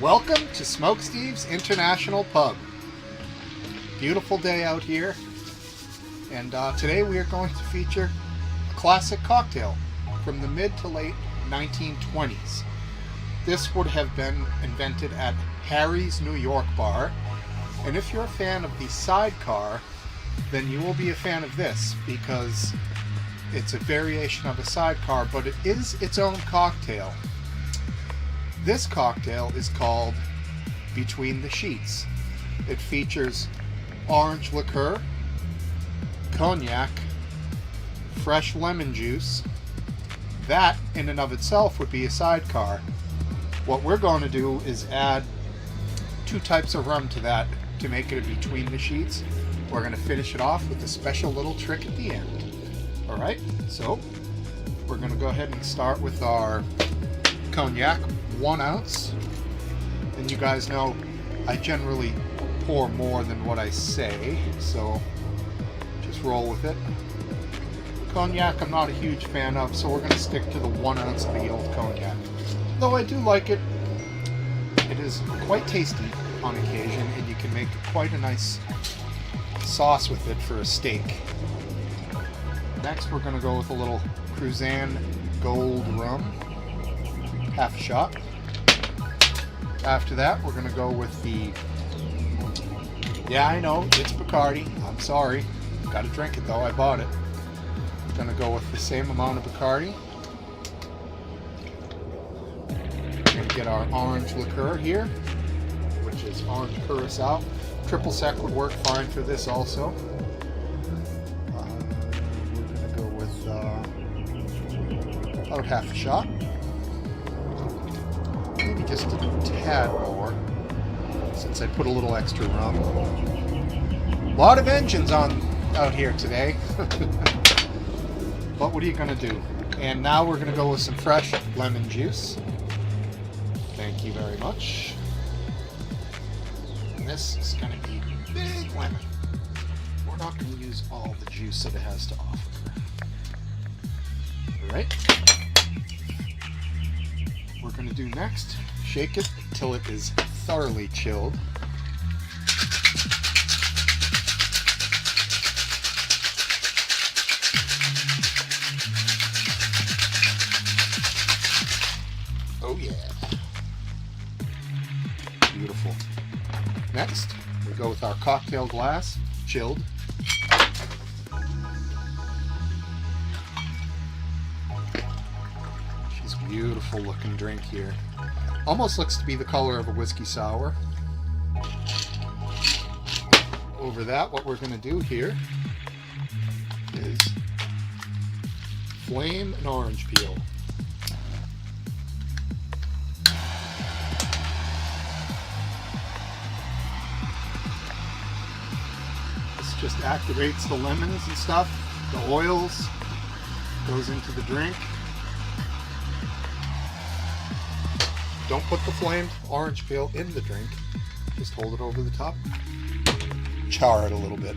Welcome to Smokesteve's International Pub. Beautiful day out here, and today we are going to feature a classic cocktail from the mid to late 1920s. This would have been invented at Harry's New York bar, and if you're a fan of the sidecar, then you will be a fan of this because it's a variation of a sidecar, but it is its own cocktail. This cocktail is called Between the Sheets. It features orange liqueur, cognac, fresh lemon juice. That in and of itself would be a sidecar. What we're going to do is add 2 types of rum to that to make it a Between the Sheets. We're going to finish it off with a special little trick at the end. Alright, so we're going to go ahead and start with our cognac, 1 ounce. And you guys know I generally pour more than what I say, so just roll with it. Cognac I'm not a huge fan of, so we're going to stick to the 1 ounce of the old cognac. Though I do like it, it is quite tasty on occasion, and you can make quite a nice sauce with it for a steak. Next we're going to go with a little Cruzan Gold rum, half a shot. After that we're going to go with the, yeah I know, it's Bacardi, I'm sorry, gotta drink it though, I bought it. Going to go with the same amount of Bacardi. We're going to get our orange liqueur here, which is orange curacao. Triple sec would work fine for this also. We're going to go with about half a shot. Maybe just a tad more, since I put a little extra rum. A lot of engines on out here today. But what are you going to do? And now we're going to go with some fresh lemon juice. Thank you very much. And this is going to be big lemon. We're not going to use all the juice that it has to offer. Alright. We're going to do next, shake it until it is thoroughly chilled. Oh yeah. Beautiful. Next, we go with our cocktail glass, chilled. She's a beautiful looking drink here. Almost looks to be the color of a whiskey sour. Over that, what we're going to do here is flame an orange peel. Just activates the lemons and stuff, the oils, goes into the drink. Don't put the flamed orange peel in the drink, just hold it over the top, char it a little bit.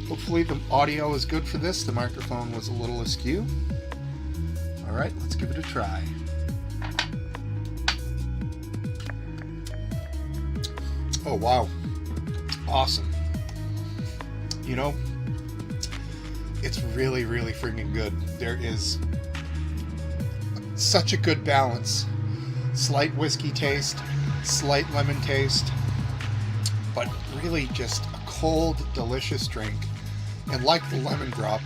Hopefully the audio is good for this. The microphone was a little askew. Alright, let's give it a try. Oh wow, awesome. You know, it's really, really freaking good. There is such a good balance. Slight whiskey taste, slight lemon taste, but really just a cold, delicious drink. And like the lemon drop,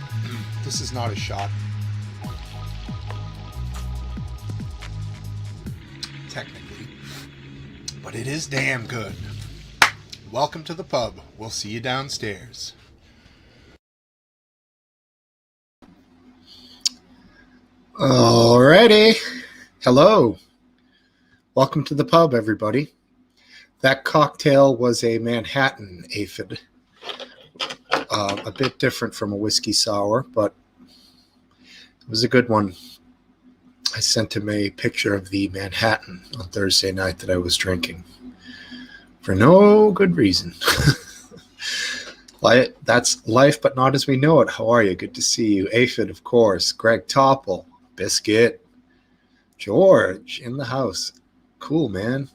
this is not a shot. Technically. But it is damn good. Welcome to the pub. We'll see you downstairs. Alrighty. Hello. Welcome to the pub, everybody. That cocktail was a Manhattan aphid. A bit different from a whiskey sour, but it was a good one. I sent him a picture of the Manhattan on Thursday night that I was drinking. For no good reason. That's life, but not as we know it. How are you? Good to see you. Aphid, of course. Greg Topple. Biscuit. George in the house. Cool, man.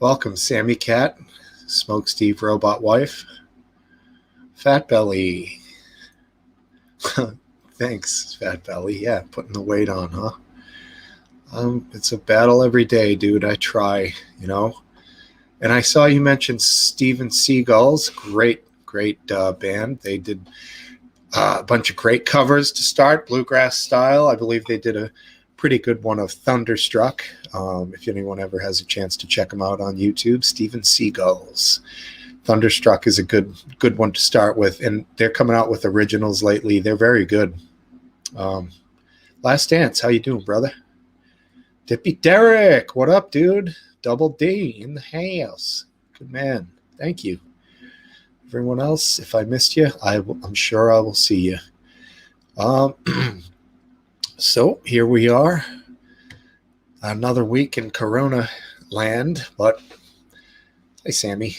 Welcome, Sammy Cat, Smokesteve Robot Wife, Fat Belly. Thanks, Fat Belly. Yeah, putting the weight on, huh? It's a battle every day, dude. I try, you know. And I saw you mentioned Steven Seagal's great band. They did a bunch of great covers to start, bluegrass style. I believe they did a pretty good one of Thunderstruck. If anyone ever has a chance to check them out on YouTube, Steven Seagal's Thunderstruck is a good one to start with, and they're coming out with originals lately. They're very good. Last Dance, how you doing, brother? Dippy Derek, what up, dude? Double D in the house. Good man. Thank you. Everyone else, if I missed you, I'm sure I will see you. So here we are. Another week in Corona land, but hey, Sammy.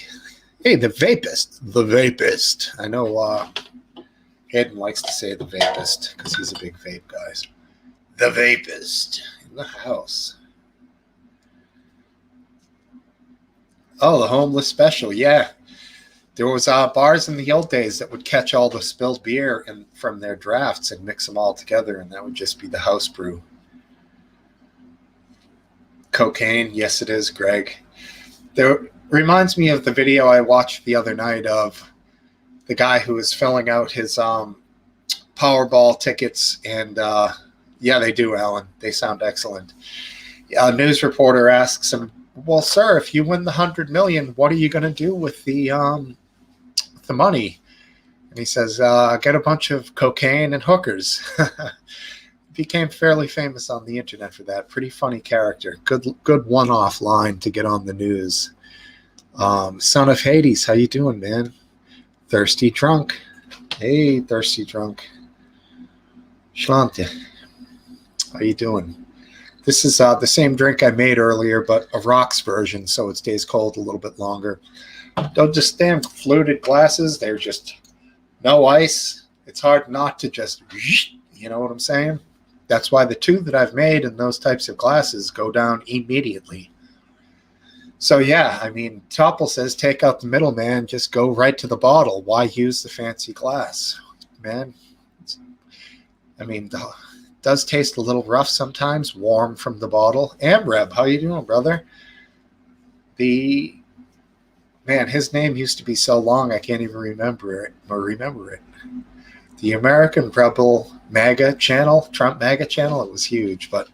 Hey, the vapist. The vapist. I know Hayden likes to say the vapist because he's a big vape guy. The vapist in the house. Oh, the homeless special. Yeah. There was bars in the old days that would catch all the spilled beer from their drafts and mix them all together, and that would just be the house brew. Cocaine, yes it is, Greg. There reminds me of the video I watched the other night of the guy who was filling out his Powerball tickets, and yeah, they do, Alan. They sound excellent. A news reporter asks him, "Well, sir, if you win the $100 million, what are you going to do with the money?" And he says, "Get a bunch of cocaine and hookers." Became fairly famous on the internet for that. Pretty funny character. Good one-off line to get on the news. Son of Hades, how you doing, man? Thirsty Drunk. Hey, Thirsty Drunk. Shlante, how you doing? This is the same drink I made earlier, but a rocks version, so it stays cold a little bit longer. Don't just damn fluted glasses. They're just no ice. It's hard not to just, you know what I'm saying? That's why the two that I've made in those types of glasses go down immediately. So, yeah, I mean, Topple says take out the middleman, just go right to the bottle. Why use the fancy glass? Man, I mean, it does taste a little rough sometimes, warm from the bottle. Amreb, how you doing, brother? Man, his name used to be so long I can't even remember it. The American Rebel MAGA channel, Trump MAGA channel, it was huge, but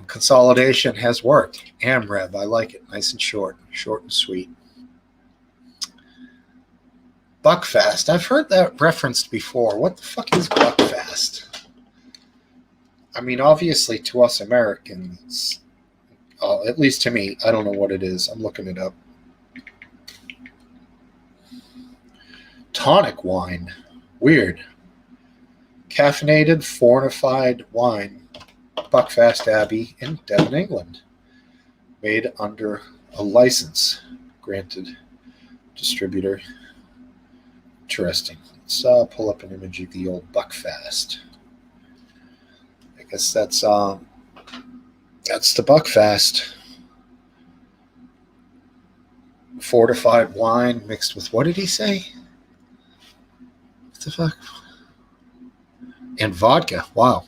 consolidation has worked. AMREB, I like it. Nice and short and sweet. Buckfast, I've heard that referenced before. What the fuck is Buckfast? I mean, obviously to us Americans, at least to me, I don't know what it is. I'm looking it up. Tonic wine. Weird. Caffeinated, fortified wine. Buckfast Abbey in Devon, England. Made under a license. Granted. Distributor. Interesting. Let's pull up an image of the old Buckfast. I guess that's the Buckfast. Fortified wine mixed with, what did he say? What the fuck? And vodka. Wow.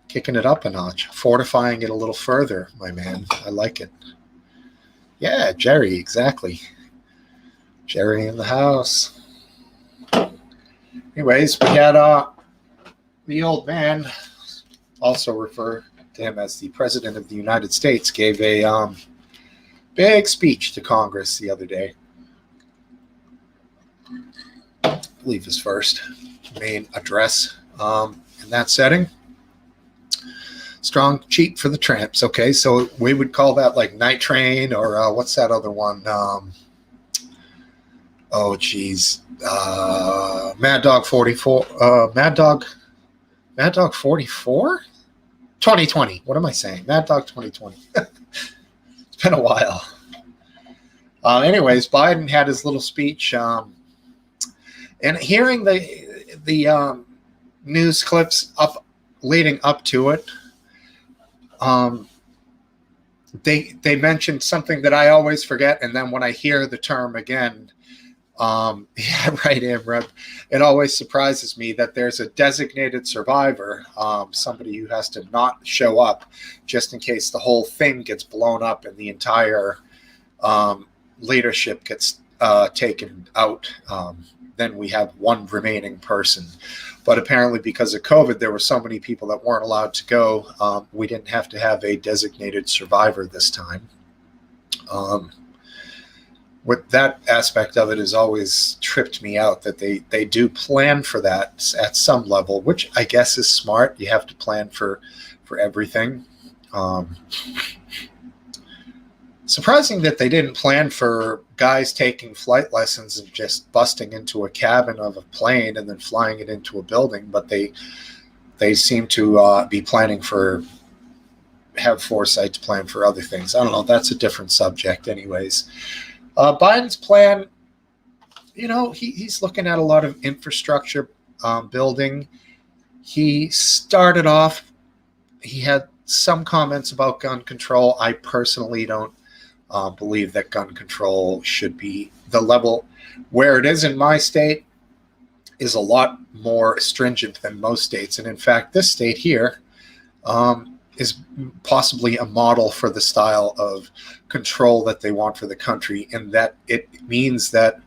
Kicking it up a notch. Fortifying it a little further, my man. I like it. Yeah, Jerry, exactly. Jerry in the house. Anyways, we had the old man, also refer to him as the President of the United States, gave a big speech to Congress the other day. I believe his first main address in that setting. Strong cheap for the tramps. Okay, so we would call that like Night Train, or what's that other one? Oh, geez. Mad Dog 44. Mad Dog 44? 2020. What am I saying? Mad Dog 2020. It's been a while. Anyways, Biden had his little speech. And hearing the news clips leading up to it, they mentioned something that I always forget, and then when I hear the term again, yeah, right, Amrep, it always surprises me that there's a designated survivor, somebody who has to not show up just in case the whole thing gets blown up and the entire leadership gets taken out. Then we have one remaining person. But apparently because of COVID, there were so many people that weren't allowed to go. We didn't have to have a designated survivor this time. With that aspect of it has always tripped me out, that they do plan for that at some level, which I guess is smart. You have to plan for everything. Surprising that they didn't plan for guys taking flight lessons and just busting into a cabin of a plane and then flying it into a building, but they seem to be planning for, have foresight to plan for other things. I don't know. That's a different subject anyways. Biden's plan, he's looking at a lot of infrastructure building. He started off, he had some comments about gun control. I personally don't believe that gun control should be the level where it is in my state is a lot more stringent than most states. And in fact, this state here is possibly a model for the style of control that they want for the country, in that it means that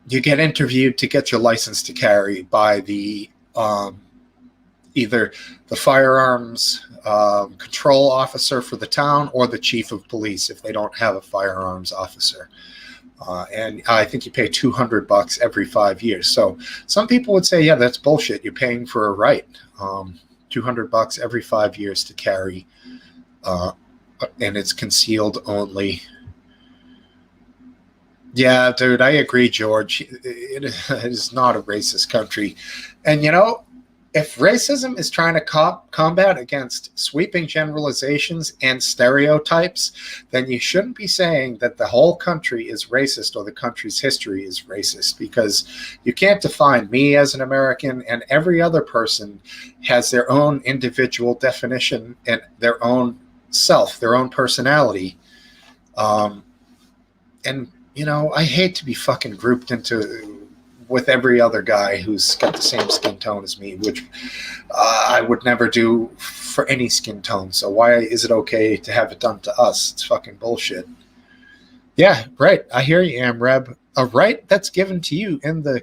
you get interviewed to get your license to carry by the either the firearms control officer for the town or the chief of police if they don't have a firearms officer. And I think you pay $200 every 5 years. So some people would say, yeah, that's bullshit. You're paying for a right. $200 every 5 years to carry, and it's concealed only. Yeah, dude, I agree, George. It is not a racist country. And, if racism is trying to combat against sweeping generalizations and stereotypes, then you shouldn't be saying that the whole country is racist or the country's history is racist, because you can't define me as an American, and every other person has their own individual definition and their own self, their own personality. And, I hate to be fucking grouped into with every other guy who's got the same skin tone as me, which I would never do for any skin tone. So why is it okay to have it done to us? It's fucking bullshit. Yeah, right. I hear you, Amreb. A right that's given to you in the,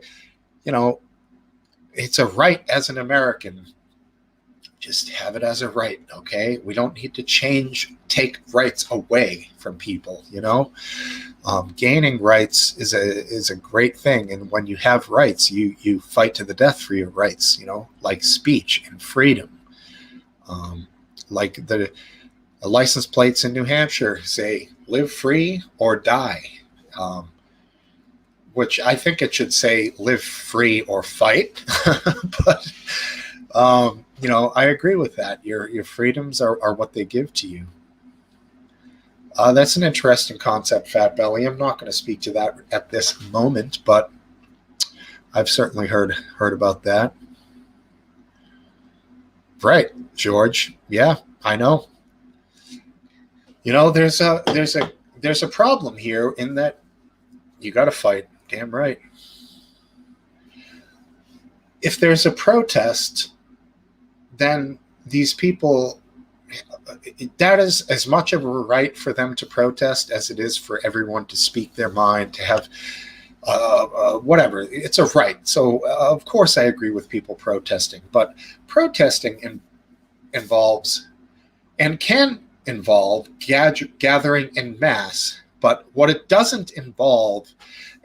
it's a right as an American. Just have it as a right, okay? We don't need to take rights away from people, Gaining rights is a great thing, and when you have rights, you fight to the death for your rights, like speech and freedom. Like the license plates in New Hampshire say, live free or die, which I think it should say live free or fight. But, I agree with that. Your freedoms are what they give to you. That's an interesting concept, Fat Belly. I'm not going to speak to that at this moment, but I've certainly heard about that. Right, George. Yeah, I know. There's a problem here in that you got to fight. Damn right. If there's a protest, then these people, that is as much of a right for them to protest as it is for everyone to speak their mind, to have whatever. It's a right. So, of course, I agree with people protesting. But protesting involves and can involve gathering in mass. But what it doesn't involve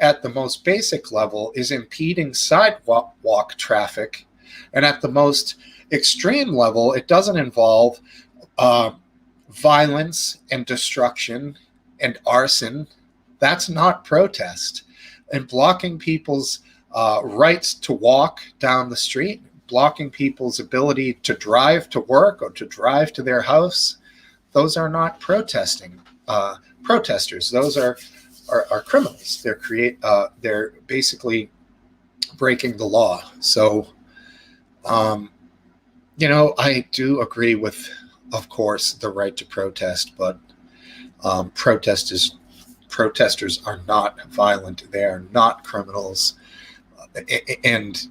at the most basic level is impeding sidewalk traffic. And at the most extreme level, it doesn't involve violence and destruction and arson. That's not protest. And blocking people's rights to walk down the street, blocking people's ability to drive to work or to drive to their house, those are not protesters. Those are criminals. They're basically breaking the law. So, I do agree with of course, the right to protest, but protesters are not violent. They are not criminals. And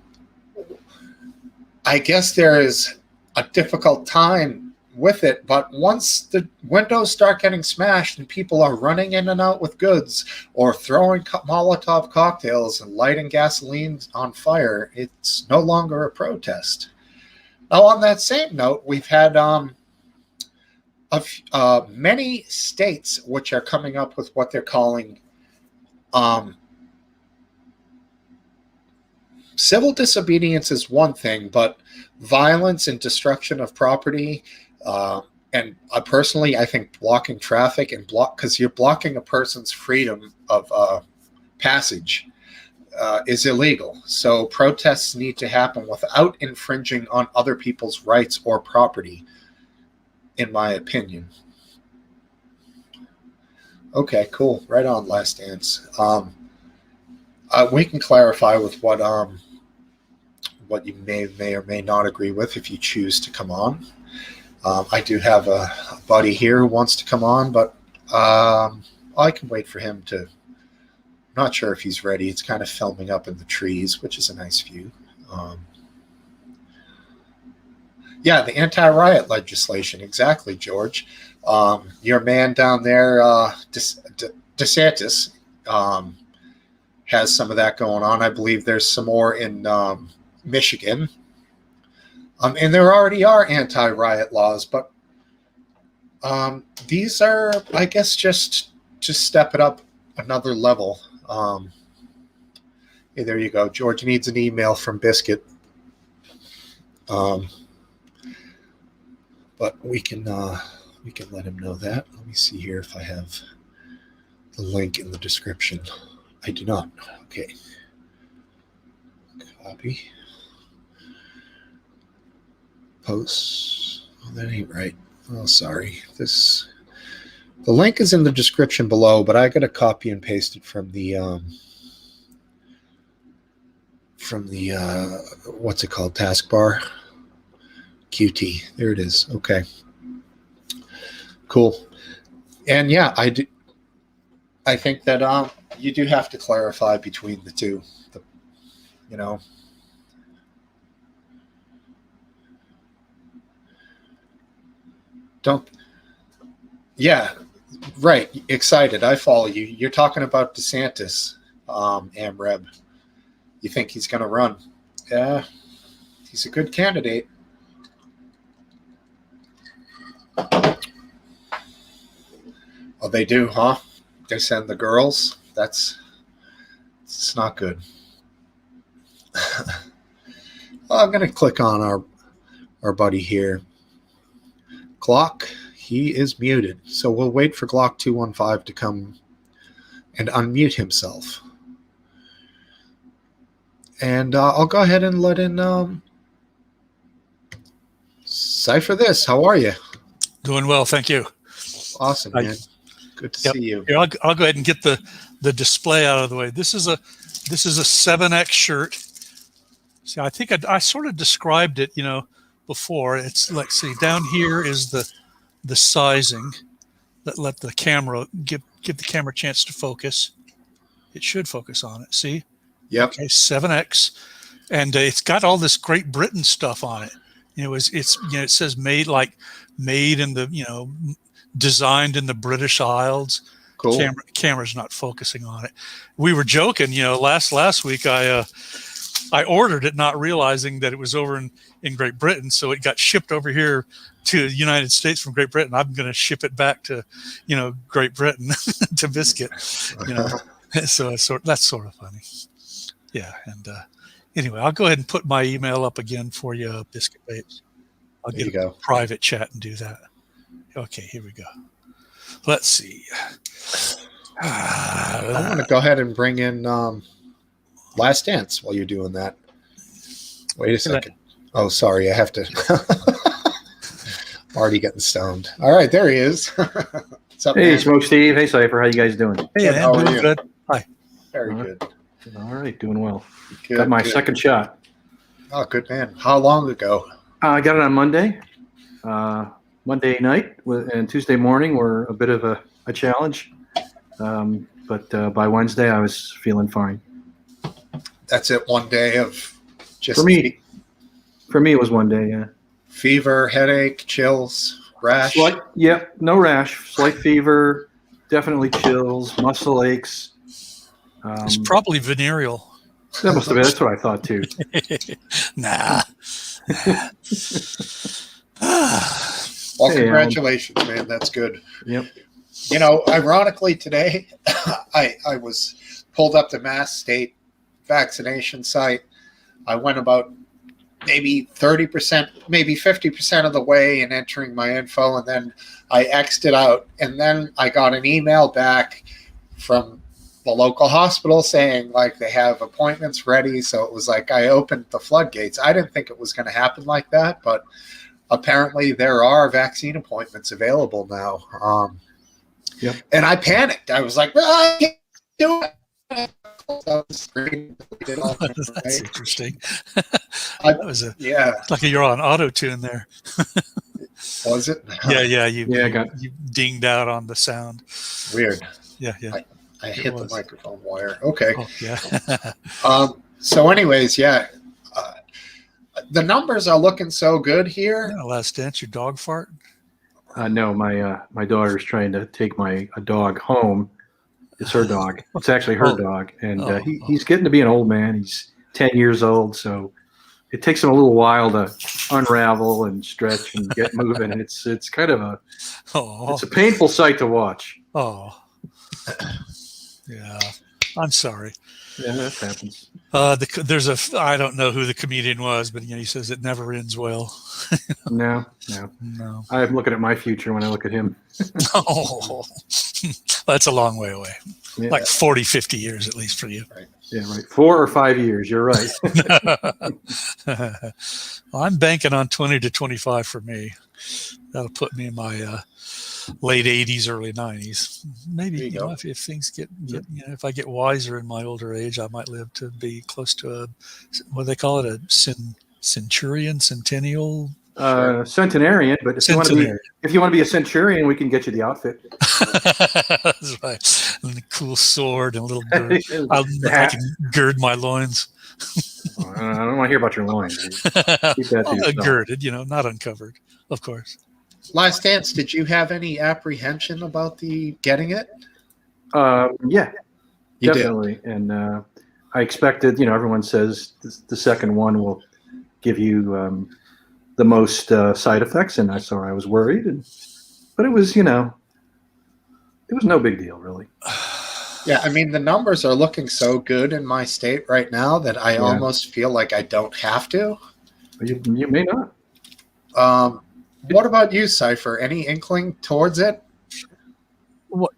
I guess there is a difficult time with it, but once the windows start getting smashed and people are running in and out with goods or throwing Molotov cocktails and lighting gasoline on fire, it's no longer a protest. Now, on that same note, we've had many states which are coming up with what they're calling civil disobedience is one thing, but violence and destruction of property, and personally, I think blocking traffic and because you're blocking a person's freedom of passage is illegal. So protests need to happen without infringing on other people's rights or property, in my opinion. Okay, cool. Right on, Last Dance. We can clarify with what you may or may not agree with if you choose to come on. I do have a buddy here who wants to come on, but I can wait for him to. I'm not sure if he's ready. It's kind of filming up in the trees, which is a nice view. Yeah, the anti-riot legislation. Exactly, George. Your man down there, DeSantis, has some of that going on. I believe there's some more in Michigan. And there already are anti-riot laws, but these are, I guess, just to step it up another level. Hey, there you go. George needs an email from Biscuit. But we can let him know that. Let me see here if I have the link in the description. I do not. Okay. Copy. Posts. Oh, that ain't right. Oh, sorry. The link is in the description below, but I got to copy and paste it from the what's it called? Taskbar. QT. There it is. Okay. Cool. And yeah, I think that you do have to clarify between the two. Don't. Yeah, right. Excited. I follow you. You're talking about DeSantis, AmReb. You think he's going to run? Yeah, he's a good candidate. Oh, they do, huh? They send the girls? It's not good. Well, I'm going to click on our buddy here. Glock, he is muted. So we'll wait for Glock 215 to come and unmute himself. And I'll go ahead and let in Cypher this. How are you? Doing well, thank you. Awesome, man. Good to see you. Here, I'll go ahead and get the display out of the way. This is a 7X shirt. See, I think I sort of described it, before. It's, let's see, down here is the sizing. Let the camera give the camera a chance to focus. It should focus on it. See? Yep. Okay, 7X, and it's got all this Great Britain stuff on it. It says made in the designed in the British Isles. Cool. Camera's not focusing on it. We were joking, last week I ordered it not realizing that it was over in Great Britain, so it got shipped over here to the United States from Great Britain. I'm going to ship it back to Great Britain to Biscuit. So that's sort of funny. Yeah, and anyway, I'll go ahead and put my email up again for you, Biscuit Babes. I'll get a private chat and do that. Okay, here we go. Let's see. I want to go ahead and bring in Last Dance while you're doing that. Wait a second. Oh, sorry. I have to. I'm already getting stoned. All right, there he is. What's up, hey, man? Smokesteve. Hey, Cypher. How you guys doing? Hey, man, how are doing you? good. Hi. Very good. All right, doing well. Good, got my good. second shot. Oh, good man. How long ago? I got it on Monday. Monday night and Tuesday morning were a bit of a challenge, but by Wednesday I was feeling fine. That's it. One day of just For me, it was one day. Yeah. fever, headache, chills, rash. No rash. Slight fever, definitely chills, muscle aches. It's probably venereal. That must have been. That's what I thought too. Nah. Well, congratulations, man. That's good. Yep. You know, ironically, today I was pulled up the Mass State vaccination site. I went about maybe 30%, maybe 50% of the way in entering my info, and then I X'd it out. And then I got an email back from the local hospital saying like they have appointments ready. So it was like I opened the floodgates. I didn't think it was going to happen like that, but apparently there are vaccine appointments available now. Yep. And I panicked. I was like, I can't do it. That's interesting. I, That was yeah. like you're on auto tune there. Was it? Yeah. You got you dinged out on the sound. Weird. Yeah. I hit the microphone wire. Okay. Oh, yeah. So anyways, yeah. The numbers are looking so good here. Yeah, last dance, your dog fart? No, my daughter's trying to take a dog home. It's her dog. It's actually her dog, and he's getting to be an old man. He's 10 years old, so it takes him a little while to unravel and stretch and get moving. And it's kind of it's a painful sight to watch. Oh, yeah. I'm sorry. Yeah, that happens. I don't know who the comedian was, but he says it never ends well. No. I'm looking at my future when I look at him. Oh, that's a long way away. Yeah. Like 40, 50 years at least for you. Right. Yeah, right. 4 or 5 years. You're right. Well, I'm banking on 20 to 25 for me. That'll put me in my late 80s, early 90s. Maybe if things get if I get wiser in my older age, I might live to be close to what do they call it, a centennial. Centenarian, but if you want to be a centurion, we can get you the outfit. That's right. And a cool sword and a little gird. I can gird my loins. I don't want to hear about your loins. Keep that to yourself. Girded, not uncovered, of course. Last Dance, did you have any apprehension about the getting it? Yeah, You definitely. Did. And I expected, everyone says the second one will give you the most side effects, and I was worried, but it was, it was no big deal, really. Yeah, I mean, the numbers are looking so good in my state right now that I almost feel like I don't have to. You may not. What about you, Cypher? Any inkling towards it? What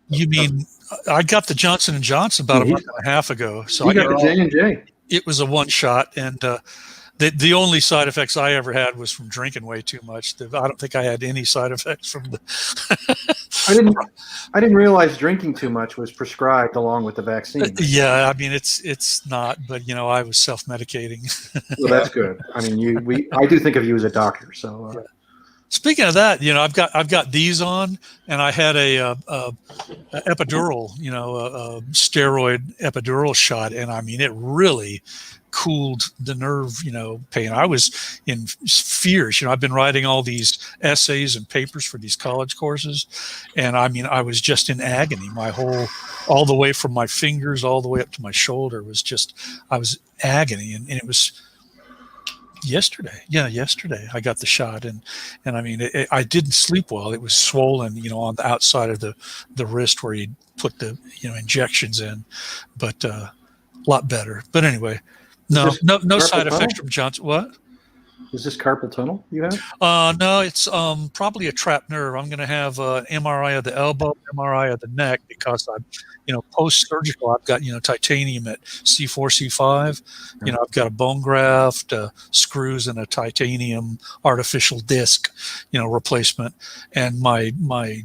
you mean? I got the Johnson & Johnson about a month and a half ago. So I got the J&J. It was a one shot, and the only side effects I ever had was from drinking way too much. I don't think I had any side effects from the. I didn't realize drinking too much was prescribed along with the vaccine. Yeah, I mean it's not, but I was self-medicating. Well, that's good. I mean, I do think of you as a doctor, so. Yeah. Speaking of that, I've got these on, and I had a epidural, a steroid epidural shot, and I mean it really cooled the nerve, pain. I was in fears. I've been writing all these essays and papers for these college courses, and I mean I was just in agony. All the way from my fingers all the way up to my shoulder I was agony, and it was. Yesterday I got the shot, and I mean I didn't sleep well. It was swollen, on the outside of the wrist where you put the injections in, but a lot better. But anyway, no side effects from Johnson. What? Is this carpal tunnel you have? No, it's probably a trapped nerve. I'm going to have an MRI of the elbow, MRI of the neck, because I'm, post-surgical. I've got titanium at C4, C5. I've got a bone graft, screws, and a titanium artificial disc, replacement. And my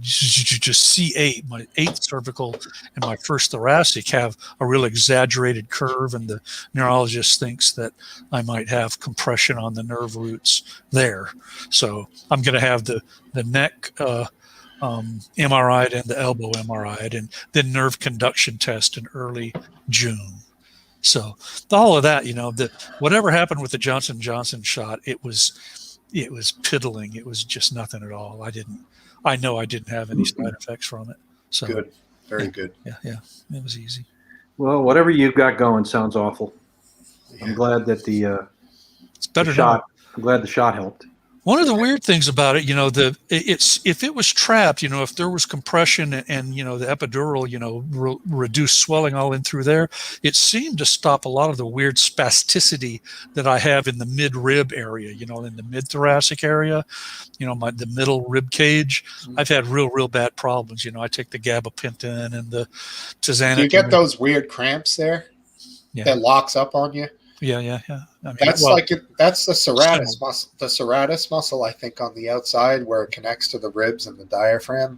just C8, my 8th cervical, and my first thoracic have a real exaggerated curve, and the neurologist thinks that I might have compression on the nerve nerve roots there. So I'm going to have the neck MRI'd and the elbow MRI'd, and then nerve conduction test in early June. So all of that, whatever happened with the Johnson & Johnson shot, it was piddling. It was just nothing at all. I know I didn't have any side effects from it. So Good. Very good. Yeah. It was easy. Well, whatever you've got going sounds awful. Yeah. I'm glad that It's better the shot. now. I'm glad the shot helped. One of the weird things about it, if it was trapped, if there was compression and the epidural, reduced swelling all in through there, it seemed to stop a lot of the weird spasticity that I have in the mid rib area, in the mid thoracic area, the middle rib cage. I've had real bad problems. I take the gabapentin and the tizanidine. Do you get those weird cramps there that locks up on you? Yeah. I mean, that's the serratus muscle. The serratus muscle, I think, on the outside where it connects to the ribs and the diaphragm.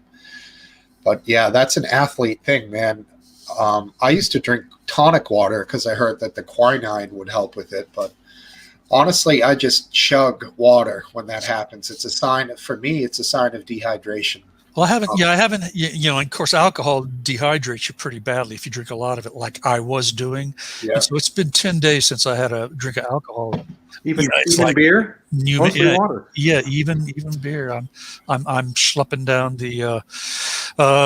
But yeah, that's an athlete thing, man. I used to drink tonic water because I heard that the quinine would help with it. But honestly, I just chug water when that happens. It's a sign for me. It's a sign of dehydration. Well, I haven't. Of course, alcohol dehydrates you pretty badly if you drink a lot of it, like I was doing. Yeah. And so it's been 10 days since I had a drink of alcohol. Even beer, mostly water. Yeah, even beer. I'm schlepping down the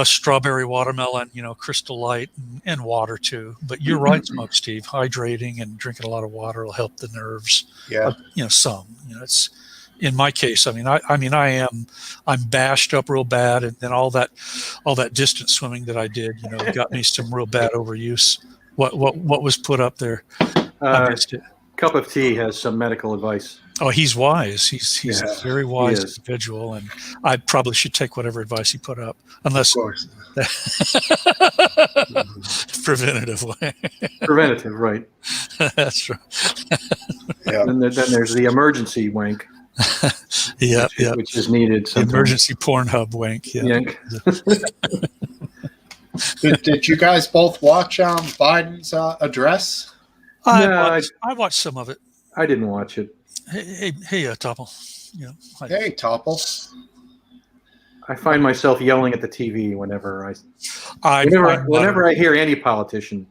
strawberry watermelon, Crystal Light and water too. But you're right, Smokesteve. Hydrating and drinking a lot of water will help the nerves. Yeah. Some. It's. In my case, I'm bashed up real bad, and then all that distance swimming that I did, got me some real bad overuse. What was put up there? I missed it. Cup of Tea has some medical advice. Oh, he's wise. He's a very wise individual, and I probably should take whatever advice he put up, unless Of course. preventative way. Preventative, right? That's right. Yeah. Then there's the emergency wank. Yeah, which is needed. Sometimes. Emergency Pornhub wank. Yeah. Did you guys both watch Biden's address? I watched some of it. I didn't watch it. Hey, Topple. Hey, Topple. I find myself yelling at the TV whenever I hear any politician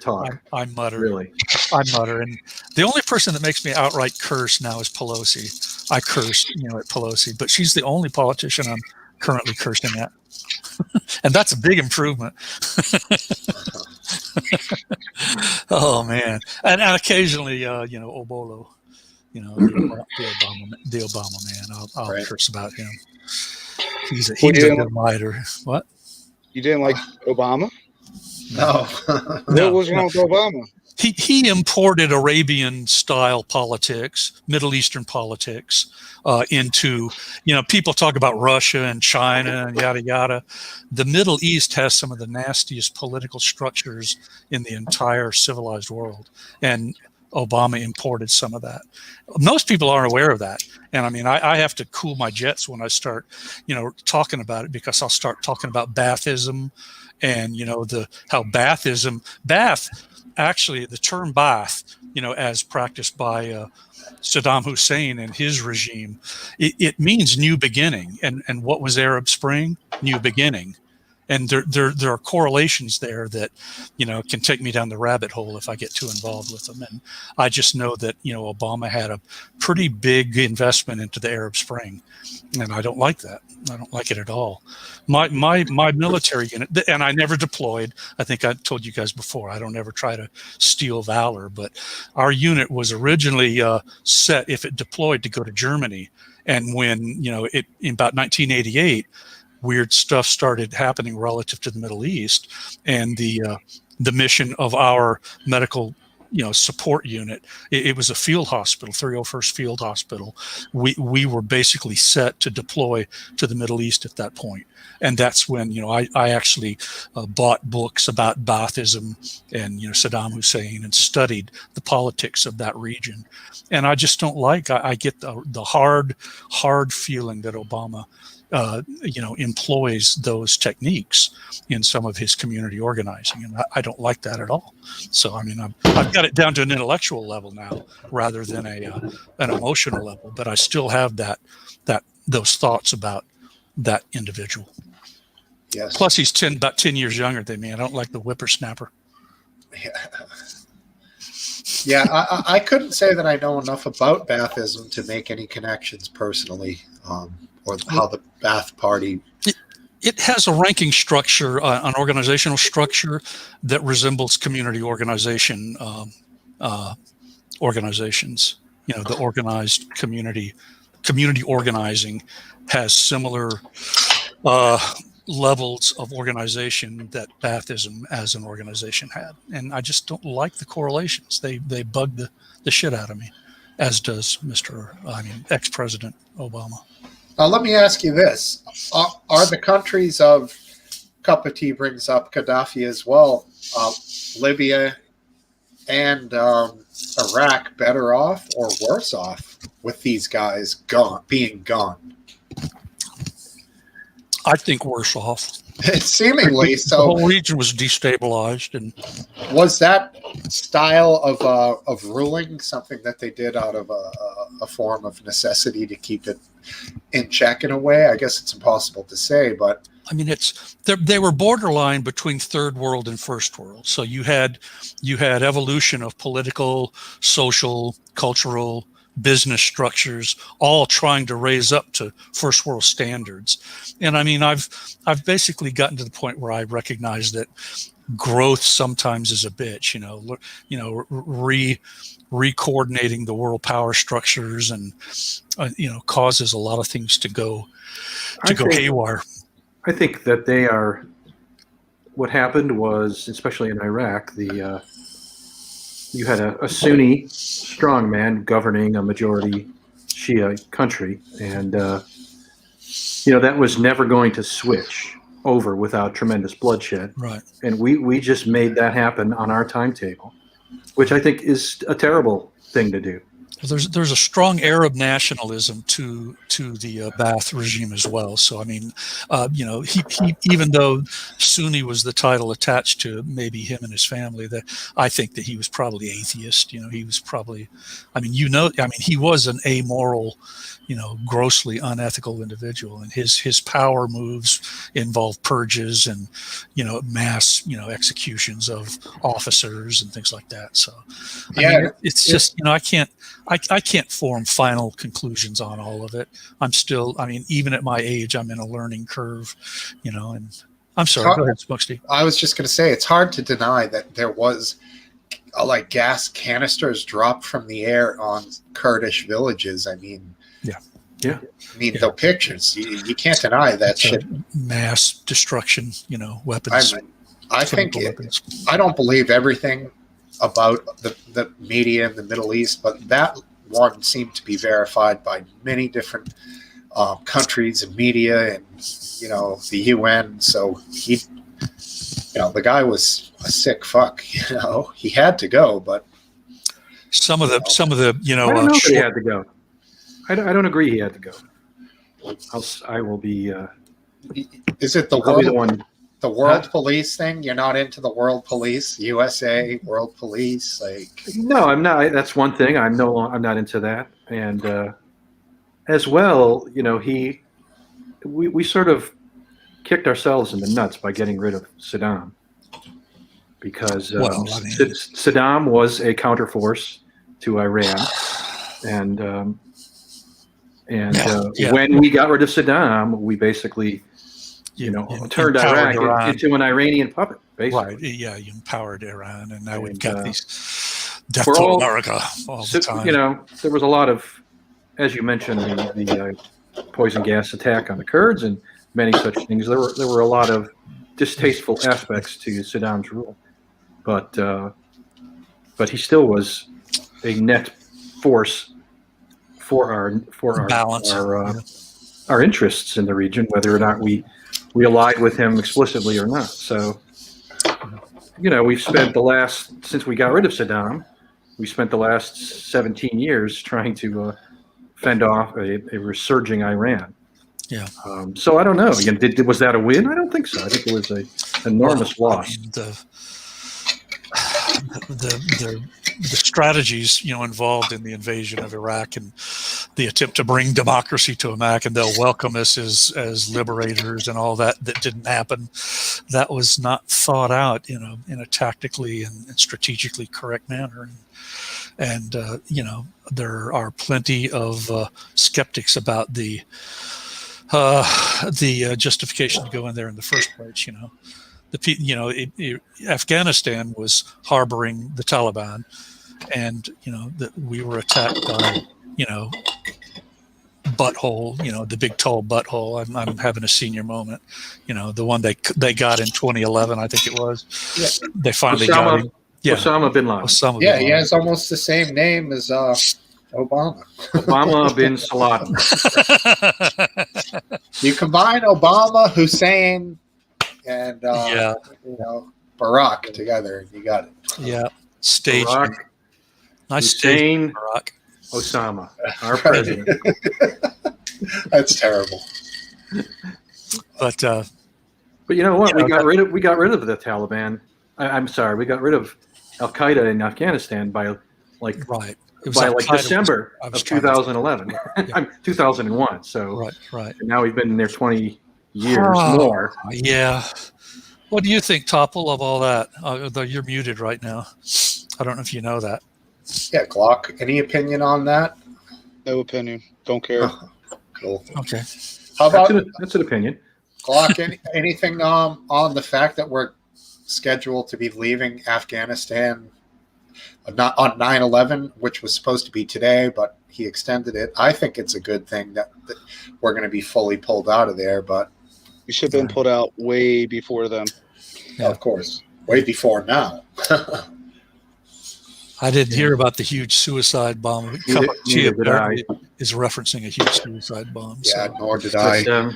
talk. I mutter. Really, I mutter, and the only person that makes me outright curse now is Pelosi. I curse, at Pelosi, but she's the only politician I'm currently cursing at, and that's a big improvement. Oh man, and occasionally, Obolo, the Obama man. I'll curse about him. He's a good writer. What? You didn't like Obama? No. What was wrong with Obama? He imported Arabian-style politics, Middle Eastern politics, into, people talk about Russia and China and yada, yada. The Middle East has some of the nastiest political structures in the entire civilized world. And Obama imported some of that. Most people aren't aware of that. And I have to cool my jets when I start, talking about it, because I'll start talking about Baathism and, how Baath, actually the term Baath, as practiced by Saddam Hussein and his regime, it means new beginning. And what was Arab Spring? New beginning. And there are correlations there that, can take me down the rabbit hole if I get too involved with them. And I just know that, Obama had a pretty big investment into the Arab Spring. And I don't like that. I don't like it at all. My military unit, and I never deployed. I think I told you guys before, I don't ever try to steal valor. But our unit was originally set, if it deployed, to go to Germany. And when, in about 1988, weird stuff started happening relative to the Middle East, and the mission of our medical support unit, it was a field hospital, 301st Field Hospital. We were basically set to deploy to the Middle East at that point. And that's when, I actually bought books about Baathism and, Saddam Hussein, and studied the politics of that region. And I just don't I get the hard feeling that Obama employs those techniques in some of his community organizing, and I don't like that at all. So I mean, I've got it down to an intellectual level now rather than an emotional level, but I still have those thoughts about that individual. Yes. Plus, he's about 10 years younger than me. I don't like the whippersnapper. Yeah, I couldn't say that I know enough about Baathism to make any connections personally, or how the Baath Party. It has a ranking structure, an organizational structure that resembles community organizations. The organized community organizing has similar levels of organization that Baathism as an organization had, and I just don't like the correlations. They bug the shit out of me, as does ex-President Obama. Now, let me ask you this: are the countries of Cup of Tea brings up Gaddafi as well, Libya and Iraq, better off or worse off with these guys being gone? I think worse off. Seemingly so. The whole region was destabilized, and was that style of ruling something that they did out of a form of necessity to keep it in check in a way? I guess it's impossible to say, but I mean, they were borderline between third world and first world. So you had evolution of political, social, cultural, business structures all trying to raise up to first world standards. And I mean, I've basically gotten to the point where I recognize that growth sometimes is a bitch, re-coordinating the world power structures and causes a lot of things to go haywire. I think that what happened was, especially in Iraq, you had a Sunni strongman governing a majority Shia country, and that was never going to switch over without tremendous bloodshed. Right. And we just made that happen on our timetable, which I think is a terrible thing to do. There's a strong Arab nationalism to the Ba'ath regime as well. So I mean, he even though Sunni was the title attached to maybe him and his family, that I think that he was probably atheist. He was probably, he was an amoral, grossly unethical individual, and his power moves involved purges and mass executions of officers and things like that. So it's just I can't form final conclusions on all of it. I'm still, even at my age, I'm in a learning curve, and I'm sorry. Go ahead, Smokesteve. I was just going to say, it's hard to deny that there was gas canisters dropped from the air on Kurdish villages. Yeah. The pictures, you can't deny that shit. Mass destruction, weapons. I think I don't believe everything about the media in the Middle East, but that one seemed to be verified by many different countries and media and the UN. So the guy was a sick fuck. He had to go, but some of the I don't know if he had to go. I don't agree he had to go. I will be. Is it the world? The world police thing? You're not into the world police, USA, world police, No, I'm not. That's one thing. I'm not into that. And as well, we sort of kicked ourselves in the nuts by getting rid of Saddam, because Saddam was a counterforce to Iran, and when we got rid of Saddam, we basically turned Iraq into an Iranian puppet, basically. Right. Yeah, you empowered Iran, and now we've got these death to America all the time. There was a lot of, as you mentioned, the poison gas attack on the Kurds and many such things. There were a lot of distasteful aspects to Saddam's rule, but he still was a net force for our balance, our interests in the region, whether or not we allied with him explicitly or not. So, we've spent since we got rid of Saddam, we spent the last 17 years trying to fend off a resurging Iran. Yeah. So I don't know. Again, was that a win? I don't think so. I think it was an enormous loss. I mean, the strategies involved in the invasion of Iraq and the attempt to bring democracy to Iraq, and they'll welcome us as liberators and all that didn't happen. That was not thought out in a tactically and strategically correct manner. And there are plenty of skeptics about the justification to go in there in the first place. Afghanistan was harboring the Taliban, and that we were attacked by butthole, the big tall butthole. I'm having a senior moment. The one they got in 2011, I think it was. Yeah. They finally got him. Yeah. Osama bin Laden. He has almost the same name as Obama. Obama bin Laden. You combine Obama, Hussein, and Barack together, and you got it. Yeah, stage. Barack, nice Hussein, stage. Barack. Osama, our president. That's terrible. But you know what? We got rid of the Taliban. I'm sorry, we got rid of Al Qaeda in Afghanistan by December of 2011. 2001. So right. And now we've been in there 20 years more. Yeah. What do you think, Topple, of all that? Though you're muted right now. I don't know if you know that. Yeah, Glock. Any opinion on that? No opinion. Don't care. Oh, cool. Okay. How about that's an opinion? Glock? Anything on the fact that we're scheduled to be leaving Afghanistan not on 9/11, which was supposed to be today, but he extended it. I think it's a good thing that we're going to be fully pulled out of there, but we should have been pulled out way before then. Yeah. Of course, way before now. I didn't hear about the huge suicide bomb. She apparently is referencing a huge suicide bomb. Yeah, so. Nor did I.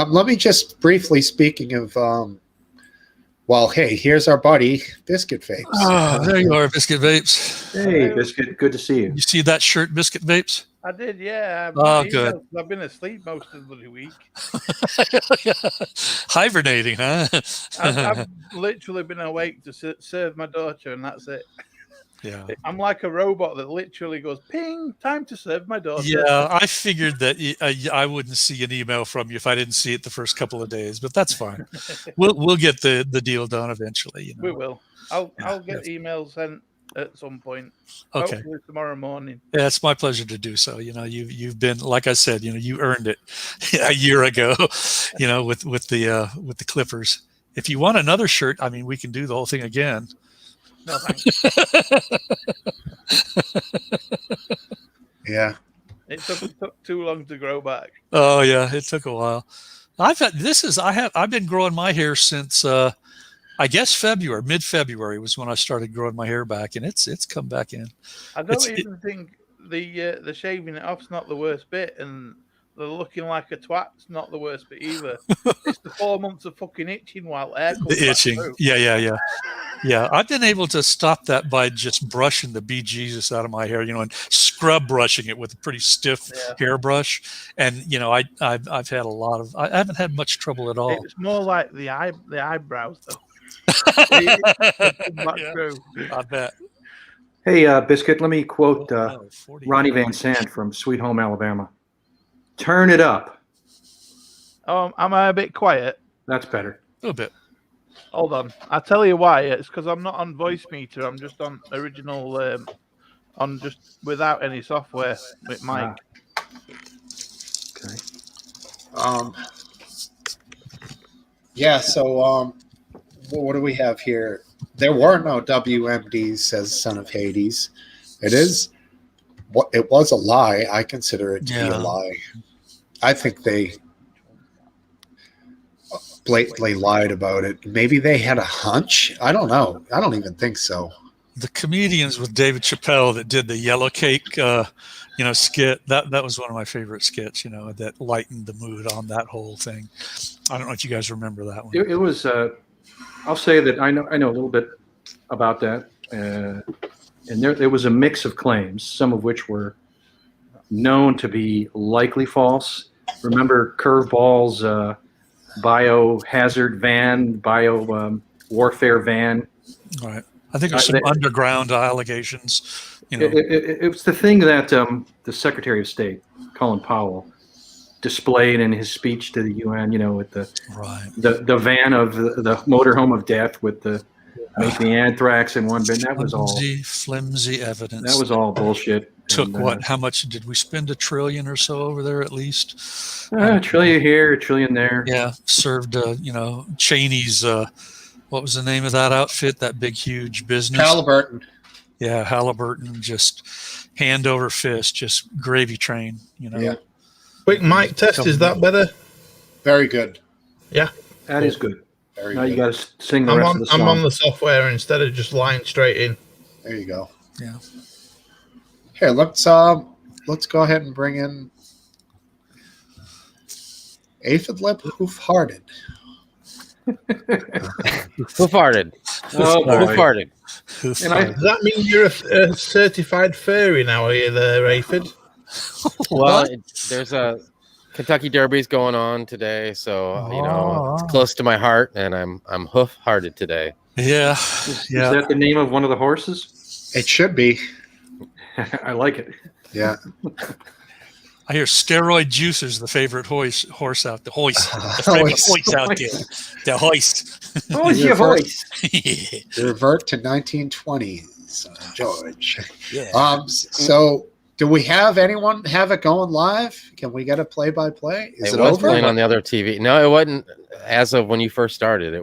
Let me just briefly, speaking of well, hey, here's our buddy, Biscuit Vapes. Oh, there you are, Biscuit Vapes. Hey, Biscuit, good to see you. You see that shirt, Biscuit Vapes? I did, yeah. Good. I've been asleep most of the week. Hibernating, huh? I've literally been awake to serve my daughter, and that's it. Yeah. I'm like a robot that literally goes, ping, time to serve my daughter. Yeah, I figured that I wouldn't see an email from you if I didn't see it the first couple of days, but that's fine. We'll get the deal done eventually. We will. I'll get emails sent at some point. Okay. Hopefully tomorrow morning. Yeah, it's my pleasure to do so. You've been, like I said, you earned it a year ago, with the Clippers. If you want another shirt, I mean, we can do the whole thing again. No, thanks. Yeah. It took too long to grow back. Oh yeah, it took a while. I've been growing my hair since I guess mid-February was when I started growing my hair back, and it's come back in. I don't even think the shaving it off's not the worst bit, and the looking like a twat's not the worst bit either. It's the 4 months of fucking itching while hair comes The itching. Back through. Yeah. Yeah, I've been able to stop that by just brushing the bejesus out of my hair, and scrub brushing it with a pretty stiff hairbrush. And I've had I haven't had much trouble at all. It's more like the eyebrows though. I bet. Hey, Biscuit, let me quote Ronnie Van Sant from Sweet Home Alabama. Turn it up. Am I a bit quiet? That's better. A little bit. Hold on. I'll tell you why. It's because I'm not on voice meter. I'm just on original, on just without any software with mic. Okay. Yeah. So, what do we have here? There were no WMDs, says Son of Hades. It was a lie. I consider it to be a lie. I think they blatantly lied about it. Maybe they had a hunch. I don't know. I don't even think so. The comedians with David Chappelle that did the yellow cake, skit, that was one of my favorite skits, that lightened the mood on that whole thing. I don't know if you guys remember that one. It was, I'll say that I know a little bit about that. And there was a mix of claims, some of which were known to be likely false, remember Curveball's biohazard van, warfare van. All right. I think there's some underground allegations. You know, it was the thing that the Secretary of State, Colin Powell, displayed in his speech to the UN. You know, with the van of the motorhome of death with the anthrax in one bin. That was all flimsy evidence. That was all bullshit. Took what? How much did we spend? $1 trillion or so over there, at least. $1 trillion here, $1 trillion there. Yeah, served. Cheney's. What was the name of that outfit? That big, huge business. Halliburton. Yeah, Halliburton. Just hand over fist, just gravy train. Yeah. Quick mic test. Is that better? Very good. Yeah. That is good. Very now good. You got to sing the rest of the song. I'm on the software instead of just lying straight in. There you go. Yeah. Here, let's go ahead and bring in Aphid Lip Hoof-Hearted. Who farted? Oh, Who farted? Does that mean you're a certified furry now? Are you there, Aphid? Well, there's a Kentucky Derby's going on today, so it's close to my heart, and I'm hoof-hearted today. Yeah. Is that the name of one of the horses? It should be. I like it. Yeah. I hear steroid juice is the favorite horse out the hoist. The favorite hoist out there. The hoist. Oh, it's your voice. Revert to 1920s, George. Yeah. So, do we have anyone have it going live? Can we get a play-by-play? Is it was over? playing on the other TV. No, it wasn't. As of when you first started,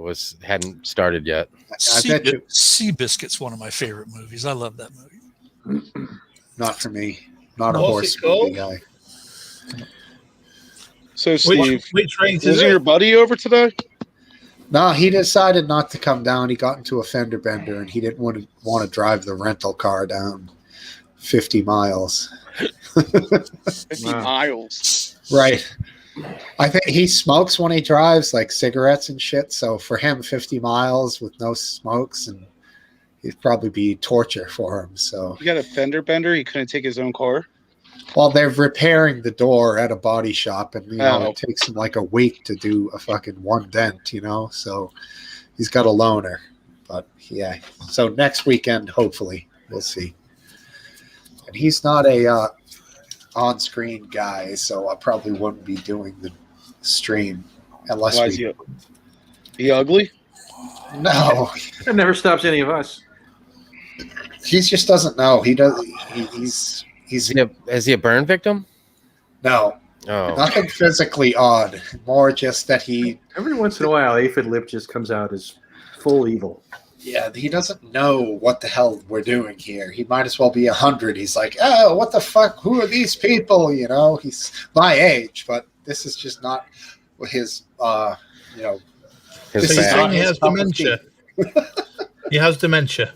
hadn't started yet. Seabiscuit's one of my favorite movies. I love that movie. Not for me. Not a What's horse it called? movie guy. So, Steve, which race was is your it? buddy over today? No, he decided not to come down. He got into a fender bender, and he didn't want to drive the rental car down 50 miles. 50 miles. Right. I think he smokes when he drives, like cigarettes and shit. So for him, 50 miles with no smokes, and it'd probably be torture for him. So He got a fender bender. He couldn't take his own car. well, they're repairing the door at a body shop, and Oh. it takes him like a week to do a fucking one dent, so he's got a loaner. But yeah, so next weekend, hopefully, we'll see. And he's not a on-screen guy, so I probably wouldn't be doing the stream unless Why is he ugly? No, That never stops any of us. he just doesn't know. He does. He's Is he a burn victim? no, Oh, nothing physically odd. More just that he. Every once in a while, Aphid Lip just comes out as full evil. Yeah, he doesn't know what the hell we're doing here. He might as well be 100. He's like, oh, what the fuck? Who are these people? He's my age, but this is just not his, his this is bag. not He his has cup of dementia. tea. He has dementia.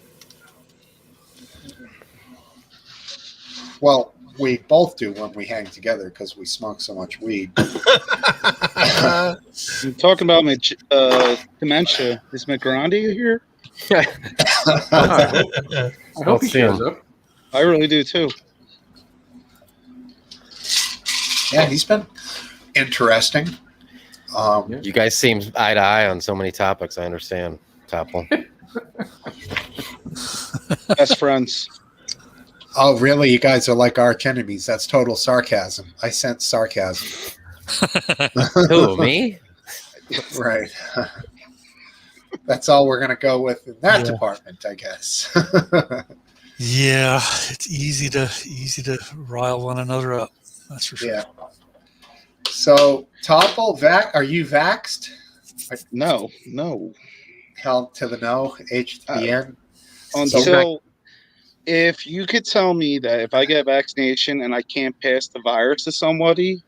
Well, we both do when we hang together because we smoke so much weed. You're talking about dementia. Is McGrandi here? I hope he shows up. I really do too. Yeah, he's been interesting. You guys seem eye to eye on so many topics. I understand, Topple. Best friends. Oh, really? You guys are like arch enemies. That's total sarcasm. I sense sarcasm. Who, me? Right. That's all we're going to go with in that department, I guess. Yeah, it's easy to rile one another up. That's for sure. Yeah. So, Topple, are you vaxxed? No. Hell to the no, H to the N. Until if you could tell me that if I get a vaccination and I can't pass the virus to somebody,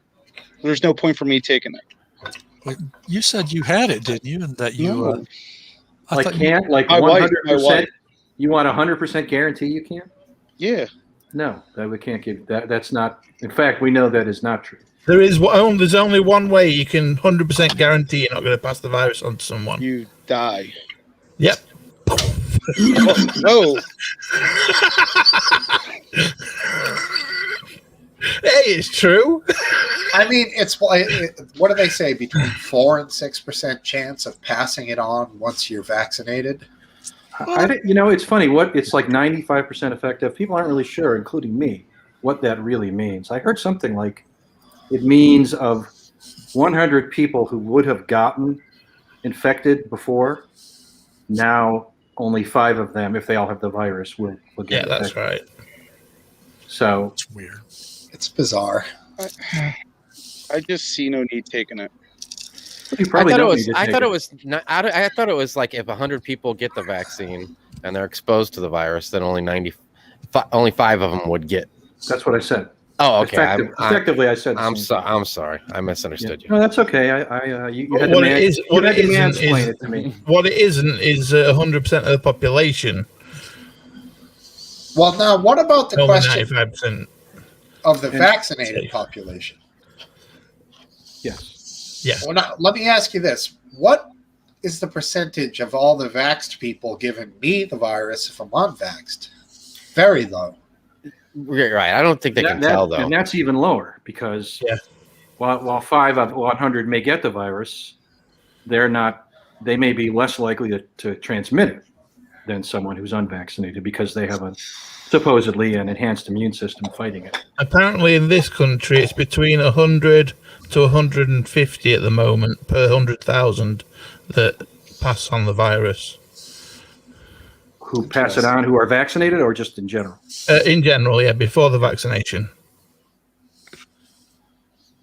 there's no point for me taking it. But you said you had it, didn't you? And that you No. I Like thought can't? Like My wife- 100%? You want 100% guarantee you can't? Yeah. No, that we can't give that. That's not. In fact, we know that is not true. There's only one way you can 100% guarantee you're not going to pass the virus on to someone. You die. Yep. No. Hey, it's true. I mean, what do they say? Between 4 and 6% chance of passing it on once you're vaccinated. It's funny. It's like 95% effective. People aren't really sure, including me, what that really means. I heard something like it means of 100 people who would have gotten infected before, now only 5 of them, if they all have the virus, will get infected. That's right. So It's weird. It's bizarre. I just see no need taking it. you probably don't need to I take thought it was. I thought it was like if 100 people get the vaccine and they're exposed to the virus, then only 5 of them would get. That's what I said. Oh, okay. Effectively, I said. I'm sorry. I misunderstood you. No, that's okay. You had to explain it to me. What it isn't is 100% of the population. Well, now what about the Only question 95%. of the vaccinated population? Yes. Yeah. Well, now, let me ask you this: what is the percentage of all the vaxxed people giving me the virus if I'm unvaxxed? Very low. Right. I don't think they can tell though. And that's even lower because while 5 of 100 may get the virus, they may be less likely to transmit it than someone who's unvaccinated because they have supposedly an enhanced immune system fighting it. Apparently in this country it's between 100 to 150 at the moment per 100,000 that pass on the virus. Who pass it on who are vaccinated or just in general? In general, yeah, before the vaccination.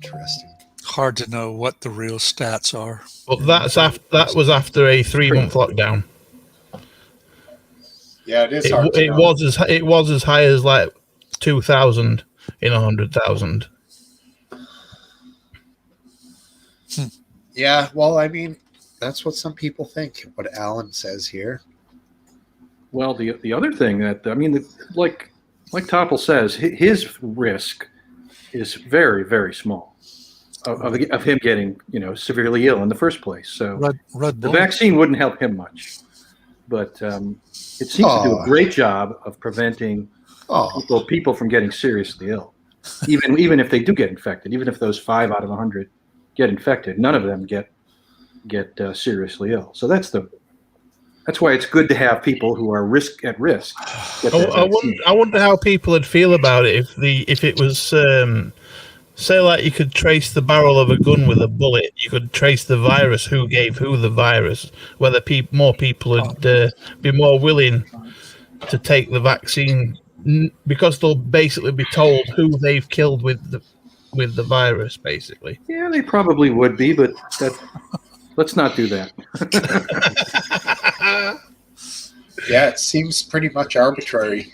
Interesting. Hard to know what the real stats are. But that was after a 3-month lockdown. Yeah, it is hard to know. It was as high as like 2,000 in 100,000. Yeah, well, I mean, that's what some people think. What Alan says here. Well, the other thing like Topple says, his risk is very, very small of him getting severely ill in the first place. So Red the Bull. vaccine wouldn't help him much, but it seems to do a great job of preventing people from getting seriously ill. Even if they do get infected, even if those 5 out of 100 get infected, none of them get seriously ill. So that's why it's good to have people who are at risk. I wonder how people would feel about it if it was say like you could trace the barrel of a gun with a bullet. You could trace the virus, who gave who the virus. Whether more people would be more willing to take the vaccine because they'll basically be told who they've killed with the virus, basically. Yeah, they probably would be, but let's not do that. Yeah, it seems pretty much arbitrary.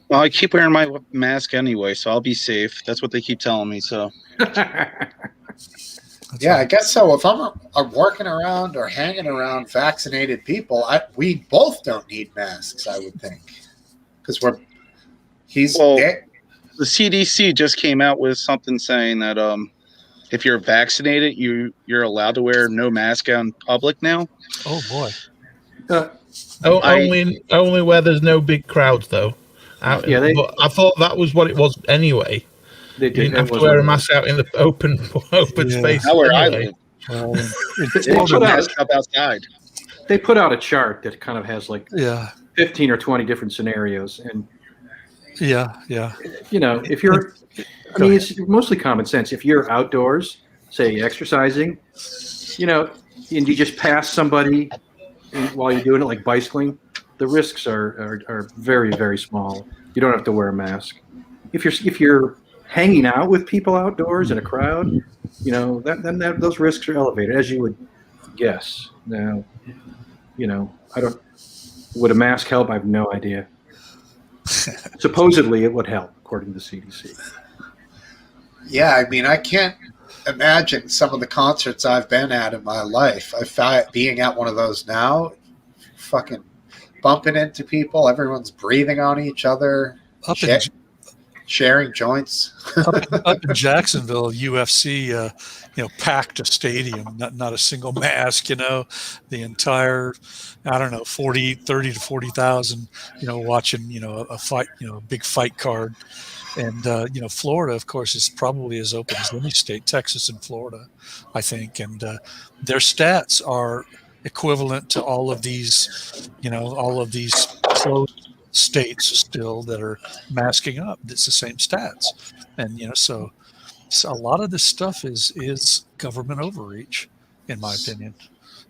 Well, I keep wearing my mask anyway, so I'll be safe. That's what they keep telling me. So, yeah, I guess so. If I'm working around or hanging around vaccinated people, we both don't need masks, I would think, because the CDC just came out with something saying that if you're vaccinated, you're allowed to wear no mask out in public now. Oh boy! Only where there's no big crowds, though. But I thought that was what it was anyway. You didn't have to wear a mask out in the open space. Now where I live, they mask up outside. They put out a chart that kind of has 15 or 20 different scenarios, and if you're, it's mostly common sense. If you're outdoors, say exercising, and you just pass somebody while you're doing it, like bicycling, the risks are very, very small. You don't have to wear a mask. If you're hanging out with people outdoors in a crowd, then those risks are elevated, as you would guess. Now, would a mask help? I have no idea. Supposedly, it would help, according to the CDC. Yeah, I mean, I can't imagine some of the concerts I've been at in my life. Being at one of those now, fucking bumping into people, everyone's breathing on each other. sharing joints. Up in Jacksonville, UFC, packed a stadium, not a single mask, the entire, I don't know, 30 to 40,000, watching, a fight, a big fight card. And, Florida, of course, is probably as open as any state, Texas and Florida, I think. And their stats are equivalent to all of these closed states still that are masking up. It's the same stats. And, so a lot of this stuff is government overreach, in my opinion.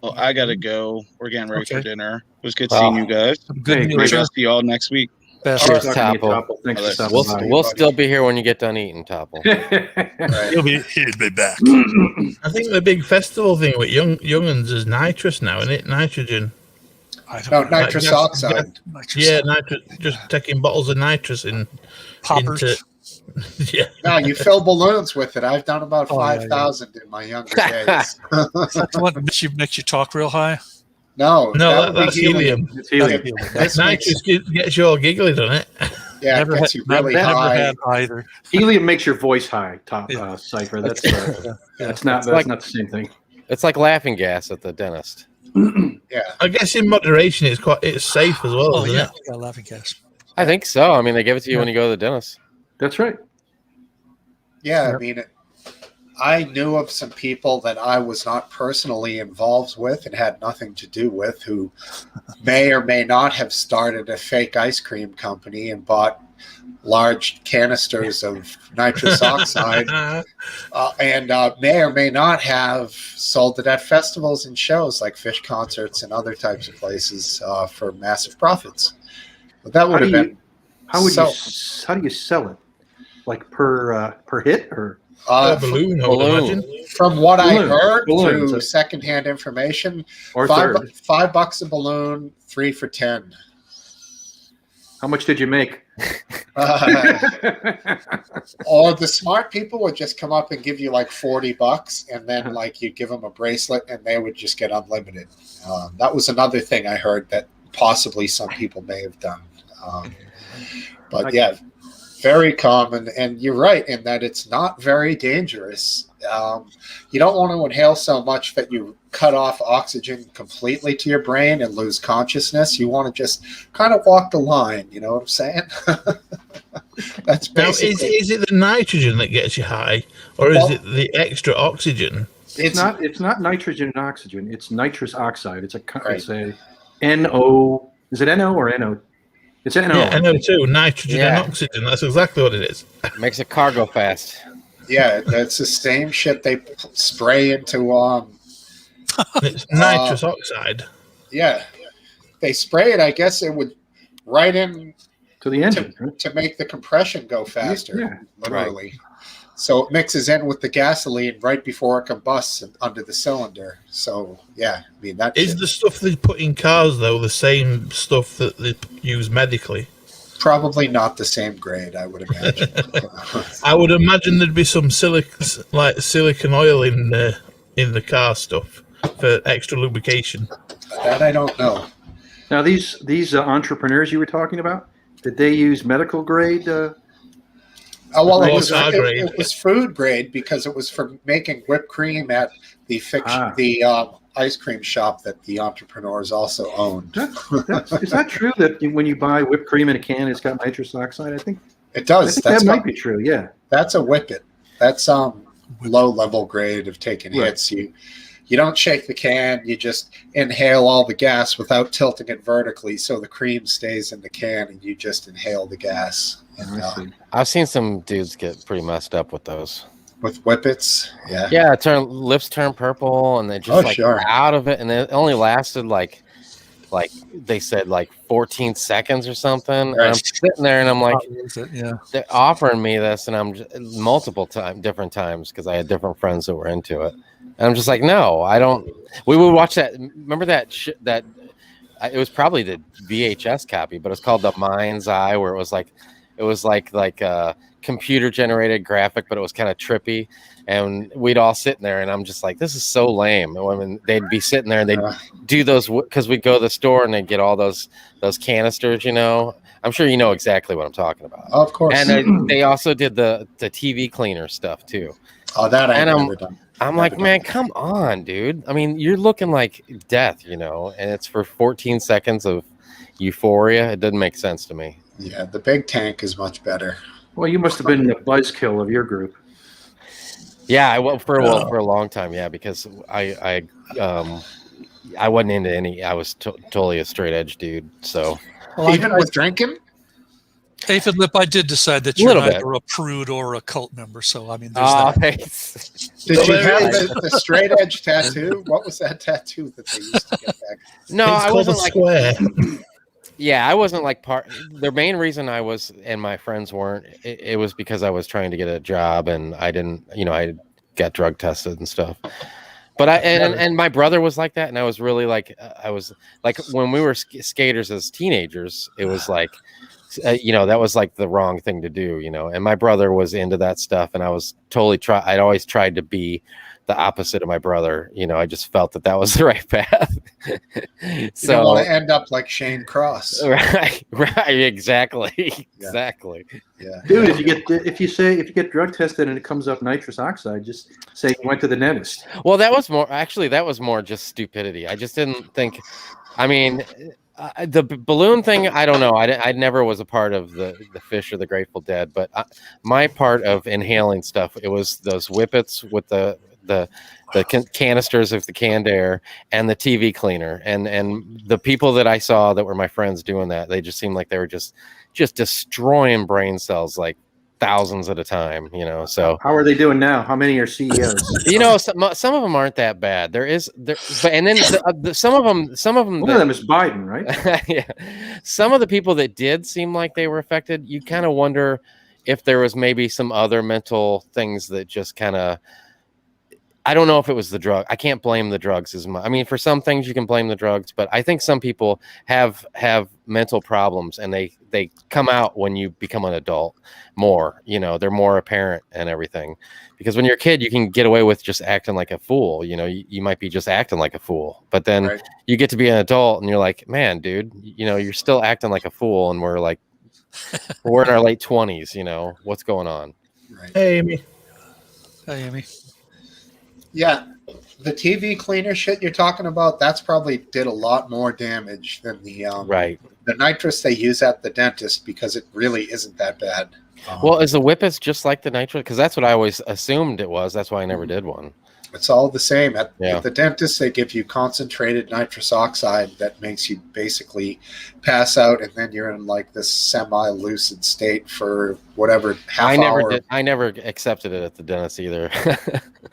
Well, I got to go. We're getting ready for dinner. It was good Wow. seeing you guys. Good Maybe I'll see you all next week. Best. Cheers, Talking to you, Topple. Thanks for stopping We'll, by. we'll still be here when you get done eating, Topple. He'll be back. I think the big festival thing with younguns is nitrous now, isn't it? Nitrogen. I don't No, know. nitrous oxide. Yeah, nitrous. Just taking bottles of nitrous Poppers. Yeah. No, you fill balloons with it. I've done about Oh, yeah, 5,000 in my younger days. That's what makes you talk real high. No, No, would be that's helium. It's helium. This makes- Nitrous gets you all giggly, doesn't it? yeah, Never it gets you had, really never high. had either. Helium makes your voice high, Yeah. Cypher. That's Yeah. that's not the same thing. It's like laughing gas at the dentist. Yeah. I guess in moderation, it's safe as well, Oh isn't yeah, it? got laughing gas. I think so. I mean, they give it to you when you go to the dentist. That's right. Yeah, I mean, I knew of some people that I was not personally involved with and had nothing to do with who may or may not have started a fake ice cream company and bought large canisters of nitrous oxide and may or may not have sold it at festivals and shows like fish concerts and other types of places for massive profits. But that would have been how do you sell it? Like per hit or balloon, I would imagine. from what I Balloon. heard Balloons. through secondhand information, or $5 third? $5 a balloon, 3 for 10. How much did you make? Or the smart people would just come up and give you like $40, and then like you give them a bracelet, and they would just get unlimited. That was another thing I heard that possibly some people may have done. But yeah, very common, and you're right in that it's not very dangerous. You don't want to inhale so much that you cut off oxygen completely to your brain and lose consciousness. You want to just kind of walk the line. You know what I'm saying? That's Now, basically. is it the nitrogen that gets you high, or is it the extra oxygen? It's not nitrogen and oxygen. It's nitrous oxide. It's a Right. NO. Is it NO or NO? It's NO. Yeah, NO2, nitrogen Yeah. and oxygen. That's exactly what it is. Makes a car go fast. Yeah, that's the same shit they spray into. It's nitrous oxide. Yeah, they spray it. I guess it would right in To the engine. right? to make the compression go faster. Yeah. Literally. So it mixes in with the gasoline right before it combusts under the cylinder. So yeah, I mean that Is the stuff they put in cars though the same stuff that they use medically? probably not the same grade, I would imagine. I would imagine there'd be some silicon oil in the car stuff for extra lubrication. That I don't know. Now these entrepreneurs you were talking about, did they use medical grade? Oh well, Raw it was, car grade. it was food grade because it was for making whipped cream at the ice cream shop that the entrepreneurs also owned. Is that true that when you buy whipped cream in a can, it's got nitrous oxide? I think It does. That's that what, might be true. Yeah. That's a whippet. That's low level grade of taking Right. hits. You don't shake the can. You just inhale all the gas without tilting it vertically, so the cream stays in the can, and you just inhale the gas. And, I see. I've seen some dudes get pretty messed up with those. with whippets, yeah. Yeah, lips turn purple, and they just sure. are out of it, and it only lasted like they said 14 seconds or something. And I'm Right. sitting there, and I'm like, Yeah. they're offering me this, and I'm multiple different times because I had different friends that were into it, and I'm just like, no, I don't. We would watch that. Remember that it was probably the VHS copy, but it's called The Mind's Eye, where it was like It was like a computer generated graphic, but it was kind of trippy. And we'd all sit in there, and I'm just like, this is so lame. And when they'd be sitting there, and they'd do those because we'd go to the store and they'd get all those canisters. I'm sure you know exactly what I'm talking about. Of course. And they also did the TV cleaner stuff too. Oh, that I've never done. I'm like, man, come on, dude. I mean, you're looking like death, and it's for 14 seconds of euphoria. It doesn't make sense to me. Yeah, the big tank is much better. Well, you must have been the buzzkill of your group. Yeah, for a long time, yeah, because I wasn't into any. I was totally a straight edge dude. So even with drinking. Aphid Lip, I did decide that you're neither a prude or a cult member. So I mean, there's that. Did you have the straight edge tattoo? What was that tattoo that they used to get back? No, I wasn't like square. Yeah, I wasn't like part. The main reason I was and my friends weren't. It was because I was trying to get a job and I didn't. I got drug tested and stuff. But and my brother was like that, and I was really like I was like when we were skaters as teenagers, it was like. That was like the wrong thing to do, and my brother was into that stuff, and I was totally I'd always tried to be the opposite of my brother. I just felt that was the right path. You don't want to end up like Shane Cross. Right, exactly. Exactly. Yeah. Dude, if you get drug tested and it comes up nitrous oxide, just say you went to the dentist. Well, that was more just stupidity. I just didn't think, I mean, the balloon thing, I don't know. I never was a part of the Fish or the Grateful Dead, but my part of inhaling stuff, it was those whippets with the canisters of the canned air and the TV cleaner, and the people that I saw that were my friends doing that, they just seemed like they were just destroying brain cells like thousands at a time, so how are they doing now? How many are CEOs? Some of them aren't that bad. And then some of them one of them is Biden, right? Yeah, some of the people that did seem like they were affected, you kind of wonder if there was maybe some other mental things that just kind of, I don't know if it was the drug. I can't blame the drugs as much. I mean, for some things you can blame the drugs, but I think some people have mental problems, and they come out when you become an adult more. They're more apparent and everything. Because when you're a kid, you can get away with just acting like a fool. You might be just acting like a fool, but then you get to be an adult, and you're like, man, dude, you're still acting like a fool, and we're in our late 20s. What's going on? Right. Hey, Amy. Hey, Amy. Yeah, the TV cleaner shit you're talking about, that's probably did a lot more damage than the nitrous they use at the dentist, because it really isn't that bad. Well, is the whippets just like the nitrous? Because that's what I always assumed it was. That's why I never did one. It's all the same. At the dentist, they give you concentrated nitrous oxide that makes you basically pass out, and then you're in like this semi-lucid state for whatever hour. I never accepted it at the dentist either.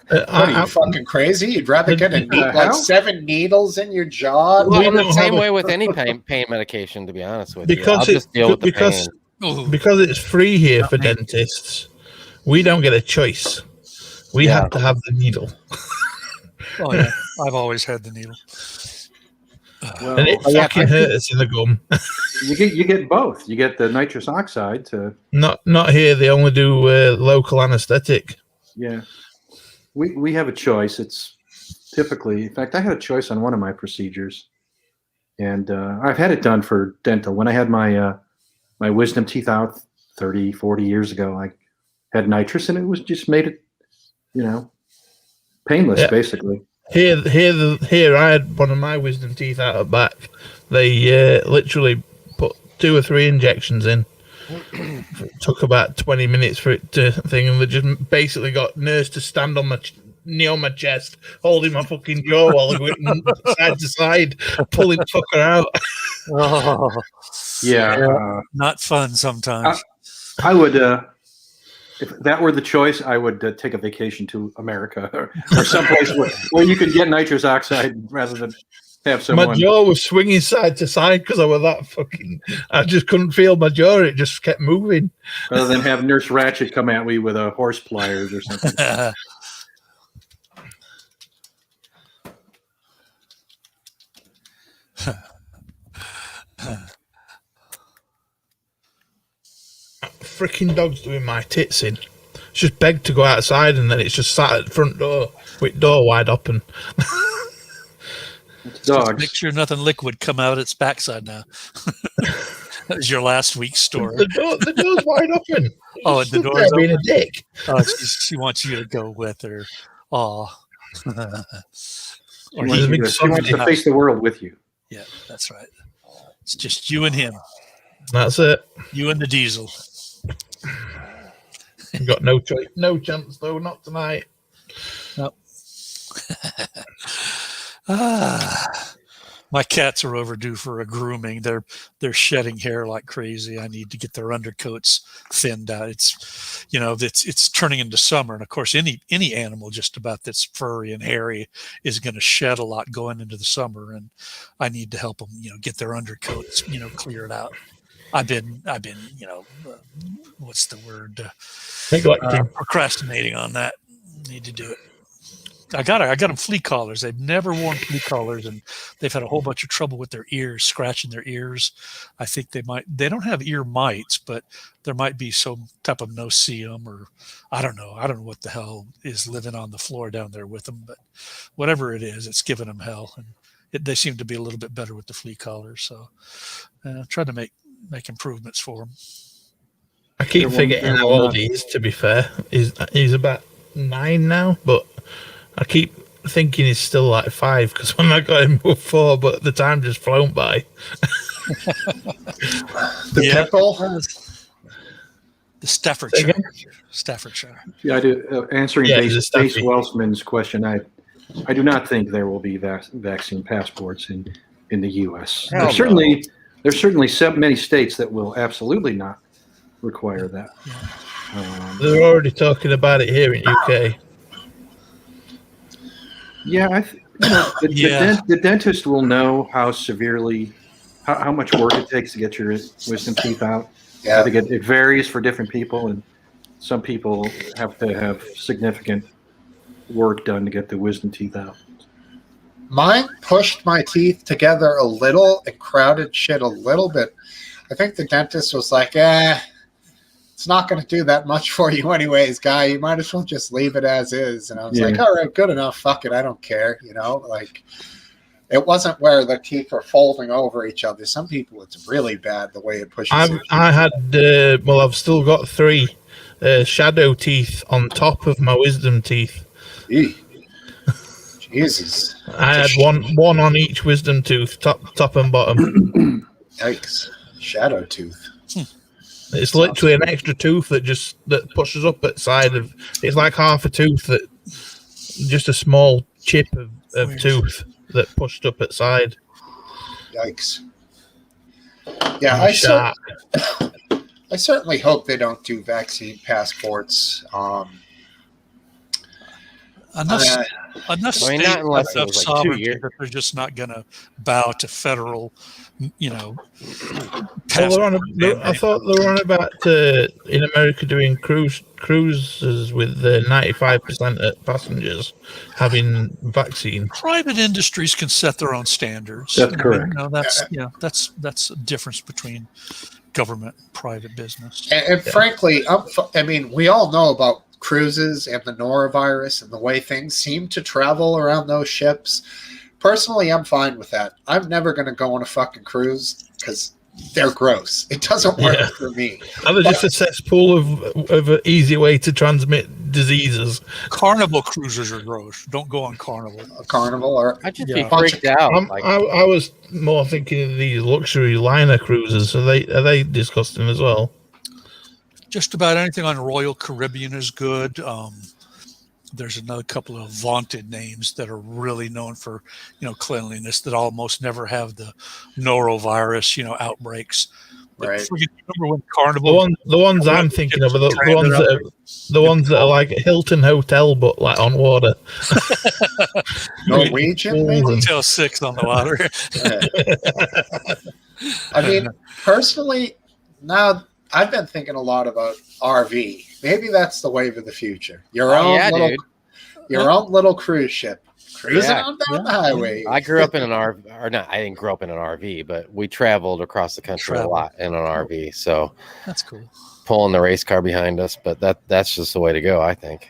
What are you fucking crazy? You'd rather get like 7 needles in your jaw? Well, I'm the same way with any pain medication, to be honest with you. I'll just deal with the pain. Because it's free here for dentists, we don't get a choice. We have to have the needle. Oh yeah, I've always had the needle. Well, and it fucking hurts in the gum. You get both. You get the nitrous oxide to. Not here. They only do local anesthetic. Yeah, we have a choice. It's typically, in fact, I had a choice on one of my procedures, and I've had it done for dental. When I had my my wisdom teeth out 30, 40 years ago, I had nitrous, and it was just made it, painless, basically. Here, I had one of my wisdom teeth out of back. They literally put 2 or 3 injections in. It took about 20 minutes for it to thing, and they just basically got nurse to stand on my chest, holding my fucking jaw while they went side to side, pulling fucker out. Not fun sometimes. I would. If that were the choice, I would take a vacation to America or someplace where you could get nitrous oxide rather than have someone. My jaw was swinging side to side because I was that fucking. I just couldn't feel my jaw; it just kept moving. Rather than have Nurse Ratched come at me with a horse pliers or something. freaking dog's doing my tits in. It's just begged to go outside, and then it's just sat at the front door with door wide open. It's Just dogs. make sure nothing liquid come out its backside now. That was your last week's story. The door's wide open. Oh, Just the stood door's there being a dick. Oh, she wants you to go with her. Oh. She wants to face the world with you. Yeah, that's right. It's just you and him. That's it. You and the diesel. You've got no choice. No chance, though. Not tonight. Nope. My cats are overdue for a grooming. They're shedding hair like crazy. I need to get their undercoats thinned out. It's turning into summer, and of course, any animal just about that's furry and hairy is going to shed a lot going into the summer, and I need to help them, get their undercoats, cleared out. I've been, what's the word? Procrastinating on that. Need to do it. I got them flea collars. They've never worn flea collars, and they've had a whole bunch of trouble with their ears, scratching their ears. I think they don't have ear mites, but there might be some type of no-see-um, or I don't know what the hell is living on the floor down there with them, but whatever it is, it's giving them hell, and they seem to be a little bit better with the flea collars. So trying to make improvements for them. I keep forgetting how old he is, to be fair. He's about 9 now, but I keep thinking he's still like 5 because when I got him he was 4, but the time just flown by. The pickle? The Staffordshire. Yeah, I do. Answering Base Welsman's question, I do not think there will be vaccine passports in the U.S. There's certainly many states that will absolutely not require that. They're already talking about it here in UK. Yeah, the dentist will know how much work it takes to get your wisdom teeth out. Yeah. I think it varies for different people, and some people have to have significant work done to get the wisdom teeth out. Mine pushed my teeth together a little. It crowded shit a little bit. I think the dentist was like, it's not going to do that much for you anyways, guy. You might as well just leave it as is. And I was like, all right, good enough. Fuck it. I don't care. It wasn't where the teeth are folding over each other. Some people, it's really bad the way it pushes. I've still got 3 shadow teeth on top of my wisdom teeth. Jesus. I had one on each wisdom tooth, top and bottom. Yikes. Shadow tooth. It's literally an extra tooth that pushes up at side of. It's like half a tooth that, just a small chip of tooth that pushed up at side. Yikes. Yeah, I certainly hope they don't do vaccine passports. Unless not unless it was like 2 years. They're just not going to bow to federal, I thought they were on about in America doing cruises with 95% of passengers having vaccine. Private industries can set their own standards. That's correct. That's a difference between government and private business. And frankly, we all know about cruises and the norovirus and the way things seem to travel around those ships. Personally, I'm fine with that. I'm never going to go on a fucking cruise because they're gross. It doesn't work for me. They're just a cesspool of an easy way to transmit diseases. Carnival cruises are gross. Don't go on Carnival. I'd just be freaked out. I was more thinking of these luxury liner cruises. Are they disgusting as well? Just about anything on Royal Caribbean is good. There's another couple of vaunted names that are really known for, cleanliness that almost never have the norovirus, outbreaks. But right. Remember when Carnival? The ones I'm thinking of are the ones that are like a Hilton hotel, but like on water. Norwegian, maybe? Hotel 6 on the water. I mean, personally, now I've been thinking a lot about RV. Maybe that's the wave of the future. Your own little cruise ship. Cruising on down the highway. I grew up in an RV, or not, I didn't grow up in an RV, but we traveled across the country a lot in an RV. So that's cool. pulling the race car behind us, but that's just the way to go, I think.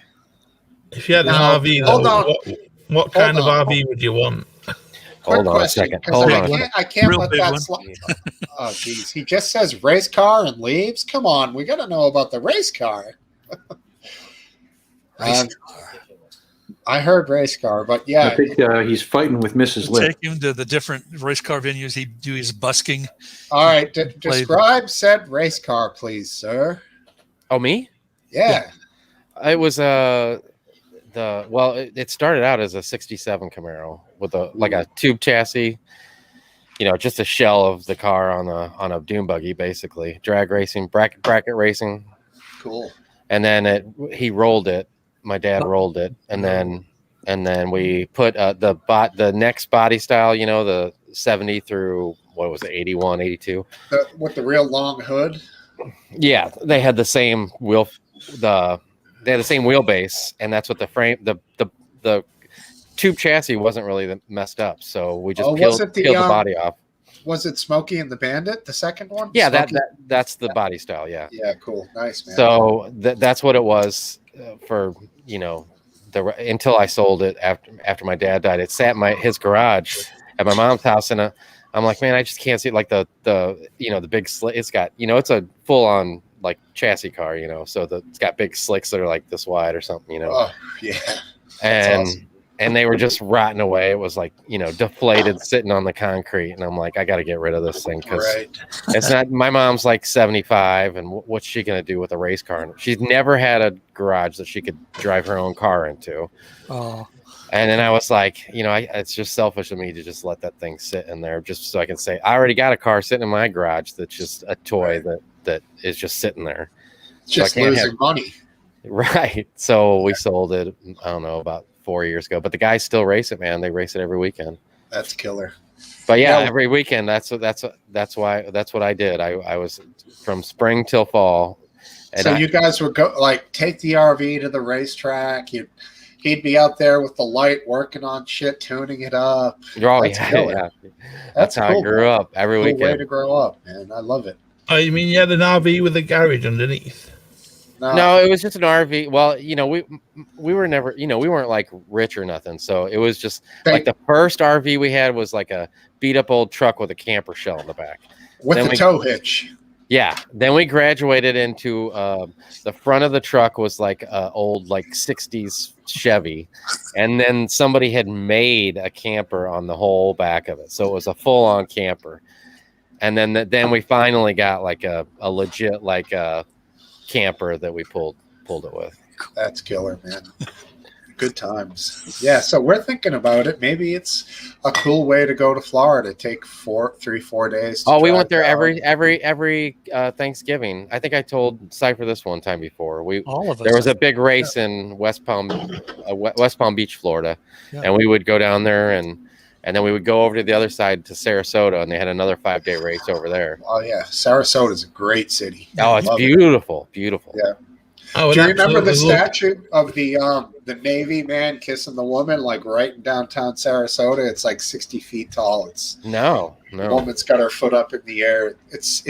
If you had an Now, RV, hold though, on. what kind of on. RV would you want? Quick Hold on a question, second. because Hold on. I can't Real let big that one. slide. Oh, geez. He just says race car and leaves? Come on. We got to know about the race car. I heard race car, but I yeah. think he's fighting with Mrs. Lip. Take him to the different race car venues. He'd do his busking. All right. Play Describe said race car, please, sir. Oh, me? Yeah. It was it started out as a 67 Camaro with a tube chassis, just a shell of the car on a dune buggy, basically drag racing, bracket racing. Cool. And then he rolled it. My dad rolled it, and then we put the next body style, the 70 through what was it, 81, 82. With the real long hood. Yeah, they had the same wheelbase, and that's what the frame the tube chassis wasn't really messed up, so we just peeled the body off. Was it Smokey and the Bandit, the second one? Yeah, Smokey? that's the body style. Yeah. Yeah, cool, nice, man. So that's what it was for until I sold it after my dad died. It sat in his garage at my mom's house, and I'm like, man, I just can't see it. Like the big slick. It's got it's a full on like chassis car, so it's got big slicks that are like this wide or something, Oh yeah, and awesome. and they were just rotting away. It was like deflated, sitting on the concrete, and I'm like, I got to get rid of this thing because it's not. My mom's like 75, and what's she gonna do with a race car? She's never had a garage that she could drive her own car into. Oh. And then I was like, it's just selfish of me to just let that thing sit in there, just so I can say I already got a car sitting in my garage that's just a toy that is just sitting there. Just losing money. Right. So we sold it, I don't know, about 4 years ago. But the guys still race it, man. They race it every weekend. That's killer. But yeah, every weekend. That's what I did. I was from spring till fall. And so you guys would go take the RV to the racetrack. He'd be out there with the light, working on shit, tuning it up. Oh, yeah. That's how cool, I grew up every weekend. Way to grow up, man. I love it. Oh, you mean you had an RV with a garage underneath? No, it was just an RV. Well, we were never, we weren't like rich or nothing. So it was just like the first RV we had was like a beat up old truck with a camper shell in the back. With a tow hitch. Yeah. Then we graduated into the front of the truck was like old like 60s Chevy. And then somebody had made a camper on the whole back of it. So it was a full on camper. And then we finally got like a legit camper that we pulled it with. That's killer, man. Good times. Yeah, so we're thinking about it. Maybe it's a cool way to go to Florida. Take 4 days. Oh, we went there every Thanksgiving. I think I told Cypher this one time before. All of us. There was a big race in West Palm Beach, Florida, and we would go down there and then we would go over to the other side to Sarasota, and they had another 5-day race over there. Oh yeah, Sarasota is a great city. Oh, it's beautiful, beautiful. Yeah. Oh, do you remember the statue of the Navy man kissing the woman right in downtown Sarasota? It's like 60 feet tall. No. The woman's got her foot up in the air. It's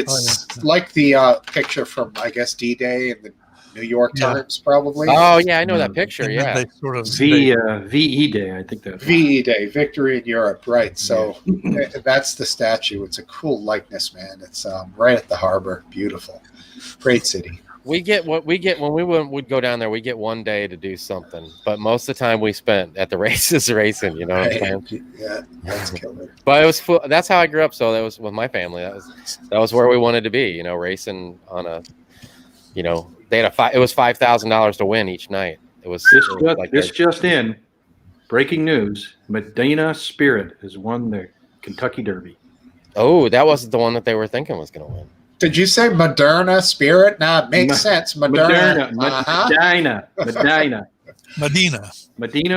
like the picture from D-Day in the New York Times, probably. Oh yeah, I know that picture. Yeah, they sort of VE Day, I think that's VE Day, Victory in Europe, right? So that's the statue. It's a cool likeness, man. It's right at the harbor. Beautiful, great city. We get when we would go down there. We get one day to do something, but most of the time we spent at the races racing. You know what I'm saying? Yeah, that's killer. But it was that's how I grew up. So that was with my family. That was where we wanted to be. Racing on a, they had it was $5,000 to win each night. It was just in. Breaking news: Medina Spirit has won the Kentucky Derby. Oh, that wasn't the one that they were thinking was going to win. Did you say Moderna Spirit? Nah, it makes sense. Medina. Medina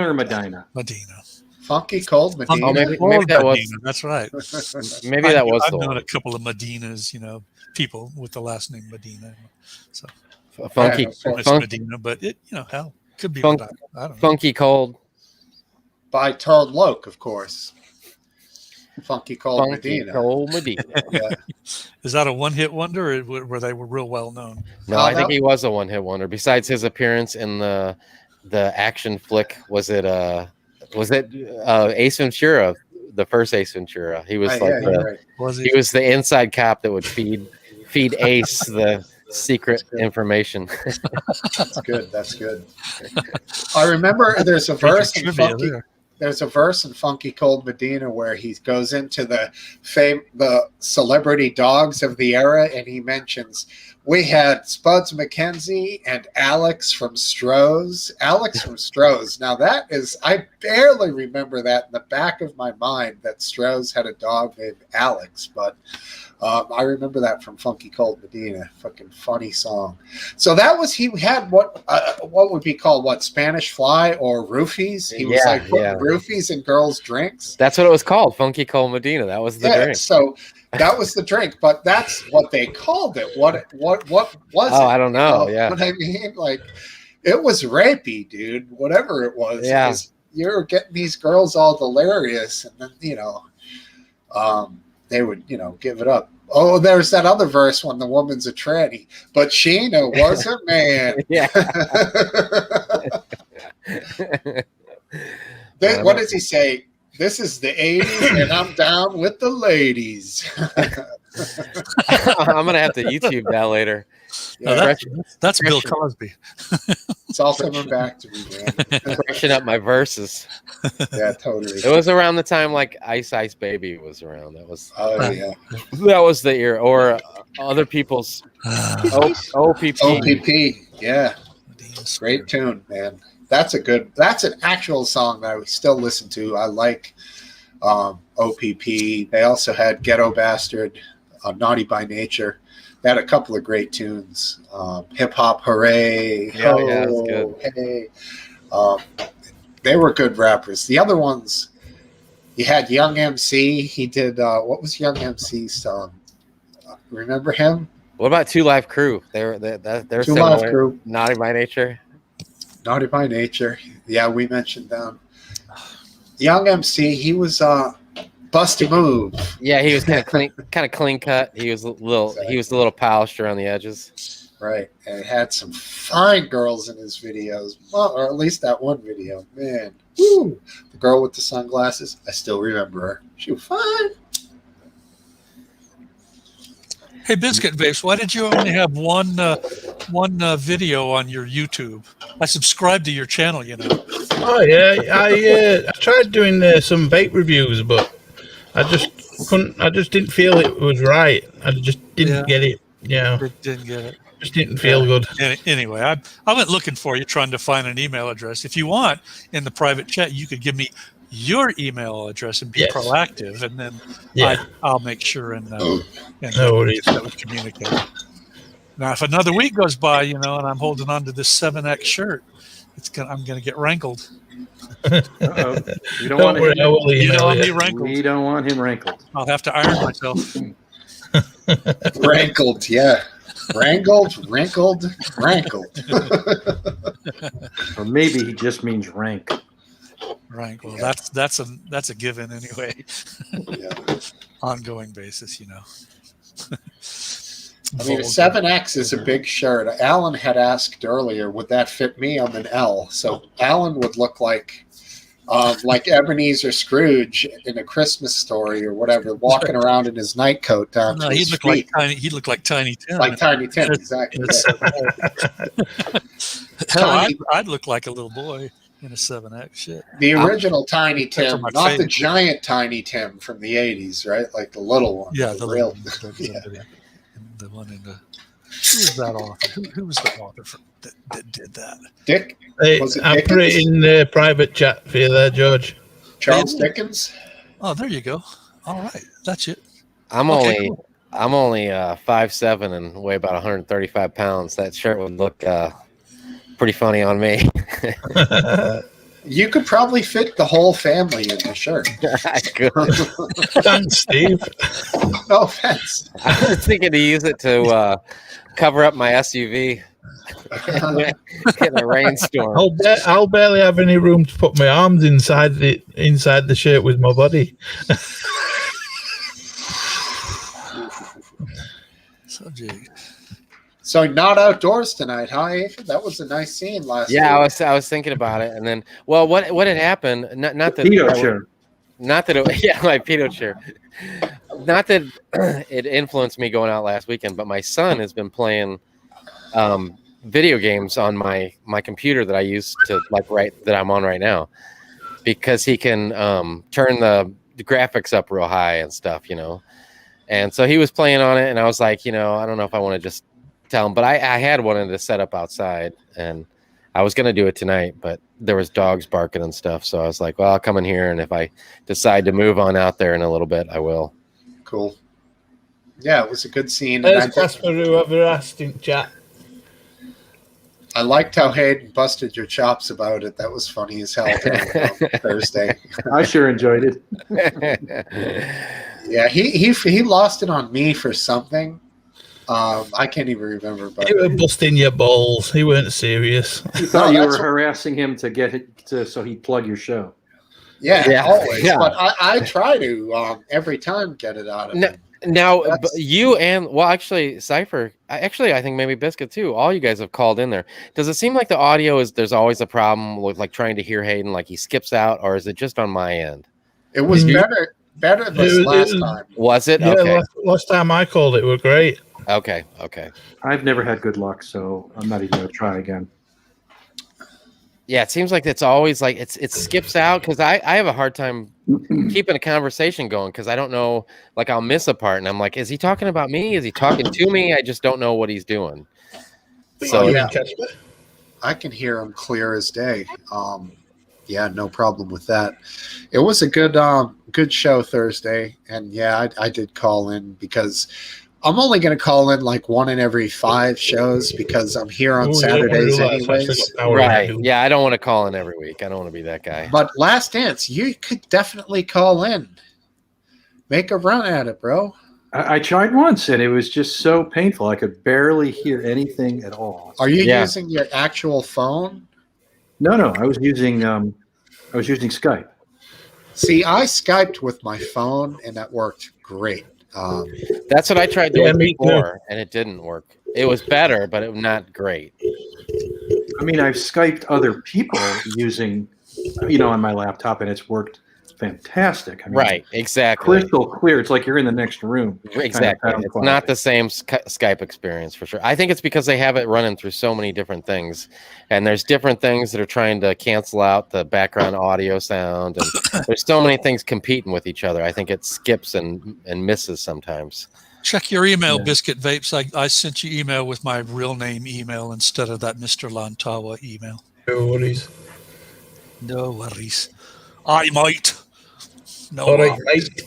or Medina? Medina. Funky cold Medina. Oh, maybe that was. Medina, that's right. Maybe that was. I've known a couple of Medinas, people with the last name Medina. So funky Medina, but it, hell, could be. I don't know. Funky cold. By Toad Loke, of course. Funky Cold Funky Medina. Cold Medina. Yeah. Is that a one-hit wonder, or were they real well known? No, I think he was a one-hit wonder. Besides his appearance in the action flick, was it Ace Ventura, the first Ace Ventura? He was Right. He was the inside cop that would feed Ace the secret information. That's good. That's good. I remember there's a verse in Funky Cold Medina where he goes into the celebrity dogs of the era, and he mentions we had Spuds McKenzie and Alex from Stroh's. Alex from Stroh's. Now that is, I barely remember that in the back of my mind that Stroh's had a dog named Alex, but I remember that from Funky Cold Medina. Fucking funny song. So that was, he had what would be called Spanish Fly or roofies. He was putting roofies in girls' drinks. That's what it was called, Funky Cold Medina. That was the drink. So that was the drink, but that's what they called it. What was it? I don't know. What I mean, like, it was rapey, dude. Whatever it was. Yeah. You're getting these girls all delirious, and then they would, give it up. Oh, there's that other verse when the woman's a tranny, but Sheena was a man. Yeah. What does he say? This is the 80s, and I'm down with the ladies. I'm going to have to YouTube that later. Yeah, that's Bill Cosby. It's all coming back to me, man. Freshen up my verses. Yeah, totally. It was around the time like Ice Ice Baby was around. That was that was the era, or other people's OPP. OPP, yeah. Great tune, man. That's an actual song that I still listen to. I like OPP. They also had Ghetto Bastard, Naughty by Nature. They had a couple of great tunes. Hip Hop Hooray. That's good. Hey. They were good rappers. The other ones, you had Young MC. He did, what was Young MC's song? Remember him? What about Two Live Crew? They're Two Live Crew. Naughty by Nature. Naughty by Nature. Yeah, we mentioned them. Young MC, he was Bust a Move. Yeah, he was kind of clean cut. He was a little polished around the edges. Right. And he had some fine girls in his videos. Well, or at least that one video. Man. Woo. The girl with the sunglasses. I still remember her. She was fine. Hey, Biscuit Base, why did you only have one video on your YouTube? I subscribed to your channel, Oh yeah, I tried doing some vape reviews, but I just couldn't. I just didn't feel it was right. I just didn't get it. Yeah, didn't get it. Just didn't feel good. Anyway, I went looking for you, trying to find an email address. If you want, in the private chat, you could give me your email address and be proactive, and then I'll make sure and no worries. that we communicate. Now, if another week goes by, and I'm holding on to this 7X shirt, I'm gonna get rankled. Uh-oh. You don't want me rankled. We don't want him rankled. I'll have to iron myself. Rankled, yeah. Wrangled. Or maybe he just means rank. Rank. Well, that's a given anyway. Yeah. Ongoing basis, I mean, 7X is a big shirt. Alan had asked earlier, would that fit me? I'm an L. So Alan would look like Ebenezer Scrooge in A Christmas Story or whatever, walking around in his nightcoat down to his feet. He looked like Tiny Tim. Like Tiny Tim, exactly. Hell, I'd look like a little boy in a 7X shit. The original Tiny Tim, not favorite. the giant Tiny Tim from the 80s, right? Like the little one. Yeah, the real. The one in the. Who was that author? Who was the author that did that? Dick? Hey, Was it I put it Dickens? in the private chat for you there, George. Charles Dickens? Oh, there you go. All right, that's it. I'm only 5'7" and weigh about 135 pounds. That shirt would look pretty funny on me. You could probably fit the whole family in the shirt. I could. Thanks, Steve. No offense. I was thinking to use it to cover up my SUV in a rainstorm. I'll barely have any room to put my arms inside the shirt with my body. So, gee. So not outdoors tonight, huh, Aphid? That was a nice scene last week. Yeah, I was thinking about it, and then what had happened? Not that Pedo chair. not that it, yeah, my pedo chair. Not that it influenced me going out last weekend, but my son has been playing video games on my computer that I use to that I'm on right now, because he can turn the graphics up real high and stuff, And so he was playing on it, and I was like, I don't know if I want to just tell him, but I had one to set up outside, and I was going to do it tonight, but there was dogs barking and stuff. So I was like, well, I'll come in here, and if I decide to move on out there in a little bit, I will. Cool. Yeah, it was a good scene. There's Casper, whoever asked in chat. I liked how Hayden busted your chops about it. That was funny as hell on Thursday. I sure enjoyed it. Yeah, he lost it on me for something. I can't even remember. But You were busting your balls. He weren't serious. He thought you were harassing him to get it so he'd plug your show. Yeah, always. Yeah. But I try to every time get it out of him. Now, you and actually, Cypher, I think maybe Biscuit too. All you guys have called in there. Does it seem like the audio there's always a problem with like trying to hear Hayden, like he skips out, or is it just on my end? It was better this last time. Was it? Yeah, okay. Last time I called it were great. Okay. I've never had good luck, so I'm not even going to try again. Yeah, it seems like it's always like it skips out, because I have a hard time keeping a conversation going, because I don't know, like I'll miss a part and I'm like, is he talking about me? Is he talking to me? I just don't know what he's doing. So yeah, I can hear him clear as day. Yeah, no problem with that. It was a good show Thursday, and yeah, I did call in because I'm only going to call in like 1 in every 5 shows because I'm here on Saturdays anyways. Right. Yeah, I don't want to call in every week. I don't want to be that guy. But Last Dance, you could definitely call in. Make a run at it, bro. I tried once, and it was just so painful. I could barely hear anything at all. Are you using your actual phone? No. I was using Skype. See, I Skyped with my phone, and that worked great. That's what I tried doing before, and it didn't work. It was better, but it was not great. I mean, I've Skyped other people using, on my laptop, and it's worked fantastic. I mean, right, exactly. Crystal clear. It's like you're in the next room. Exactly. It's not the same Skype experience for sure. I think it's because they have it running through so many different things, and there's different things that are trying to cancel out the background audio sound, and there's so many things competing with each other. I think it skips and misses sometimes. Check your email, Biscuit Vapes. I sent you email with my real name email instead of that Mr. Lantawa email. No worries. No worries. I might. No. All right, mate.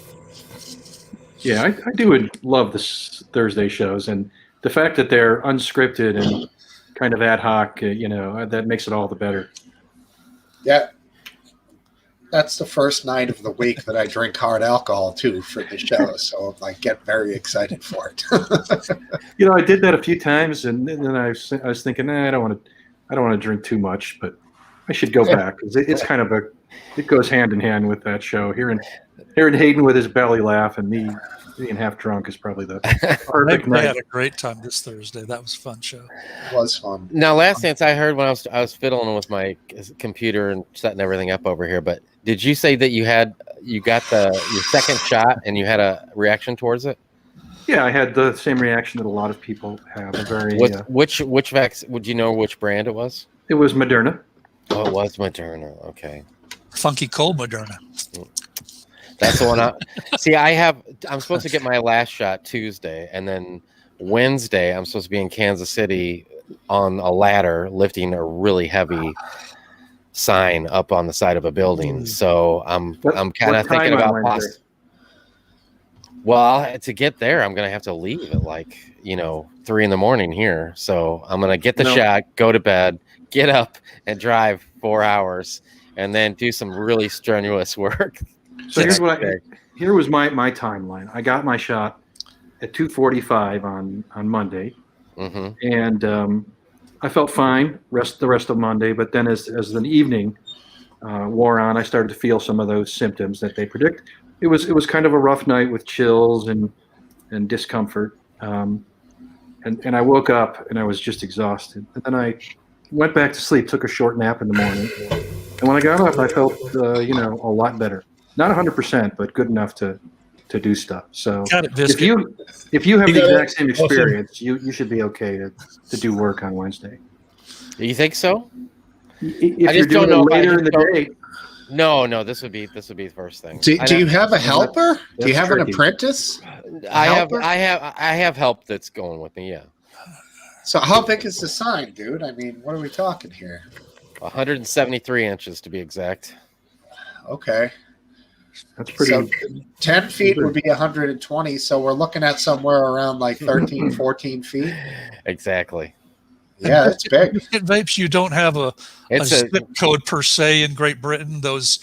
Yeah, I do love this Thursday shows, and the fact that they're unscripted and kind of ad hoc, that makes it all the better. Yeah. That's the first night of the week that I drink hard alcohol too for the show, so I get very excited for it. I did that a few times, and then I was thinking, I don't want to drink too much, but I should go back because it's kind of it goes hand in hand with that show. Hearing Hayden with his belly laugh and me being half drunk is probably the perfect night. I had a great time this Thursday. That was a fun show. It was fun. Now, Last Dance, I heard when I was fiddling with my computer and setting everything up over here. But did you say that you got your second shot and you had a reaction towards it? Yeah, I had the same reaction that a lot of people have. Which vaccine? Would you know which brand it was? It was Moderna. Oh, it was Moderna. Okay. Funky cold Moderna. That's the one. I'm supposed to get my last shot Tuesday, and then Wednesday I'm supposed to be in Kansas City on a ladder lifting a really heavy sign up on the side of a building. So I'm kind of thinking about Well, to get there, I'm gonna have to leave at 3 a.m. here. So I'm gonna get the shot, go to bed, get up, and drive 4 hours, and then do some really strenuous work. So here was my timeline. I got my shot at 2:45 on Monday, and I felt fine the rest of Monday. But then as the evening wore on, I started to feel some of those symptoms that they predict. It was kind of a rough night with chills and discomfort. and I woke up and I was just exhausted. And then I went back to sleep, took a short nap in the morning, and when I got up, I felt a lot better. Not 100%, but good enough to do stuff. So Got it, if you have You the got it. exact same experience, you should be okay to do work on Wednesday. You think so? If I you're just don't doing know it if I later in just the don't- day, No, this would be the first thing. Do you have a helper? Do you That's have an tricky. apprentice? I helper? have help that's going with me. Yeah, So how big is the sign, dude? I mean, what are we talking here? 173 inches to be exact. Okay. that's pretty. So 10 feet would be 120. So we're looking at somewhere around like 13, 14 feet. Exactly. Yeah, that's big. Biscuit vapes, you don't have a It's a zip code per se in Great Britain. Those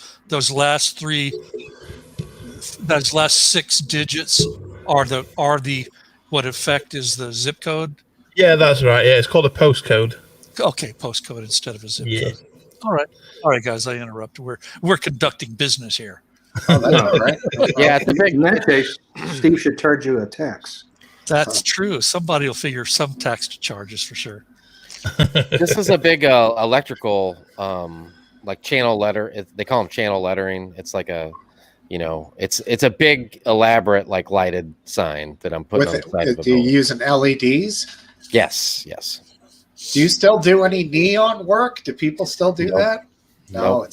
last six digits are the what affect is the zip code. Yeah, that's right. Yeah, it's called a postcode. Okay, postcode instead of a zip Yeah. code. All right, guys. I interrupted. We're conducting business here. Oh, that's all right. yeah, it's a big. In that case, Steve should charge you a tax. That's true. Somebody will figure some tax charges for sure. This is a big electrical like channel letter. They call them channel lettering. It's like a, it's a big elaborate like lighted sign that I'm putting on the side of the Do you boat. using LEDs? Yes. Do you still do any neon work? Do people still do Nope. that? No, Nope.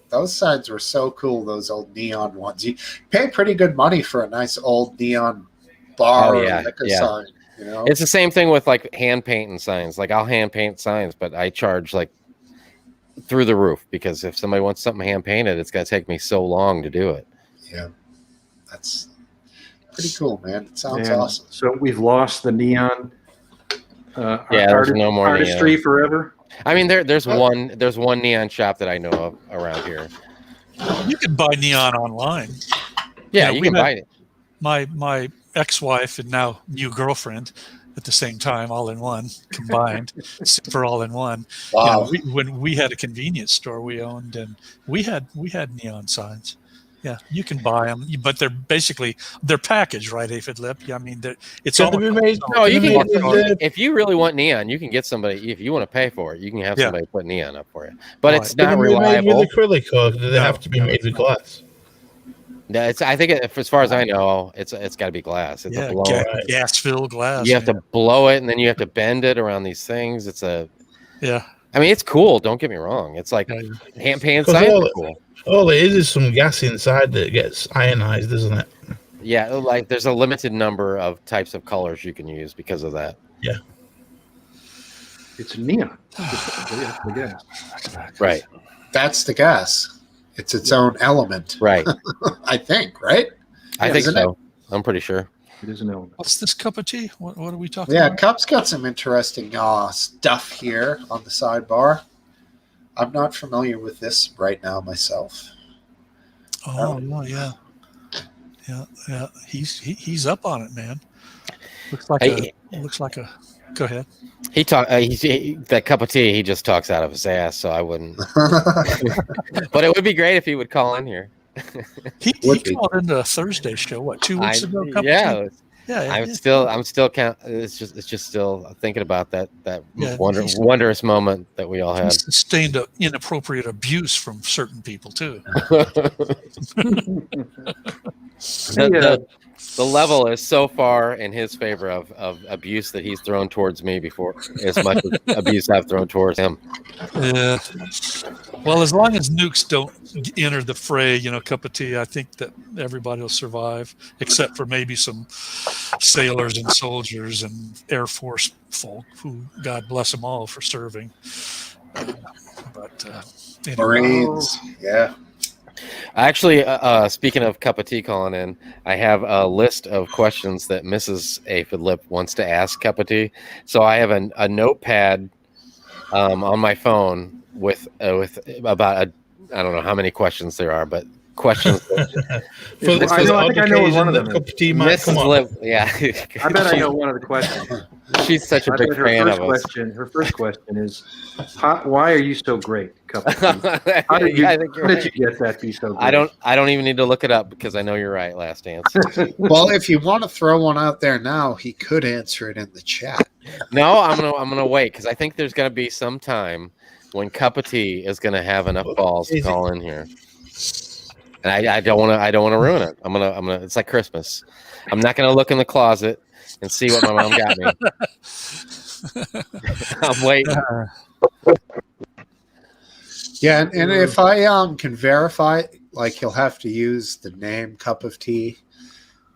those signs were so cool, those old neon ones. You pay pretty good money for a nice old neon bar Oh, yeah, or liquor yeah. sign. You know? It's the same thing with like hand painting signs. Like I'll hand paint signs, but I charge like through the roof because if somebody wants something hand painted, it's got to take me so long to do it. Yeah, that's pretty cool, man. It sounds And awesome. so we've lost the neon. There's no more artistry neon. forever. I mean, there's one neon shop that I know of around here. You can buy neon online. Yeah, Yeah, you we can had- buy it. My ex-wife and now new girlfriend at the same time, all in one, combined, super all in one. Wow. When we had a convenience store we owned, and we had neon signs. Yeah, you can buy them, but they're packaged, right, Aphid Lip? Yeah, I mean, it's all. Can they be made? No, you can Can they be made- if you really want neon, you can get somebody. If you want to pay for it, you can have Yeah. somebody put neon up for you. But Right. it's Can not they be made reliable. with acrylic, or do they No, have to be no, made it's with not. glass? No, I think as far as I know, it's got to be glass. It's a blow. Gas-filled glass. You have to blow it, and then you have to bend it around these things. Yeah. I mean, it's cool. Don't get me wrong. It's like Yeah. hand painted 'Cause signs all- are cool. All it is some gas inside that gets ionized, isn't it? Yeah, like there's a limited number of types of colors you can use because of that. It's neon. It's the gas. Right. That's the gas. It's its own element, Right. I think, right? I think Isn't so. I'm pretty sure. It is an element. What's this cup of tea? What are we talking Yeah, about? Cup's got some interesting stuff here on the sidebar. I'm not familiar with this right now myself. Oh, yeah. He's up on it, man. Looks like a. Go ahead. He that cup of tea. He just talks out of his ass, so I wouldn't. But it would be great if he would call in here. He Would be. called into a Thursday show. What, 2 weeks ago? Cup of Yeah, tea? Yeah. I'm still count. It's just still thinking about that Yeah, wondrous moment that we all He had. sustained inappropriate abuse from certain people too. The level is so far in his favor of abuse that he's thrown towards me before as much as abuse I've thrown towards him. Yeah. Well, as long as nukes don't enter the fray, cup of tea, I think that everybody will survive, except for maybe some sailors and soldiers and Air Force folk who, God bless them all for serving. Anyway. Marines, yeah. Actually, speaking of cup of tea calling in, I have a list of questions that Mrs. Aphid Lip wants to ask cup of tea. So I have a notepad on my phone with about I don't know how many questions there are, but questions. For I the think I know what one of them cup is. of tea might come Mrs. on. Lip, yeah. I bet I know one of the questions. She's such a big fan of us. Her first question is, why are you so great, Cup of Tea? How did Yeah, you get that to be so great? I don't even need to look it up because I know you're right. Last answer. Well, if you want to throw one out there now, he could answer it in the chat. No, I'm gonna wait because I think there's gonna be some time when Cup of Tea is gonna have enough balls to call in here, and I don't want to ruin it. I'm gonna. It's like Christmas. I'm not gonna look in the closet and see what my mom got me. I'm waiting. Yeah, and if I can verify, like he'll have to use the name Cup of Tea.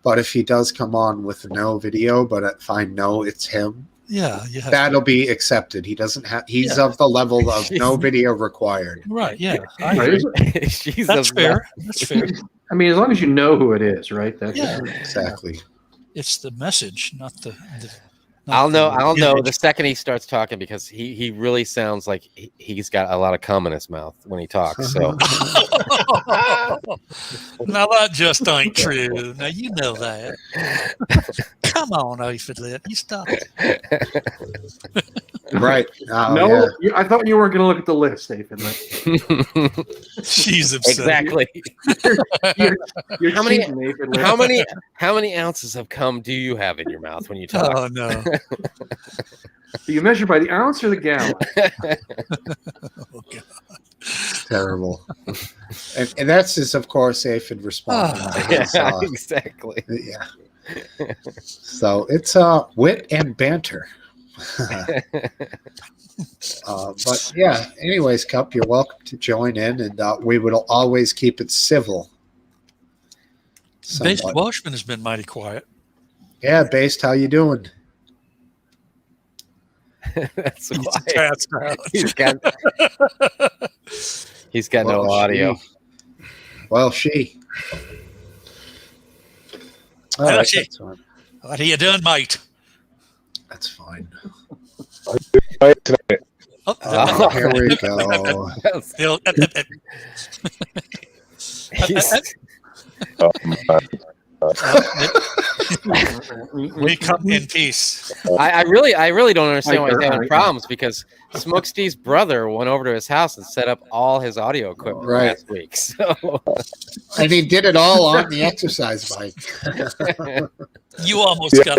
But if he does come on with no video, but if I know it's him, that'll be accepted. He doesn't have. He's of the level of no video required. Right? Yeah, That's fair. That's fair. I mean, as long as you know who it is, right? That's Exactly. It's the message, not the I'll know the second he starts talking because he really sounds like he's got a lot of cum in his mouth when he talks. So now that just ain't true. Now you know that. Come on, Aphid, you stop it. Right. Oh, no, I thought you weren't going to look at the list, Aphid. She's upset. Exactly. You're how many ounces of cum do you have in your mouth when you talk? Oh no. Do you measure by the ounce or the gallon? Oh God. Terrible. And that's just, of course, Aphid responding. Exactly. Yeah. So it's wit and banter. But yeah, anyways, Cup, you're welcome to join in, and we will always keep it civil. Based Welshman has been mighty quiet. Yeah, Based, how you doing? That's quiet. He's got no audio. She. All Hello, right, she. that's fine. What are you doing, mate? That's fine. Oh, Here we go. We come in peace. I really don't understand why he's having problems because Smokesteve's brother went over to his house and set up all his audio equipment last week. So, and he did it all on the exercise bike. You almost got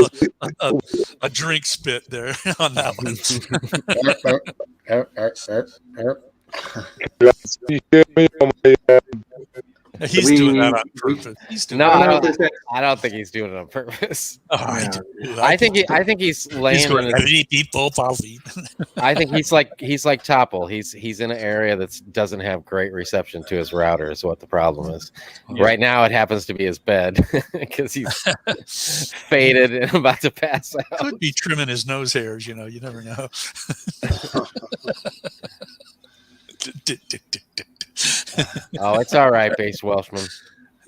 a drink spit there on that one. He's doing that on purpose. I don't think he's doing it on purpose. I think he's laying. I think he's like Topple. He's in an area that doesn't have great reception to his router. Is what the problem is. Yeah. Right now, it happens to be his bed because he's faded and about to pass out. Could be trimming his nose hairs. You never know. Oh, it's all right, Base Welshman.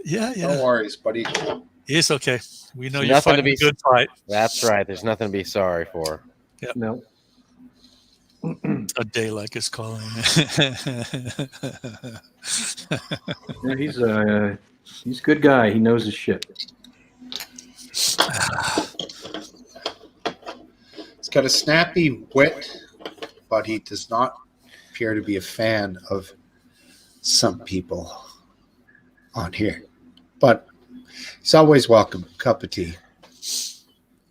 Yeah. No worries, buddy. It's okay. We know you're fighting a good fight. That's right. There's nothing to be sorry for. Yep. No. A day like it's calling. Yeah, he's a good guy. He knows his shit. He's got a snappy wit, but he does not appear to be a fan of some people on here. But he's always welcome. Cup of tea.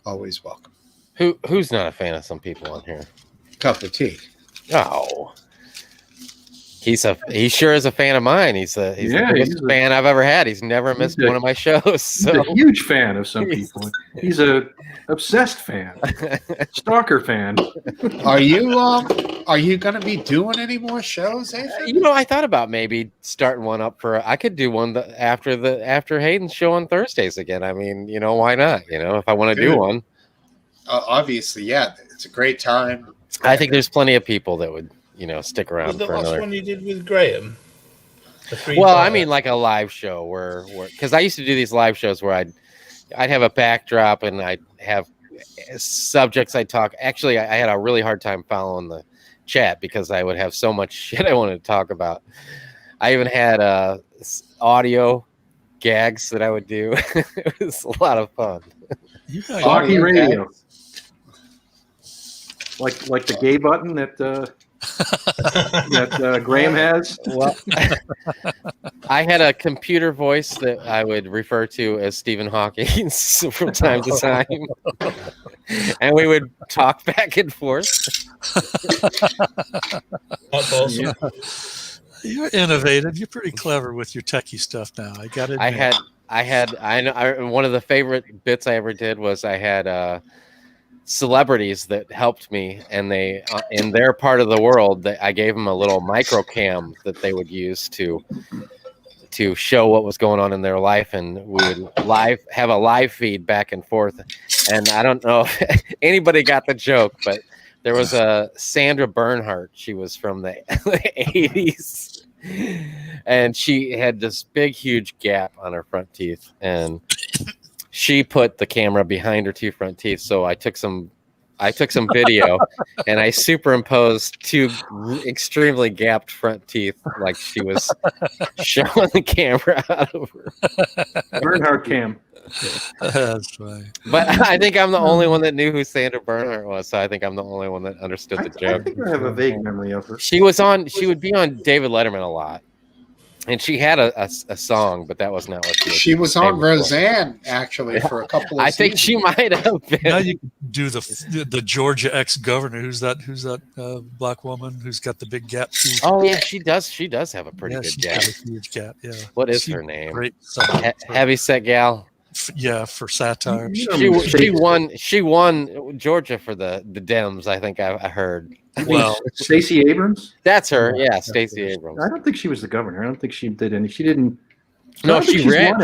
Always welcome. Who's not a fan of some people on here? Cup of tea. Oh. He sure is a fan of mine. He's the biggest fan I've ever had. He's never missed one of my shows. So. He's a huge fan of some people. He's a obsessed fan, stalker fan. Are you going to be doing any more shows, Ethan? I thought about maybe starting one up I could do one after Hayden's show on Thursdays again. I mean, why not? If I want to do one. Obviously, yeah. It's a great time. I think there's plenty of people that would, stick around. Was the for last another. one you did with Graham? Well, I mean, like a live show where because I used to do these live shows where I'd have a backdrop and I'd have subjects I'd talk. Actually, I had a really hard time following the chat because I would have so much shit I wanted to talk about. I even had audio gags that I would do. It was a lot of fun. Talking radio. like the gay button that Graham has. Well, I had a computer voice that I would refer to as Stephen Hawking from time to time, and we would talk back and forth. That's awesome. You're innovative. You're pretty clever with your techie stuff now. I got it. One of the favorite bits I ever did was I had celebrities that helped me, and they in their part of the world, I gave them a little micro cam that they would use to show what was going on in their life, and we would have a live feed back and forth. And I don't know if anybody got the joke, but there was a Sandra Bernhardt. She was from the 80s. And she had this big, huge gap on her front teeth, and she put the camera behind her two front teeth. So I took some video, and I superimposed two extremely gapped front teeth, like she was showing the camera out of her. Bernhardt cam. That's right. But I think I'm the only one that knew who Sandra Bernhardt was, so I think I'm the only one that understood the joke. I think I have a vague memory of her. She would be on David Letterman a lot, and she had a song, but that was not what She was on Roseanne actually for a couple of I think she might have been. Now you can do the Georgia ex-governor. Who's that black woman who's got the big gap teeth? Oh yeah, she does. She does have a pretty good gap. Got a huge gap. Yeah. What is her name? Great. Heavy set gal. Yeah, for satire. She won Georgia for the Dems. I think I heard. Well, Stacey Abrams. That's her. Yeah, Stacey Abrams. I don't think she was the governor. I don't think she did any. She didn't. No, she ran.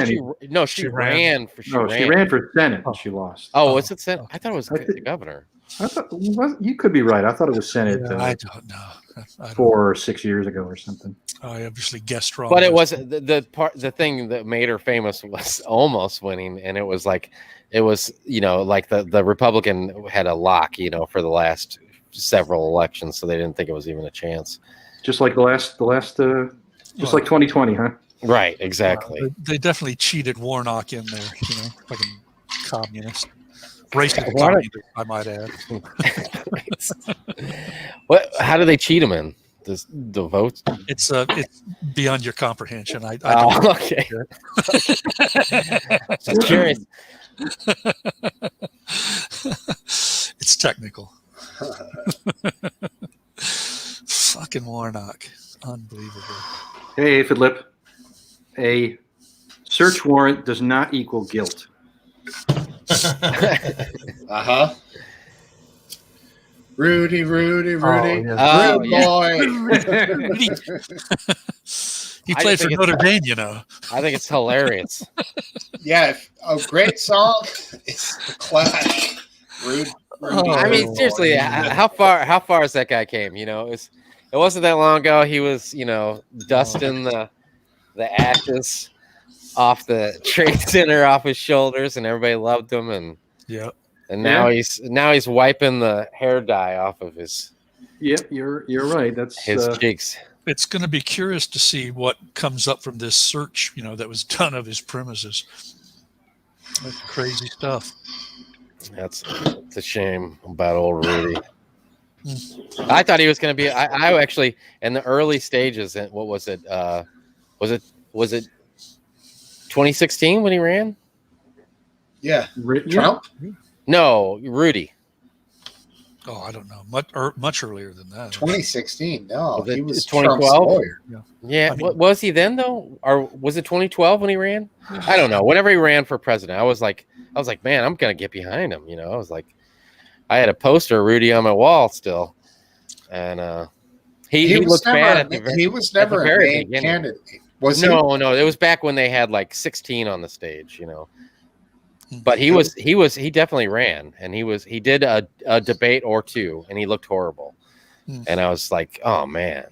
She ran for Senate and she lost. Oh, was it Senate? I thought it was the governor. I thought you could be right. I thought it was Senate. I don't know. 4 or 6 years ago or something. I obviously guessed wrong. But it was the thing that made her famous was almost winning, and it was like the Republican had a lock, for the last several elections, so they didn't think it was even a chance. Just like like 2020, huh? Right, exactly. They definitely cheated Warnock in there, fucking communist. Racist communist, I might add. How do they cheat him in? The votes? It's beyond your comprehension. I don't know. Okay. I'm curious. It's technical. Fucking Warnock. Unbelievable. Hey, Aphid Lip. A search warrant does not equal guilt. Rudy. Rude boy. He played for Notre Dame, I think it's hilarious. Yeah, a great song. It's the Clash. Rudy, I mean, seriously, how far has that guy came? It wasn't that long ago. He was, dusting the ashes off the Trade Center off his shoulders, and everybody loved him. And now he's wiping the hair dye off of his. Yep, you're right. That's his cheeks. It's going to be curious to see what comes up from this search, that was done of his premises. That's crazy stuff. It's a shame about old Rudy. I thought he was going to be. I actually in the early stages. What was it? Was it 2016 when he ran? Yeah, Trump. No, Rudy. Oh, I don't know. Much earlier than that. 2016. No, he was 2012. Yeah, was he then though, or was it 2012 when he ran? I don't know. Whenever he ran for president, I was like, man, I'm gonna get behind him. I was like, I had a poster of Rudy on my wall still, and he looked bad. He was never a main candidate. Was he? No. It was back when they had like 16 on the stage. But he definitely ran, and he did a debate or two, and he looked horrible. And I was like, oh man,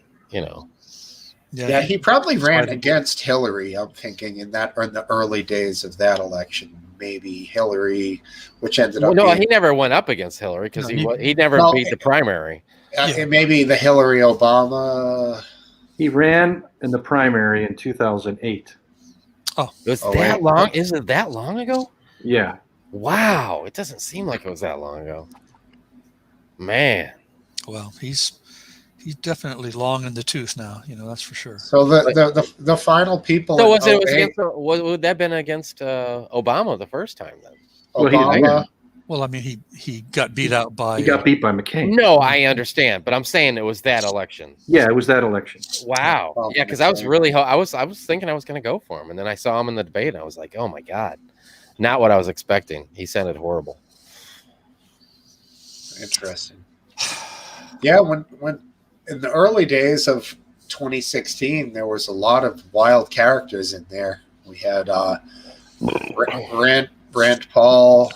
Yeah, he probably ran against Hillary. I'm thinking in the early days of that election, maybe Hillary, which ended up. No, he never went up against Hillary because he never beat the primary. Maybe the Hillary Obama. He ran in the primary in 2008. Oh, it was that long? Is it that long ago? Yeah. Wow, it doesn't seem like it was that long ago. Man. Well, he's definitely long in the tooth now. That's for sure. So the final people. So in it was 08, against would that have been against Obama the first time then? Well, he didn't Obama. win. Well, I mean, he got beat out by. He got beat by McCain. No, I understand, but I'm saying it was that election. Yeah, it was that election. Wow. Well, Yeah, because I was really I was thinking I was going to go for him, and then I saw him in the debate, and I was like, oh my god, not what I was expecting. He sounded horrible. Interesting. Yeah, when in the early days of 2016, there was a lot of wild characters in there. We had Rand Paul,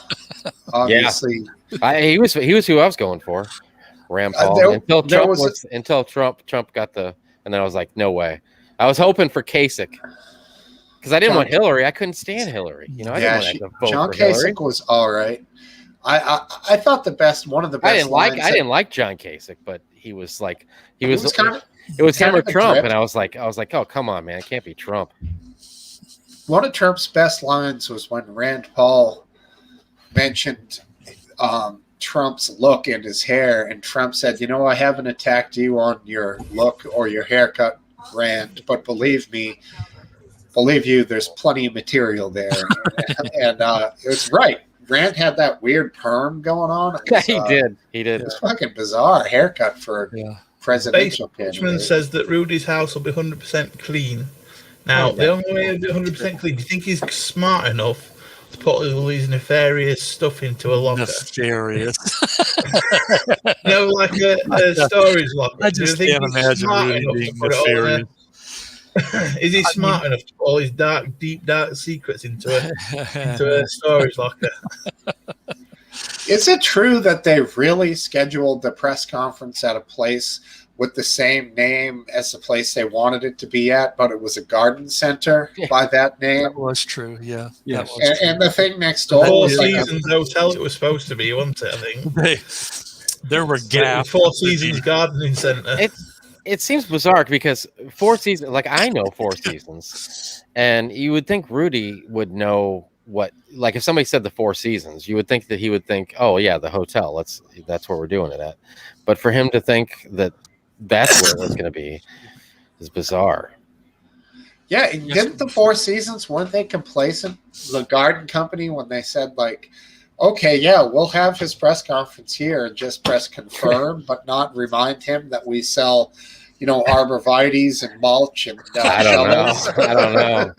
obviously. He was who I was going for, Rand Paul. Until Trump got the, and then I was like, no way. I was hoping for Kasich because I didn't want Hillary. I couldn't stand Hillary. I didn't want to vote John for Hillary. Kasich was all right. I thought one of the best. I didn't like John Kasich, but he was it was him or Trump, drip. and I was like, oh come on, man, it can't be Trump. One of Trump's best lines was when Rand Paul mentioned Trump's look and his hair, and Trump said, I haven't attacked you on your look or your haircut, Rand, but believe you, there's plenty of material there. And it was right. Rand had that weird perm going on. He did. It was fucking bizarre haircut for a presidential candidate. Says that Rudy's house will be 100% clean. Now, the only way to be 100% clean, do you think he's smart enough to put all these nefarious stuff into a locker? Nefarious. Like a storage locker. I just can't imagine Rudy being nefarious. Is he smart enough to put all his deep, dark secrets into a storage locker? Is it true that they really scheduled the press conference at a place with the same name as the place they wanted it to be at, but it was a garden center by that name? That was true, yeah. Yes. And the thing next door Four was Seasons Hotel it was supposed to be, wasn't it, I think? There were gaps. Four Seasons Gardening Center. It seems bizarre because Four Seasons, I know Four Seasons, and you would think Rudy would know what, if somebody said the Four Seasons, you would think that he would think, oh yeah, the hotel, that's where we're doing it at. But for him to think that that's where it was going to be is bizarre. Yeah, didn't the Four Seasons, weren't they complacent, the garden company, when they said okay, yeah, we'll have his press conference here and just press confirm, but not remind him that we sell, arborvitaes and mulch and I don't know.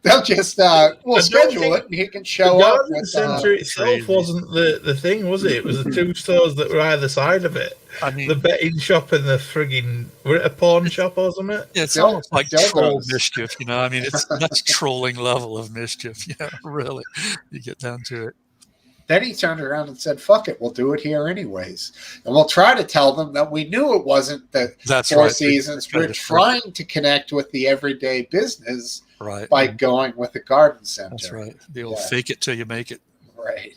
They'll just we'll schedule it and he can show the up. Garden With, Center itself wasn't the thing, was it? It was the two stores that were either side of it. I mean, the betting shop and the frigging, were it a pawn shop or something? It's almost like troll mischief, I mean, that's trolling level of mischief. Yeah, really. You get down to it. Then he turned around and said, fuck it, we'll do it here anyways. And we'll try to tell them that we knew it wasn't the Four Seasons. We're trying to connect with the everyday business by going with the garden center. That's right. The old fake it till you make it. Right.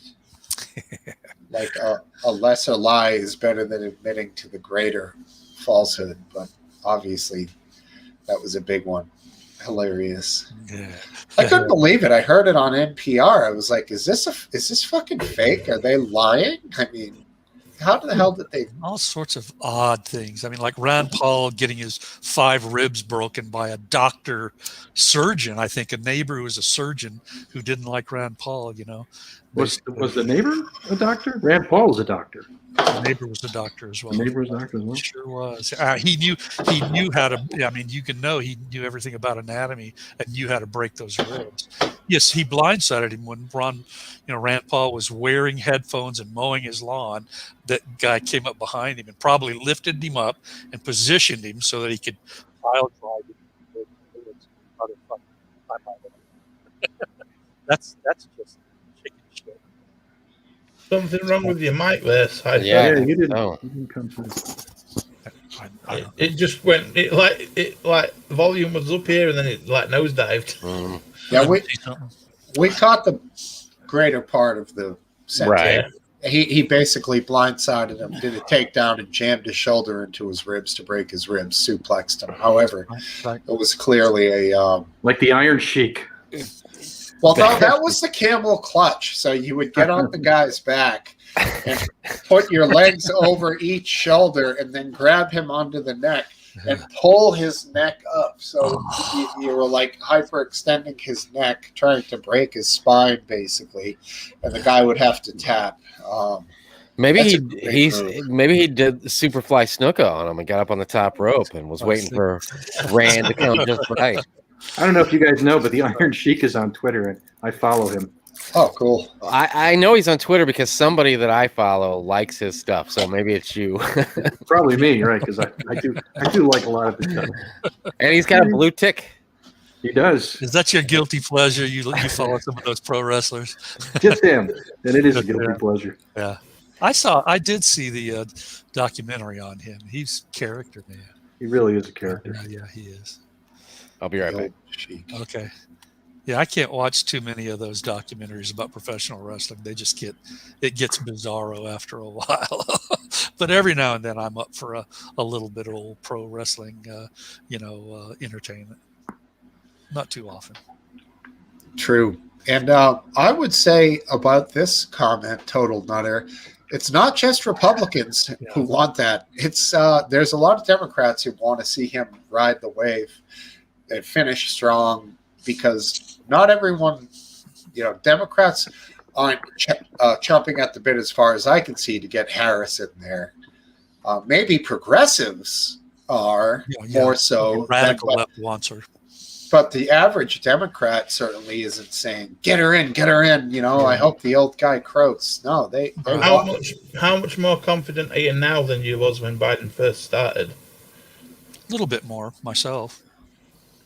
A lesser lie is better than admitting to the greater falsehood. But obviously, that was a big one. Hilarious. Yeah. I couldn't believe it. I heard it on NPR. I was like, is this fucking fake? Are they lying? I mean, how the hell did they? All sorts of odd things. I mean, like Rand Paul getting his 5 ribs broken by a surgeon. I think a neighbor who was a surgeon who didn't like Rand Paul, Was the neighbor a doctor? Rand Paul was a doctor. The neighbor was a doctor as well. The neighbor was a doctor as well. Sure was. He knew how to. I mean, he knew everything about anatomy and knew how to break those ribs. Yes, he blindsided him when Rand Paul was wearing headphones and mowing his lawn. That guy came up behind him and probably lifted him up and positioned him so that he could pile drive him. That's just chicken shit. Something wrong with your mic there, Side. Yeah, you didn't come through. It just went. It volume was up here and then it nosedived. Yeah, we caught the greater part of the sentence. Right. He basically blindsided him, did a takedown, and jammed his shoulder into his ribs to break his ribs, suplexed him. However, it was clearly a like the Iron Sheik. Well, no, that was the camel clutch. So you would get on the guy's back, and put your legs over each shoulder and then grab him onto the neck and pull his neck up. So you were like hyperextending his neck, trying to break his spine, basically. And the guy would have to tap. Maybe That's he a great he's move. maybe he did Superfly snooker on him and got up on the top rope and was waiting for Rand to come just right. I don't know if you guys know, but the Iron Sheik is on Twitter, and I follow him. Oh, cool. I know he's on Twitter because somebody that I follow likes his stuff, so maybe it's you. Probably me, right? Because I do like a lot of his stuff. And he's got a blue tick. He does. Is that your guilty pleasure? You follow some of those pro wrestlers? Just him, and it is a guilty pleasure. Yeah, I did see the documentary on him. He's character, man. He really is a character. Yeah, he is. I'll be right back. Okay. Yeah, I can't watch too many of those documentaries about professional wrestling. They just it gets bizarro after a while. But every now and then I'm up for a little bit of old pro wrestling, entertainment. Not too often. True. And I would say about this comment, Total Nutter, it's not just Republicans who want that. It's there's a lot of Democrats who want to see him ride the wave and finish strong, because not everyone, Democrats aren't chomping at the bit, as far as I can see, to get Harris in there. Maybe progressives are more so. Radical left wants her. But the average Democrat certainly isn't saying, get her in. I hope the old guy croaks. No, they how much more confident are you now than you was when Biden first started? A little bit more myself.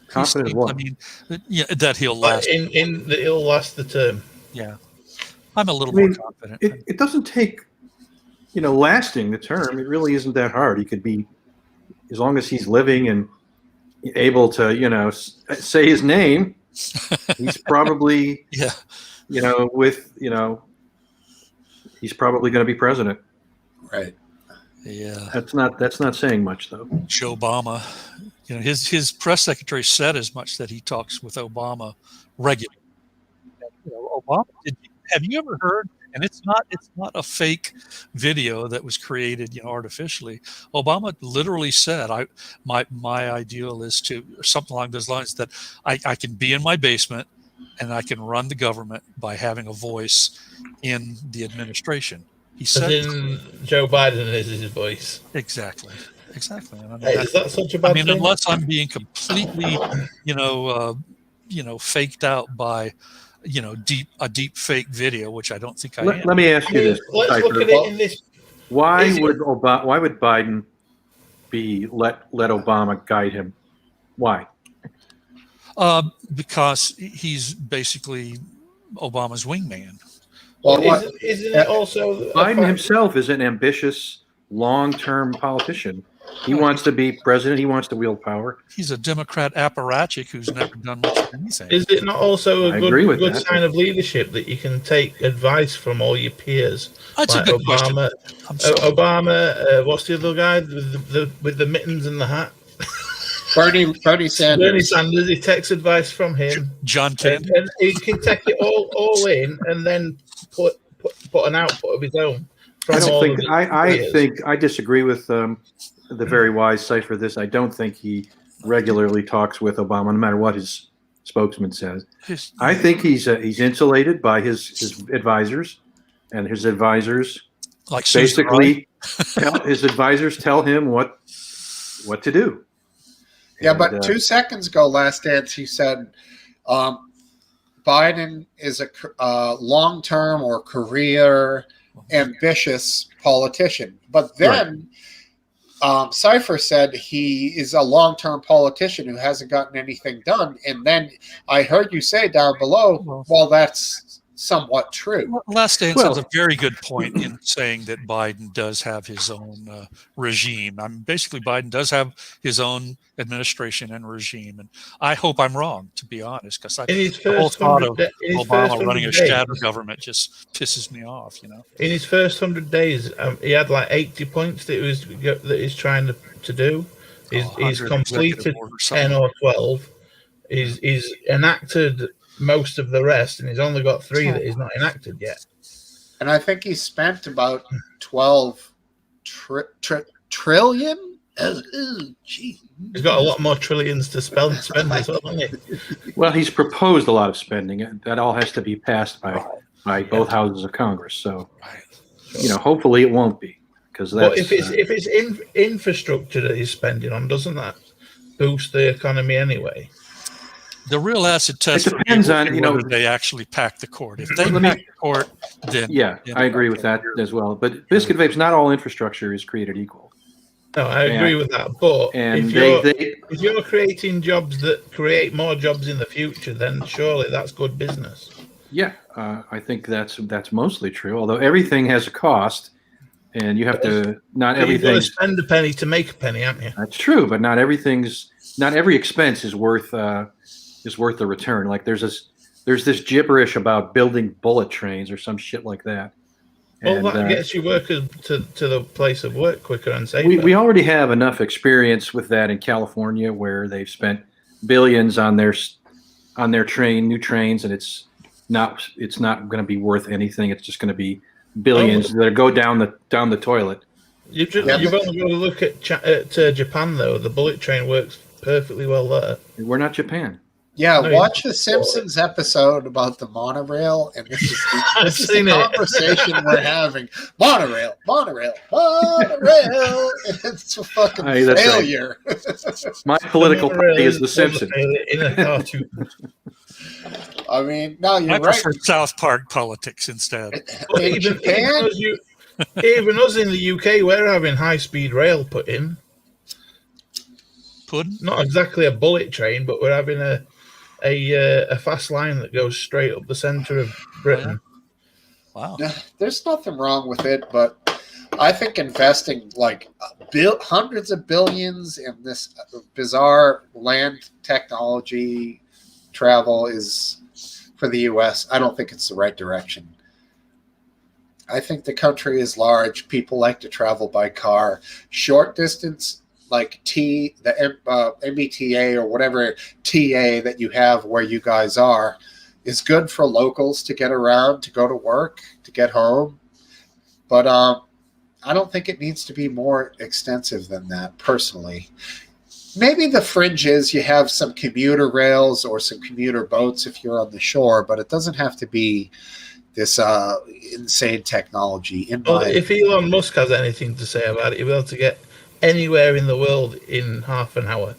Confident what? I mean, that he'll last. In that he'll last the term. Yeah, I'm a little more confident. It doesn't take, lasting the term. It really isn't that hard. He could be, as long as he's living and able to, say his name. He's probably, he's probably going to be president. Right. Yeah. That's not saying much, though. Joe Obama, his press secretary said as much, that he talks with Obama regularly. Obama, have you ever heard? And it's not a fake video that was created, artificially. Obama literally said, my ideal is to, something along those lines, that I can be in my basement and I can run the government by having a voice in the administration. He said, Joe Biden is his voice. Exactly. And Is that such a bad thing? Unless I'm being completely, faked out by, a deep fake video, which I don't think I am. Let me ask you this. Let's look at it in this. Why would Biden let Obama guide him? Why? Because he's basically Obama's wingman. Well, isn't it also Biden himself is an ambitious, long-term politician. He wants to be president. He wants to wield power. He's a Democrat apparatchik who's never done much of anything. Is it not also a good sign of leadership that you can take advice from all your peers? That's like a good Obama. Obama. What's the other guy with the mittens and the hat? Bernie Sanders. Bernie Sanders. He takes advice from him. John Kennedy. And he can take it all in, and then put an output of his own. I disagree with the very wise Cipher. This, I don't think he regularly talks with Obama, no matter what his spokesman says. I think he's insulated by his advisors, and his advisors basically his advisors tell him what to do. Yeah, but 2 seconds ago, Last Dance, he said Biden is a long-term or career ambitious politician. But then Cipher said he is a long-term politician who hasn't gotten anything done. And then I heard you say down below, well, that's somewhat true. Last Dance has a very good point in saying that Biden does have his own regime. Basically, Biden does have his own administration and regime, and I hope I'm wrong, to be honest, because the whole thought of Obama running a shadow government just pisses me off. In his first 100 days, he had like 80 points that he's trying to do. He's completed 10 or 12. He's enacted most of the rest, and he's only got 3 that he's not enacted yet. And I think he spent about 12 trillion. Gee. He's got a lot more trillions to spend as well, hasn't he? Well, he's proposed a lot of spending. That all has to be passed by both houses of Congress. So, hopefully it won't be, because that's. But if it's infrastructure that he's spending on, doesn't that boost the economy anyway? The real acid test It depends on whether they actually pack the cord. If they pack the cord, then I agree with that as well. But Biscuit Vapes, not all infrastructure is created equal. No, I agree with that. But if you're creating jobs that create more jobs in the future, then surely that's good business. Yeah, I think that's mostly true. Although everything has a cost, and you have to not everything. You've got to spend a penny to make a penny, haven't you? That's true, but not every expense is worth the return. Like there's this gibberish about building bullet trains or some shit like that. Well, that gets your workers to the place of work quicker and safer. We already have enough experience with that in California, where they've spent billions on their new trains, and it's not going to be worth anything. It's just going to be billions that go down the toilet. You've only got to look at Japan, though. The bullet train works perfectly well there. We're not Japan. Yeah, watch the Simpsons episode about the monorail, and this is the conversation we're having. Monorail. And it's a fucking failure. Right. My political party is the Simpsons. In a cartoon. I mean, no, you're I prefer South Park politics instead. Even us in the UK, we're having high-speed rail put in. Not exactly a bullet train, but we're having a fast line that goes straight up the center of Britain. Wow. There's nothing wrong with it, but I think investing like hundreds of billions in this bizarre land technology travel is for the U.S. I don't think it's the right direction. I think the country is large. People like to travel by car. Short distance, like the MBTA or whatever TA that you have where you guys are, is good for locals to get around, to go to work, to get home. But I don't think it needs to be more extensive than that, personally. Maybe the fringe is you have some commuter rails or some commuter boats if you're on the shore, but it doesn't have to be this insane technology. If Elon Musk has anything to say about it, he'll be able to get anywhere in the world in half an hour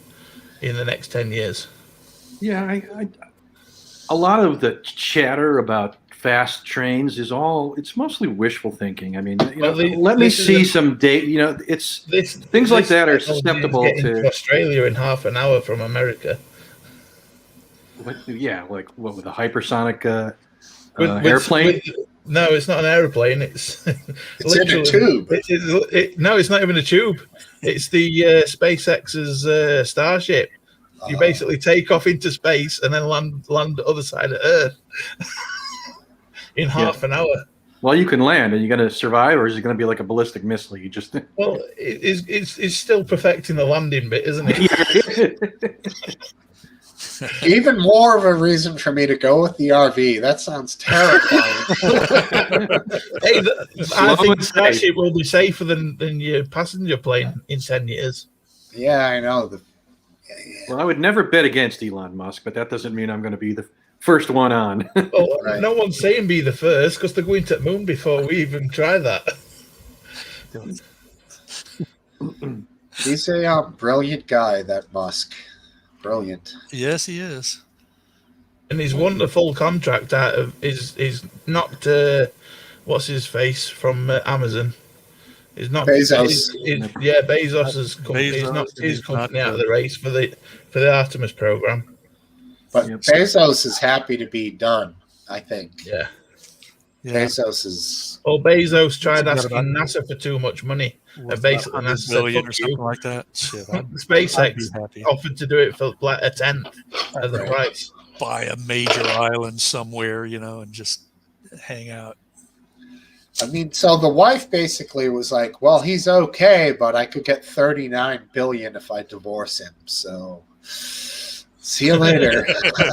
in the next 10 years. Yeah, a lot of the chatter about fast trains it's mostly wishful thinking. I mean, let me see some data. Things like that are susceptible to Australia in half an hour from America. Like what, with a hypersonic airplane? No, it's not an airplane. It's in a tube. No, it's not even a tube. It's the SpaceX's Starship. You basically take off into space and then land the other side of Earth in half an hour. Well, you can land. Are you going to survive, or is it going to be like a ballistic missile? You just it's still perfecting the landing bit, isn't it? Even more of a reason for me to go with the RV. That sounds terrifying. I think Starship will be safer than your passenger plane in 10 years. Yeah, I know. Well, I would never bet against Elon Musk, but that doesn't mean I'm going to be the first one on. Well, right. No one's saying be the first, because they're going to the moon before we even try that. He's a brilliant guy, that Musk. Brilliant. Yes, he is. And his wonderful contract out of is knocked what's his face from Amazon. He's not Bezos. Bezos's company. He's knocked his company out of the race for the Artemis program. But Bezos is happy to be done, I think. Yeah. Bezos is. Well, Bezos tried asking NASA for too much money. And basically, NASA said, or something like that. Shit, SpaceX offered to do it for like a tenth of the price. Buy a major island somewhere, and just hang out. I mean, so the wife basically was like, "Well, he's okay, but I could get $39 billion if I divorce him." So, see you later.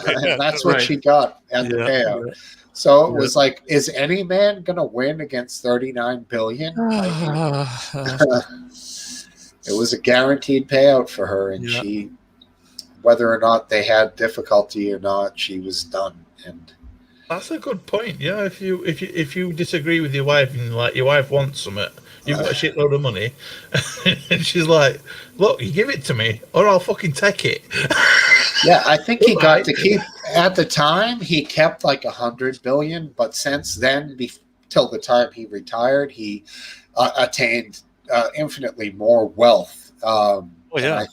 And that's what she got at the payout. So it was like, is any man gonna win against 39 billion? It was a guaranteed payout for her, and she, whether or not they had difficulty or not, she was done. And that's a good point. Yeah, if you disagree with your wife and like your wife wants something, you've got a shitload of money, and she's like, "Look, you give it to me, or I'll fucking take it." yeah, I think he got to keep. At the time, he kept like 100 billion, but since then, till the time he retired, he attained infinitely more wealth. I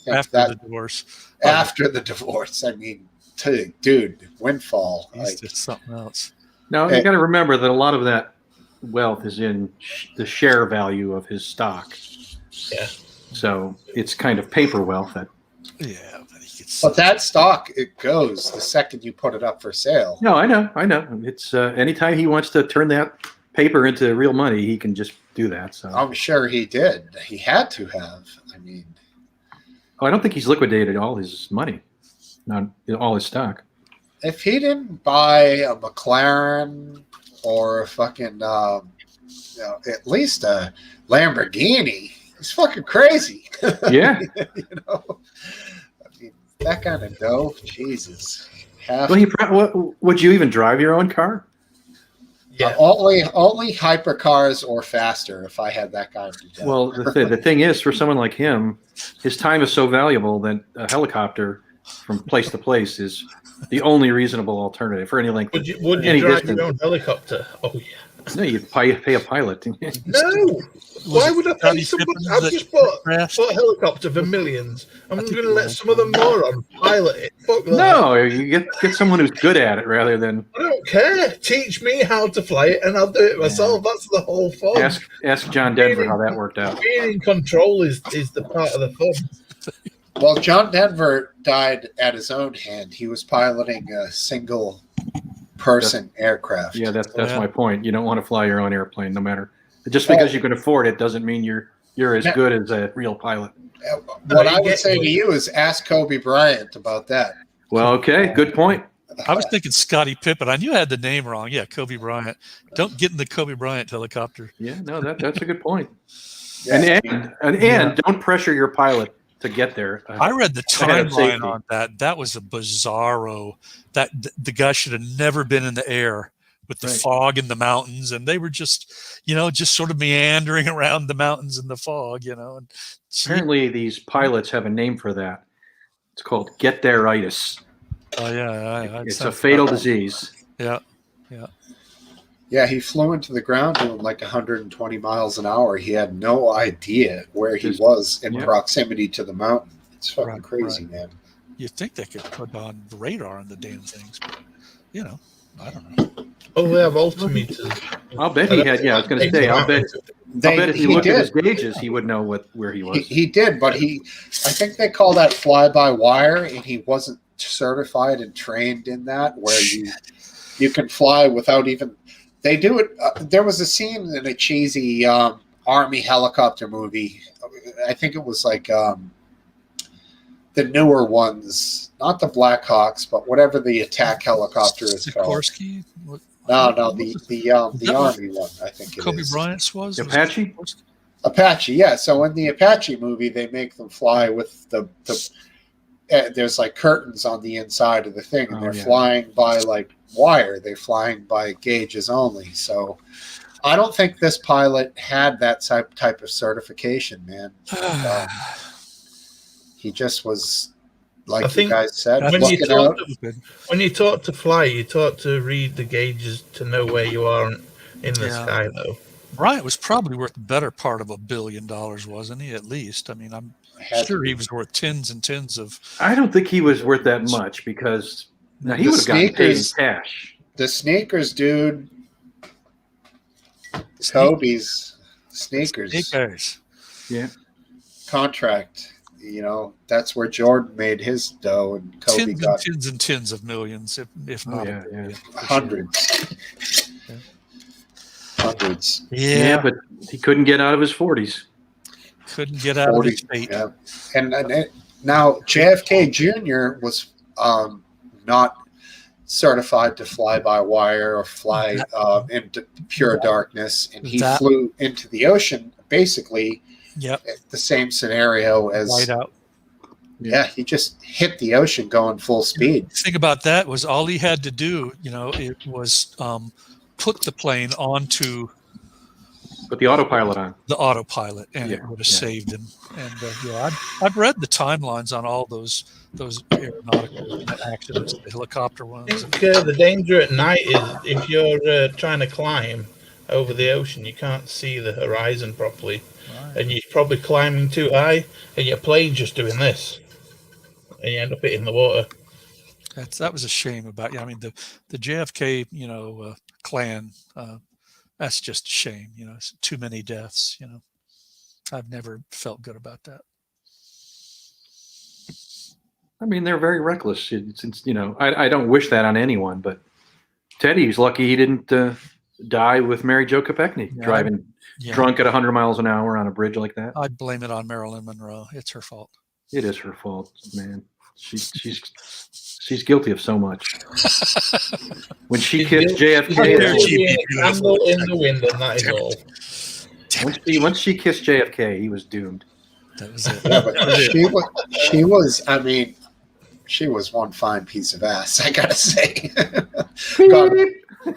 think after the divorce. After the divorce, I mean, dude, windfall. He's just something else. Now, you got to remember that a lot of that wealth is in the share value of his stock. Yeah. So it's kind of paper wealth. But that stock, it goes the second you put it up for sale. No, I know. It's anytime he wants to turn that paper into real money, he can just do that. So I'm sure he did. He had to have. I mean, I don't think he's liquidated all his money, not all his stock. If he didn't buy a McLaren or a fucking, at least a Lamborghini, he's fucking crazy. Yeah. I mean, that kind of dough, Jesus. Would you even drive your own car? Yeah. Only hypercars or faster if I had that kind of dough. Well, the thing is, for someone like him, his time is so valuable that a helicopter from place to place is the only reasonable alternative for any length. Would you drive distance. Your own helicopter? Oh yeah. No, you pay a pilot. No. Why would I pay somebody? I've just bought a helicopter for millions. I'm going to let some other moron pilot it. Fuck that. No, you get someone who's good at it rather than. I don't care. Teach me how to fly it, and I'll do it myself. That's the whole fun. Ask John Denver how that worked out. Being in control is the part of the fun. Well, John Denver died at his own hand. He was piloting a single person aircraft. Yeah, that's my point. You don't want to fly your own airplane, no matter. Just because you can afford it doesn't mean you're as good as a real pilot. What I would say to you is ask Kobe Bryant about that. Well, okay, good point. I was thinking Scottie Pippen. I knew I had the name wrong. Yeah, Kobe Bryant. Don't get in the Kobe Bryant helicopter. Yeah, no, that's a good point. Yeah, and don't pressure your pilot to get there. I read the timeline on that. That was a bizarro. That the guy should have never been in the air with the fog in the mountains, and they were just sort of meandering around the mountains in the fog, And apparently, these pilots have a name for that. It's called get there-itis. Oh yeah, it's a fatal disease. Yeah. Yeah, he flew into the ground doing like 120 miles an hour. He had no idea where he was in proximity to the mountain. It's fucking crazy, man. You'd think they could put on radar on the damn things, but I don't know. Oh, they have altimeters. I'll bet he had. Yeah, I was going to say. I'll bet if he looked at his gauges, he would know where he was. He did, but I think they call that fly-by-wire, and he wasn't certified and trained in that, where you can fly without even. They do it. There was a scene in a cheesy Army helicopter movie. I think it was like the newer ones, not the Black Hawks, but whatever the attack helicopter is called. Sikorsky? No, the Army one. I think it Kobe is. Bryant's was Apache. Apache, yeah. So in the Apache movie, they make them fly with the there's like curtains on the inside of the thing, and they're flying by like wire. They're flying by gauges only. So I don't think this pilot had that type of certification, man. He just was, like you guys said, when you taught to fly, you taught to read the gauges to know where you are in the sky, though. Bryant was probably worth the better part of $1 billion, wasn't he? At least, I mean, I'm sure he was worth tens and tens of. I don't think he was worth that much because he would have gotten paid in cash. The sneakers, dude. Kobe's sneakers. Yeah. Contract. That's where Jordan made his dough, and Kobe got tens and tens of millions, if not hundreds. Hundreds. Yeah, but he couldn't get out of his 40s. Couldn't get out of his fate. Yeah. And now JFK Jr. was not certified to fly by wire or fly into pure darkness, and he flew into the ocean basically. Yep. The same scenario as Whiteout. Yeah, he just hit the ocean going full speed. The thing about that was all he had to do, it was put the plane onto Put the autopilot on. the autopilot, and it would have saved him. And I've read the timelines on all those aeronautical accidents, the helicopter ones. I think the danger at night is if you're trying to climb over the ocean, you can't see the horizon properly, and you're probably climbing too high, and your plane's just doing this, and you end up hitting the water. That was a shame about. I mean, the JFK clan. That's just a shame. It's too many deaths. I've never felt good about that. I mean, they're very reckless. I don't wish that on anyone, but Teddy's lucky he didn't die with Mary Jo Kopechne driving drunk at 100 miles an hour on a bridge like that. I'd blame it on Marilyn Monroe. It's her fault. It is her fault, man. She's guilty of so much. When she kissed JFK, candle in the wind, and that is all. Once she kissed JFK, he was doomed. That was it. Yeah, but she was. I mean, she was one fine piece of ass. I gotta say.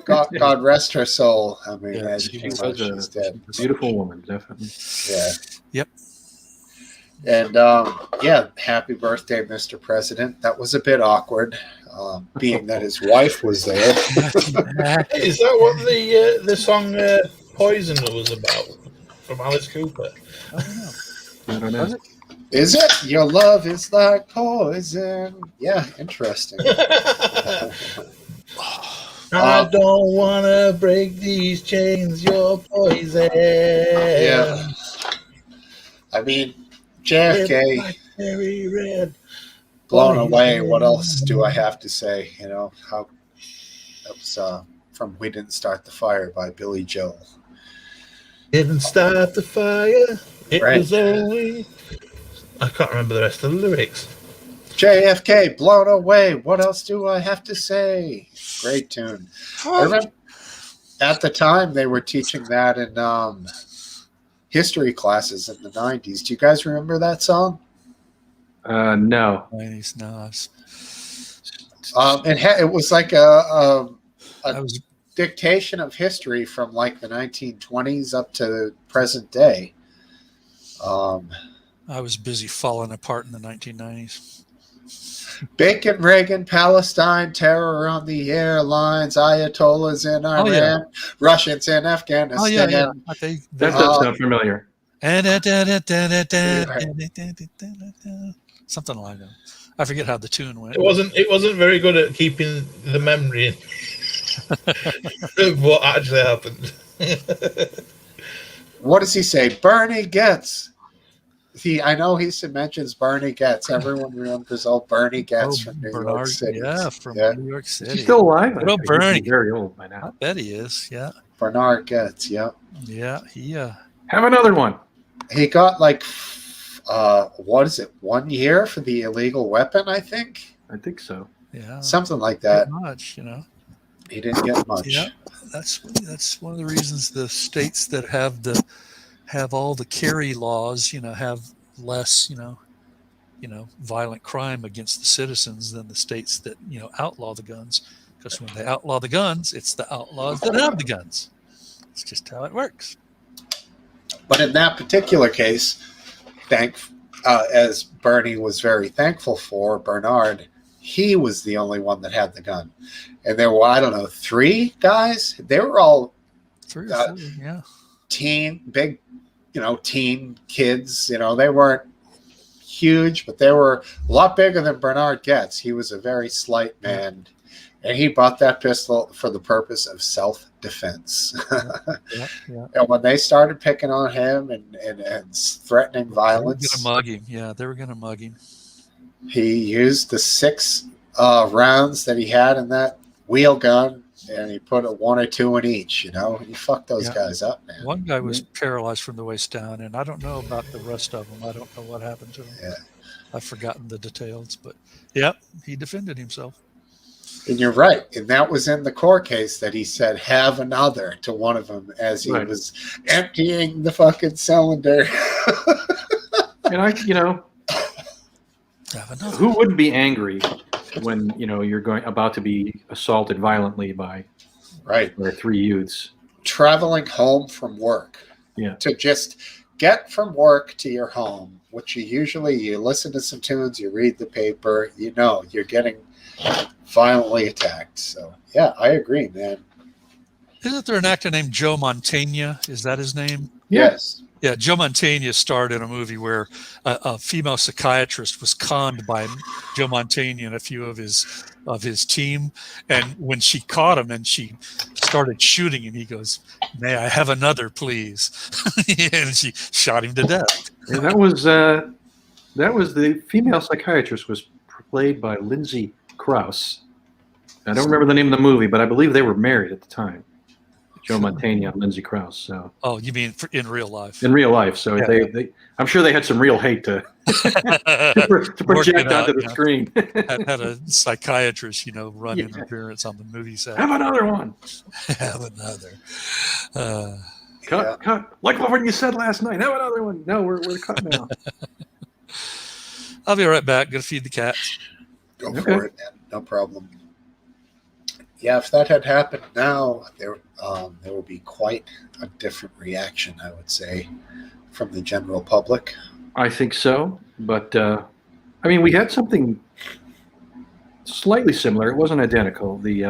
God rest her soul. I mean, she's dead. Beautiful woman, definitely. Yeah. Yep. And happy birthday, Mr. President. That was a bit awkward, being that his wife was there. Is that what the song "Poison" was about from Alice Cooper? I don't know. Is it? Your love is like poison. Yeah, interesting. I don't want to break these chains. You're poison. Yeah. I mean, JFK, very red, blown away. What else do I have to say? How that was from "We Didn't Start the Fire" by Billy Joel. Didn't start the fire. It was only. I can't remember the rest of the lyrics. JFK, blown away. What else do I have to say? Great tune. I remember at the time they were teaching that in history classes in the 90s. Do you guys remember that song? No. 90s, no. It was like a dictation of history from like the 1920s up to the present day. I was busy falling apart in the 1990s. Bacon, Reagan, Palestine, terror on the airlines, Ayatollahs in Iran, Russians in Afghanistan. Oh, yeah. That does sound familiar. Something like that. I forget how the tune went. It wasn't very good at keeping the memory of what actually happened. What does he say? Bernie Getz. I know he mentions Bernie Getz. Everyone remembers old Bernie Getz from New York City. Yeah, from New York City. Is he still alive? Well, Bernie. He's very old by now. I bet he is. Yeah. Bernard Getz. Yeah. Yeah. He. Have another one. He got like, what is it? 1 year for the illegal weapon, I think. I think so. Yeah. Something like that. Not much, He didn't get much. Yeah. That's one of the reasons the states that have all the carry laws, have less, violent crime against the citizens than the states that, outlaw the guns. Because when they outlaw the guns, it's the outlaws that have the guns. It's just how it works. But in that particular case, as Bernie was very thankful for, Bernard, he was the only one that had the gun. And there were, I don't know, 3 guys. They were all 3 or 4, yeah. Big teen kids. They weren't huge, but they were a lot bigger than Bernard Getz. He was a very slight man, and he bought that pistol for the purpose of self-defense. Yeah. And when they started picking on him and threatening violence, they were going to mug him. He used the 6 rounds that he had in that wheel gun, and he put 1 or 2 in each. He fucked those guys up, man. One guy was paralyzed from the waist down, and I don't know about the rest of them. I don't know what happened to him. Yeah. I've forgotten the details, but he defended himself. And you're right. And that was in the court case that he said, have another to one of them as he Right. was emptying the fucking cylinder. And Have another. who wouldn't be angry when, you're about to be assaulted violently by Right. 3 youths? Traveling home from work. Yeah. To just get from work to your home, which you listen to some tunes, you read the paper, you're getting violently attacked. So, yeah, I agree, man. Isn't there an actor named Joe Mantegna? Is that his name? Yes. Yeah, Joe Mantegna starred in a movie where a female psychiatrist was conned by Joe Mantegna and a few of his team, and when she caught him and she started shooting him, he goes, "May I have another, please?" And she shot him to death. Yeah, that was the female psychiatrist was played by Lindsay Krause. I don't remember the name of the movie, but I believe they were married at the time. Joe Mantegna and Lindsay Krause. So. Oh, you mean in real life? In real life, so Yeah. I'm sure they had some real hate to project onto the screen. had a psychiatrist, run interference on the movie set. Have another one. Have another. Cut. Like what you said last night. Have another one. No, we're cut now. I'll be right back. Gonna feed the cats. Go for it, man. No problem. Yeah, if that had happened now, there would be quite a different reaction, I would say, from the general public. I think so, but we had something slightly similar. It wasn't identical. It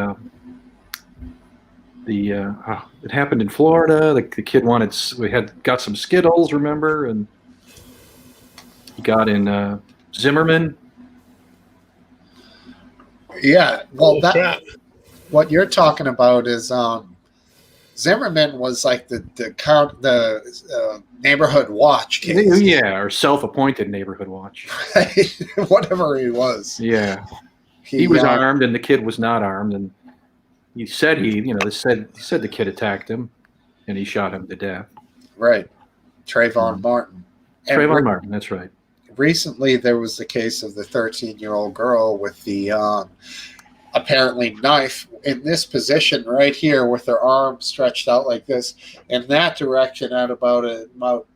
happened in Florida. The kid got some Skittles, remember, and he got in Zimmerman. Yeah, well, crap. What you're talking about is Zimmerman was like the neighborhood watch case. Yeah, or self-appointed neighborhood watch. Whatever he was. Yeah, he was armed, and the kid was not armed, and he said they said the kid attacked him, and he shot him to death. Right, Trayvon Martin. Trayvon Martin, that's right. Recently, there was the case of the 13-year-old girl with the apparently knife in this position right here with her arm stretched out like this. In that direction at about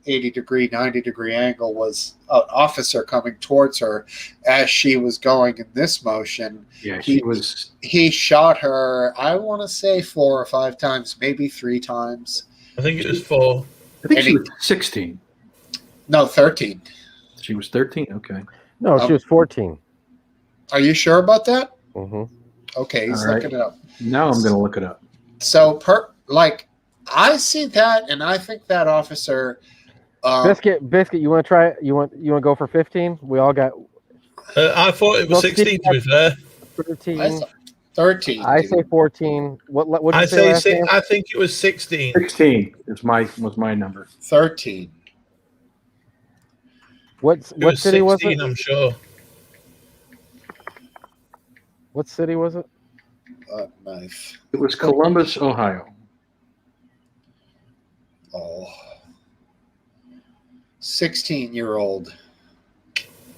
80-degree, 90-degree angle was an officer coming towards her as she was going in this motion. Yeah, he shot her, I want to say 4 or 5 times, maybe 3 times. I think it was 4. I think she was 16. No, 13. She was 13? Okay. No, she was 14. Are you sure about that? Mm-hmm. Okay, he's All right. looking it up. Now I'm going to look it up. So, I see that, and I think that officer. Biscuit, you want to try it? You want to go for 15? We all got. I thought it was 16. To be fair, 13. 13. I say 14. What did I you say? say Last name? I think it was 16. 16 was my number. 13. What city was 16, it? I'm sure. What city was it? Knife. It was Columbus, Ohio. Oh. 16-year-old.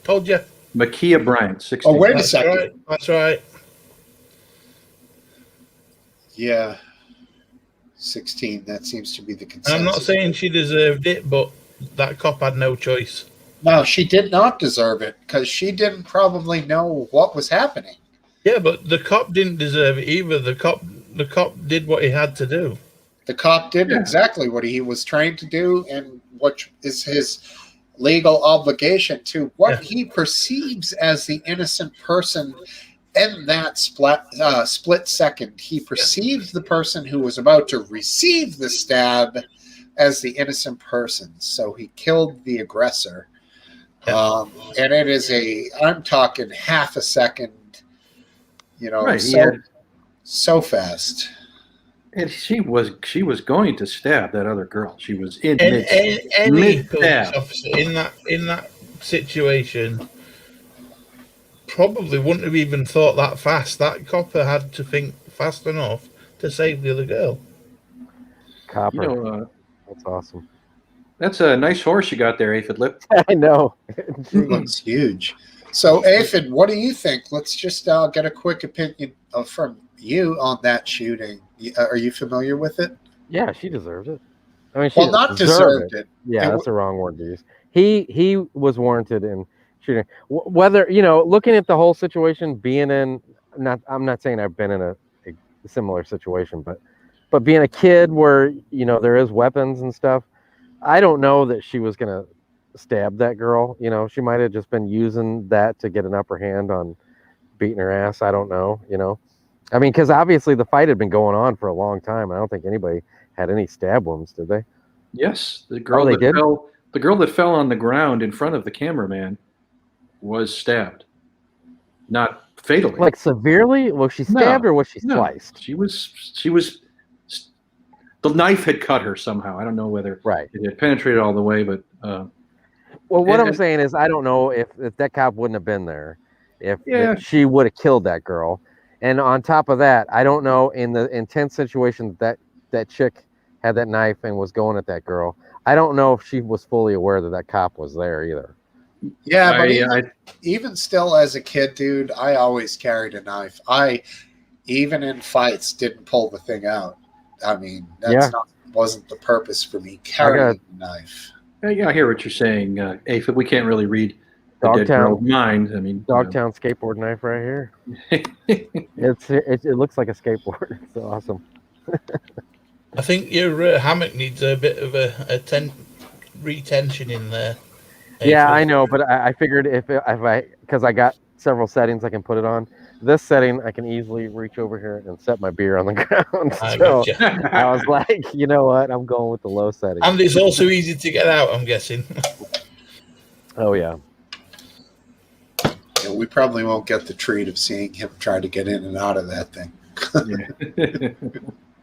Told you. Makia Bryant, 16. Oh, wait a That's second. right. That's right. Yeah. 16. That seems to be the consensus. I'm not saying she deserved it, but that cop had no choice. No, she did not deserve it because she didn't probably know what was happening. Yeah, but the cop didn't deserve it either. The cop did what he had to do. The cop did exactly what he was trained to do and what is his legal obligation to what he perceives as the innocent person in that split second. He perceived the person who was about to receive the stab as the innocent person. So he killed the aggressor. And it is I'm talking half a second, so fast. And she was going to stab that other girl. She was in any police officer in that situation probably wouldn't have even thought that fast. That copper had to think fast enough to save the other girl. Copper. That's awesome. That's a nice horse you got there, Aphid Lip. I know. It looks huge. So, Aphid, what do you think? Let's just get a quick opinion from you on that shooting. Are you familiar with it? Yeah, she deserved it. I mean, she Well, didn't not deserve deserved it. Yeah, It that's the wrong word to use. He was warranted in shooting. Whether looking at the whole situation, being in I'm not saying I've been in a similar situation, but being a kid where there is weapons and stuff, I don't know that she was gonna stab that girl. She might have just been using that to get an upper hand on beating her ass. I don't know. I mean, because obviously the fight had been going on for a long time. I don't think anybody had any stab wounds, did they? Yes, the girl they that did? fell. The girl that fell on the ground in front of the cameraman was stabbed, not fatally. Like severely? Was she stabbed or was she sliced? She was. The knife had cut her somehow. I don't know whether it had penetrated all the way, but. Well, what I'm saying is, I don't know if that cop wouldn't have been there, if she would have killed that girl. And on top of that, I don't know, in the intense situation that chick had that knife and was going at that girl, I don't know if she was fully aware that cop was there either. Yeah, but even still, as a kid, dude, I always carried a knife. I, even in fights, didn't pull the thing out. I mean, wasn't the purpose for me carrying a knife. Yeah, I hear what you're saying, Aphid. We can't really read the dead girl's mind. I mean, Dogtown skateboard knife right here. It looks like a skateboard. It's awesome. I think your hammock needs a bit of a retension in there. Yeah, I know, but I figured if because I got several settings I can put it on. This setting, I can easily reach over here and set my beer on the ground. So I was like, you know what? I'm going with the low setting. And it's also easy to get out, I'm guessing. Oh, yeah. Yeah, we probably won't get the treat of seeing him try to get in and out of that thing.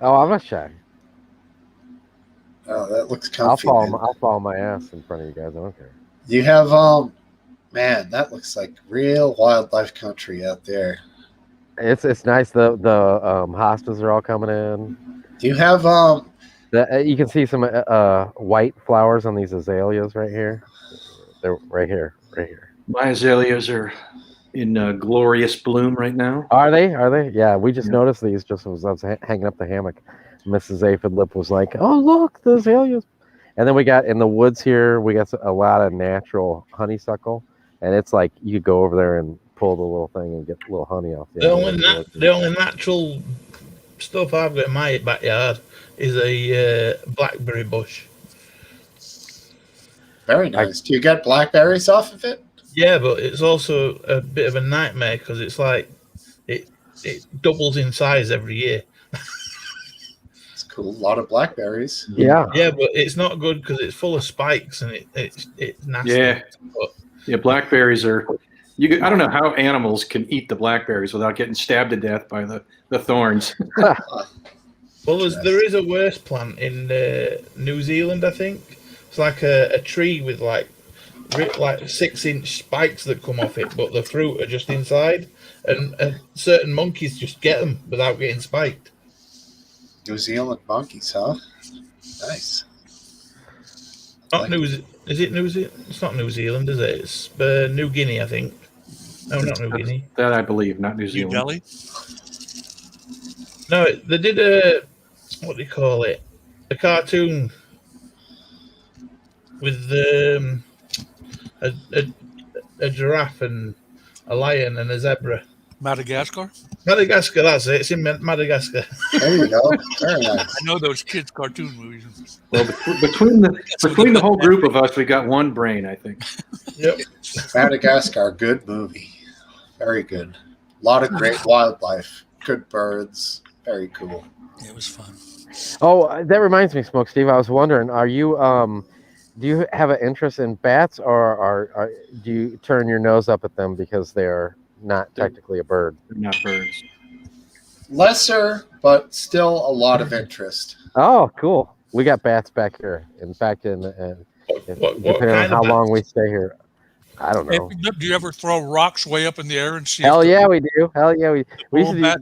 Oh, I'm not shy. Oh, that looks comfy. I'll fall my ass in front of you guys. I don't care. You have, man, that looks like real wildlife country out there. It's nice. The hostas are all coming in. Do you have you can see some white flowers on these azaleas right here. They're right here. My azaleas are in glorious bloom right now. Are they? Yeah, we just noticed these just as I was hanging up the hammock. Mrs. Aphid Lip was like, "Oh, look, the azaleas." And then we got in the woods here, we got a lot of natural honeysuckle, and it's like you could go over there and pull the little thing and get a little honey off. The only natural stuff I've got in my backyard is a blackberry bush. Very nice. Do you get blackberries off of it? Yeah, but it's also a bit of a nightmare because it's like it doubles in size every year. It's cool. A lot of blackberries. Yeah, but it's not good because it's full of spikes and it's nasty. Yeah, blackberries are. I don't know how animals can eat the blackberries without getting stabbed to death by the thorns. Well, there is a worse plant in New Zealand, I think. It's like a tree with like 6-inch spikes that come off it, but the fruit are just inside, and certain monkeys just get them without getting spiked. New Zealand monkeys, huh? Nice. Is it New Zealand? It's not New Zealand, is it? It's New Guinea, I think. No, not New Guinea. That I believe, not New Zealand. New Delhi? No, they did a what do you call it? A cartoon with a giraffe and a lion and a zebra. Madagascar? Madagascar, that's it. It's in Madagascar. There you go. Very nice. I know those kids' cartoon movies. Well, between the whole group of us, we got one brain, I think. Yep. Madagascar, good movie. Very good. A lot of great wildlife. Good birds. Very cool. It was fun. Oh, that reminds me, Smokesteve. I was wondering, are you do you have an interest in bats, or do you turn your nose up at them because they are not technically a bird? They're not birds. Lesser, but still a lot of interest. Oh, cool. We got bats back here. In fact, depending on how long we stay here, I don't know. Do you ever throw rocks way up in the air and see? Hell yeah, we do. Hell yeah, we used to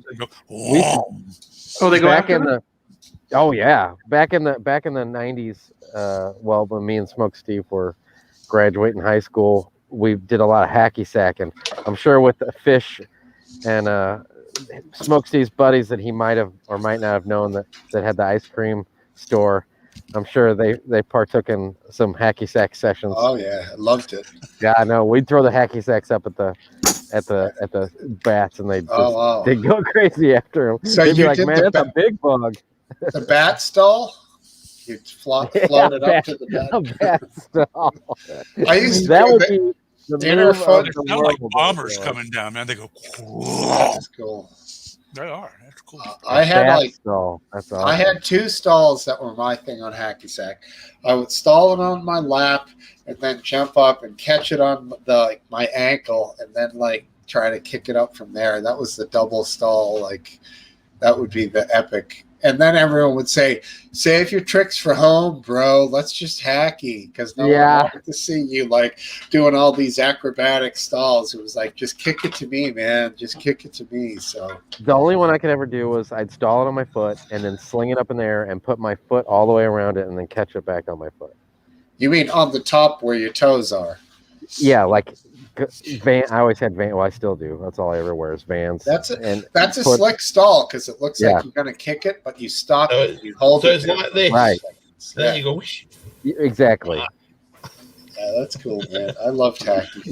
go. They go back after in Oh yeah, back in the 90s. Well, when me and Smokesteve were graduating high school, we did a lot of hacky sack, and I'm sure with the fish and Smokesteve's buddies that he might have or might not have known that had the ice cream store. I'm sure they partook in some hacky sack sessions. Oh yeah, I loved it. Yeah, I know. We'd throw the hacky sacks up at the bats, and they'd go crazy after him. So they'd be you like, did "Man, that's a big bug." The bat stall. You float it up to the bat. A bat stall. I used to that do would that. be the Dinner move fun. of the They sound like world. bombers coming down, man. They go. That's cool. They are. That's cool. I had bat stall. That's awesome. I had 2 stalls that were my thing on hacky sack. I would stall it on my lap and then jump up and catch it on my ankle and then try to kick it up from there. That was the double stall. That would be the epic. And then everyone would say, save your tricks for home, bro. Let's just hacky. Because no one wanted to see you doing all these acrobatic stalls. It was just kick it to me, man. Just kick it to me. So the only one I could ever do was I'd stall it on my foot and then sling it up in the air and put my foot all the way around it and then catch it back on my foot. You mean on the top where your toes are? Yeah, I always had Vans. Well, I still do. That's all I ever wear is Vans. That's a slick stall because it looks like you're going to kick it, but you stop it. You hold it. So it's like this. Right. Then you go, whoosh. Exactly. Yeah, that's cool, man. I loved hacky.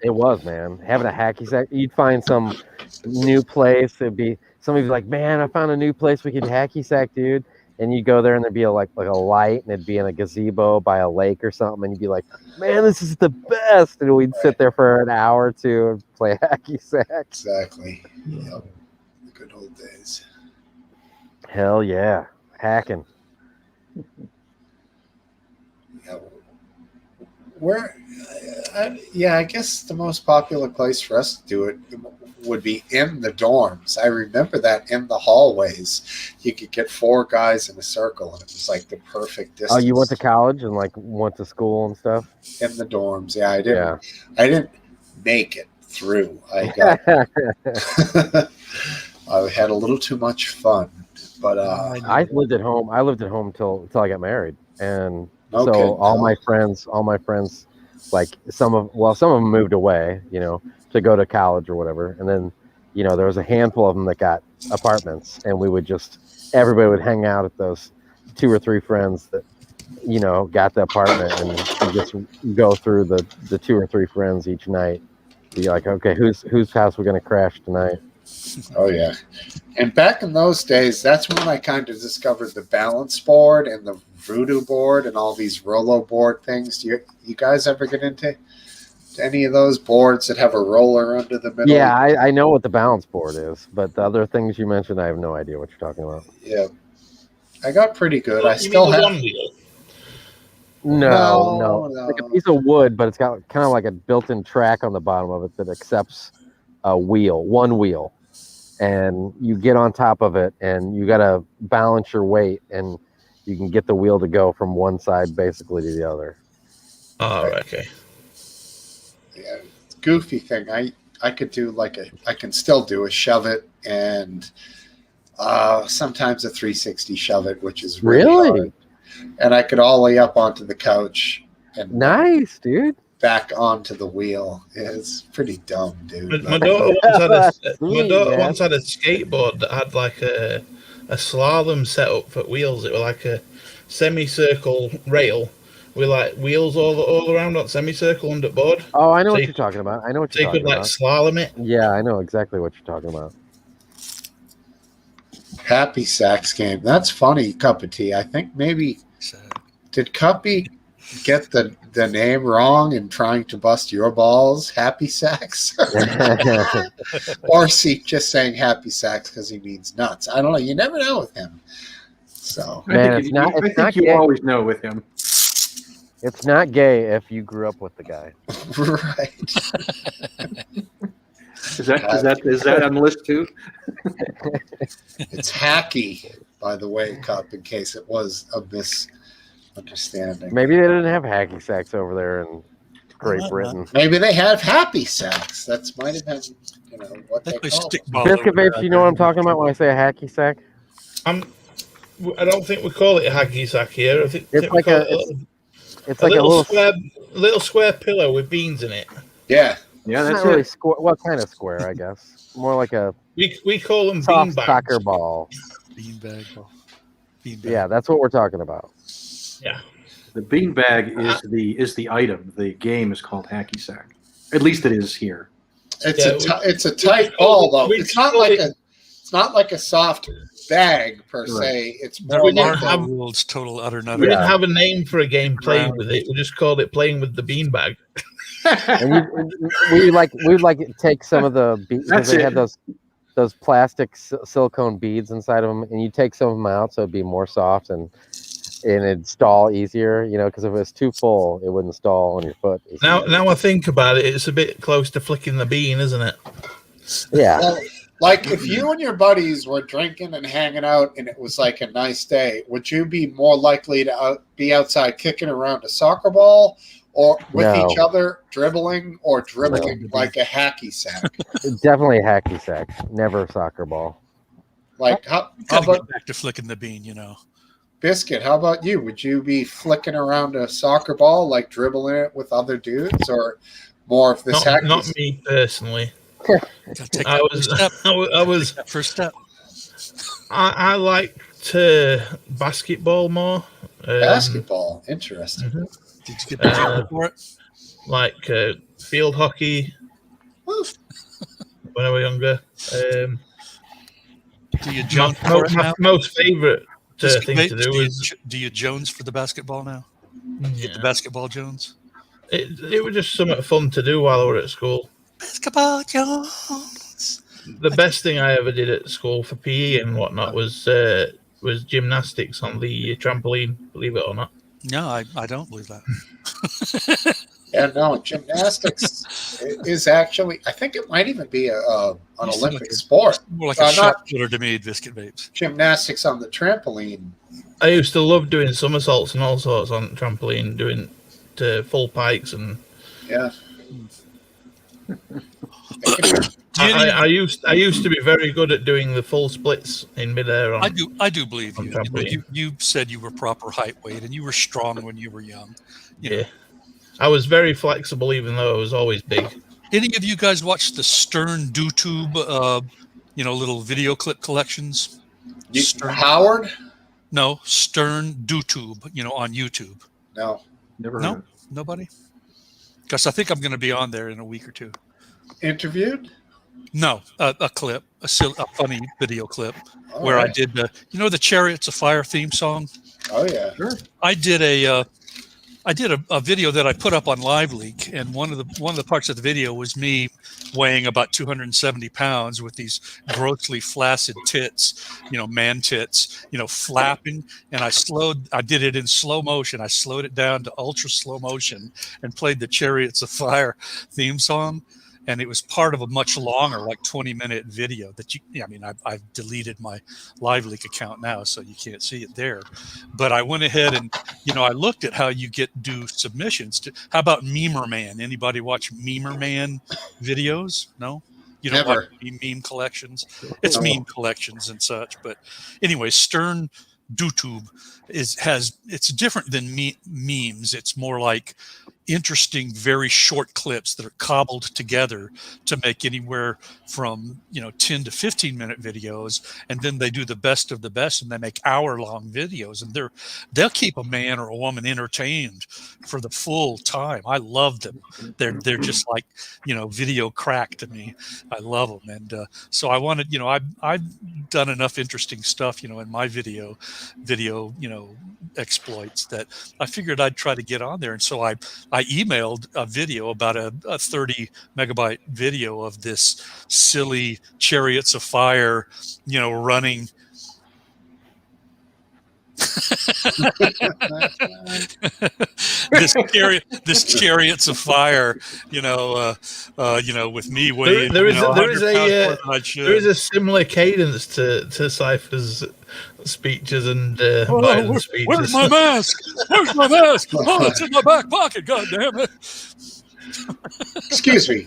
It was, man. Having a hacky sack, you'd find some new place. Somebody'd be like, man, I found a new place we could hacky sack, dude. And you go there and there'd be a light and it'd be in a gazebo by a lake or something. And you'd be like, man, this is the best. And we'd sit there for an hour or two and play hacky sack. Exactly. Yep. The good old days. Hell yeah. Hacking. Yeah, I guess the most popular place for us to do it would be in the dorms. I remember that in the hallways, you could get 4 guys in a circle, and it was the perfect distance. Oh, you went to college and went to school and stuff? In the dorms, yeah. I didn't make it through. I had a little too much fun, but I lived at home. I lived at home till I got married, and all my friends, some of them moved away, to go to college or whatever. And then, there was a handful of them that got apartments, and everybody would hang out at those 2 or 3 friends that, got the apartment, and just go through the 2 or 3 friends each night. Be like, okay, whose house we're going to crash tonight? Oh yeah. And back in those days, that's when I kind of discovered the balance board and the voodoo board and all these Rolo board things. Do you guys ever get into any of those boards that have a roller under the middle? Yeah, I know what the balance board is, but the other things you mentioned, I have no idea what you're talking about. Yeah. I got pretty good. Oh, I still have... No. It's like a piece of wood, but it's got kind of like a built-in track on the bottom of it that accepts one wheel. And you get on top of it, and you got to balance your weight, and you can get the wheel to go from one side basically to the other. Oh, okay. Yeah, goofy thing. I could do I can still do a shove it, and sometimes a 360 shove it, which is really hard. And I could ollie up onto the couch and nice, dude. Back onto the wheel. It's pretty dumb, dude. My daughter once had a skateboard that had a slalom setup for wheels. It was like a semicircle rail with wheels all around that semicircle underboard. Oh, I know what you're talking about. I know what you're talking about. So you could slalom it. Yeah, I know exactly what you're talking about. Happy Sacks game. That's funny, Cup of Tea. I think maybe did Cuppy get the name wrong in trying to bust your balls, Happy Sacks? Or is he just saying Happy Sacks because he means nuts? I don't know. You never know with him. So man, I think you always know with him. It's not gay if you grew up with the guy. Right. Is that on the list too? It's hacky, by the way, Cup, in case it was a misunderstanding. Maybe they didn't have hacky sacks over there in Great Britain. Maybe they have happy sacks. That might have been, what they call it. Biscuit Vapes, you know what I'm talking about when I say a hacky sack? I don't think we call it a hacky sack here. I think it's It's A like little square pillow with beans in it. Yeah. Yeah, it's that's not really it. square. Well, kind of square, I guess. More like a We call them soft bean bags. soccer ball. Beanbag. Beanbag. Yeah, that's what we're talking about. Yeah. The beanbag is the item. The game is called hacky sack. At least it is here. It's a tight ball though. It's not like a soft bag per se. It's There more are like no rules. Total utter nothing. We didn't have a name for a game playing with it. We just called it playing with the beanbag. And we would take some of the beads because they had those plastic silicone beads inside of them, and you take some of them out so it'd be more soft and it'd stall easier. You know, because if it was too full, it wouldn't stall on your foot. Now I think about it, it's a bit close to flicking the bean, isn't it? Yeah. Well, like if you and your buddies were drinking and hanging out and it was like a nice day, would you be more likely to be outside kicking around a soccer ball or with each other dribbling like a hacky sack? Definitely a hacky sack. Never a soccer ball. Like how Gotta about get back to flicking the bean, you know. Biscuit? How about you? Would you be flicking around a soccer ball, like dribbling it with other dudes, or more of this hacky? Not me personally. Take I was that first step. I liked basketball more. Basketball, interesting. Mm-hmm. Did you get the dribble for it? Like field hockey when I was younger. Do you jump for it my now? most favorite thing to do is do you Jones for the basketball now? Get the basketball Jones. It was just something fun to do while I was at school. Basketball Jones. The best thing I ever did at school for PE and whatnot was gymnastics on the trampoline. Believe it or not. No, I don't believe that. Yeah, no, gymnastics is actually. I think it might even be an Olympic sport. More like a shot putter to me, Biscuit Babes. Gymnastics on the trampoline. I used to love doing somersaults and all sorts on the trampoline, doing full pikes and. Yeah. I used to be very good at doing the full splits in midair. I do believe you. You said you were proper height weight and you were strong when you were young. You know. I was very flexible, even though I was always big. Any of you guys watch the Stern DoTube, little video clip collections? Howard? No, Stern DoTube, on YouTube. No, never heard of it. Nobody? Because I think I'm going to be on there in a week or two. Interviewed? No, a clip, a funny video clip where I did the Chariots of Fire theme song. Oh yeah, sure. I did a video that I put up on LiveLeak, and one of the parts of the video was me weighing about 270 pounds with these grossly flaccid tits, man tits, flapping. And I did it in slow motion. I slowed it down to ultra slow motion and played the Chariots of Fire theme song. And it was part of a much longer, like 20-minute video that I've deleted my LiveLeak account now, so you can't see it there. But I went ahead and, I looked at how you do submissions. How about Memer Man? Anybody watch Memer Man videos? No? You don't Never. Watch meme collections? It's meme collections and such. But anyway, Stern DoTube it's different than memes. It's more like interesting, very short clips that are cobbled together to make anywhere from 10 to 15-minute videos, and then they do the best of the best, and they make hour-long videos, and they'll keep a man or a woman entertained for the full time. I love them. They're just like video crack to me. I love them, and so I wanted I've done enough interesting stuff in my video exploits that I figured I'd try to get on there, and so I emailed a video about a 30 megabyte video of this silly Chariots of Fire, running. this Chariots of Fire, with me weighing. There is a similar cadence to Cypher's speeches and Biden's speeches. Where's my mask? Where's my mask? Oh, it's in my back pocket. God damn it! Excuse me.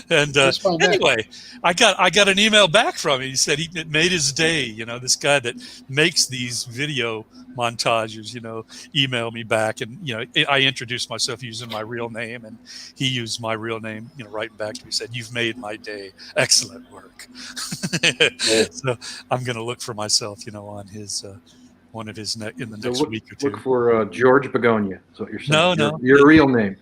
And Just find that. anyway, I got an email back from him. He said it made his day. You know, this guy that makes these video montages, you know, emailed me back, and you know, I introduced myself using my real name, and he used my real name, you know, writing back to me, said, "You've made my day. Excellent work." So I'm going to look for myself, you know, on his one of his in the next week or two. Look for George Begonia. Is what you're saying. No, Your real name.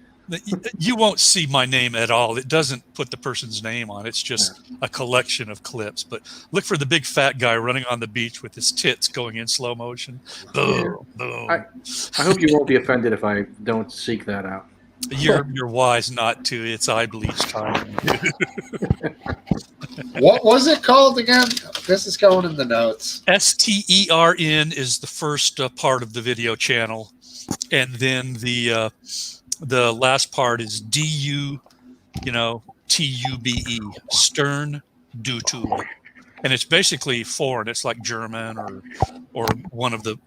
You won't see my name at all. It doesn't put the person's name on. It's just a collection of clips. But look for the big fat guy running on the beach with his tits going in slow motion. Boom, boom. I hope you won't be offended if I don't seek that out. You're wise not to. It's eye bleach time. What was it called again? This is going in the notes. STERN is the first part of the video channel, and then the last part is DU, you know, TUBE, Stern Dutube, and it's basically foreign. It's like German or one of the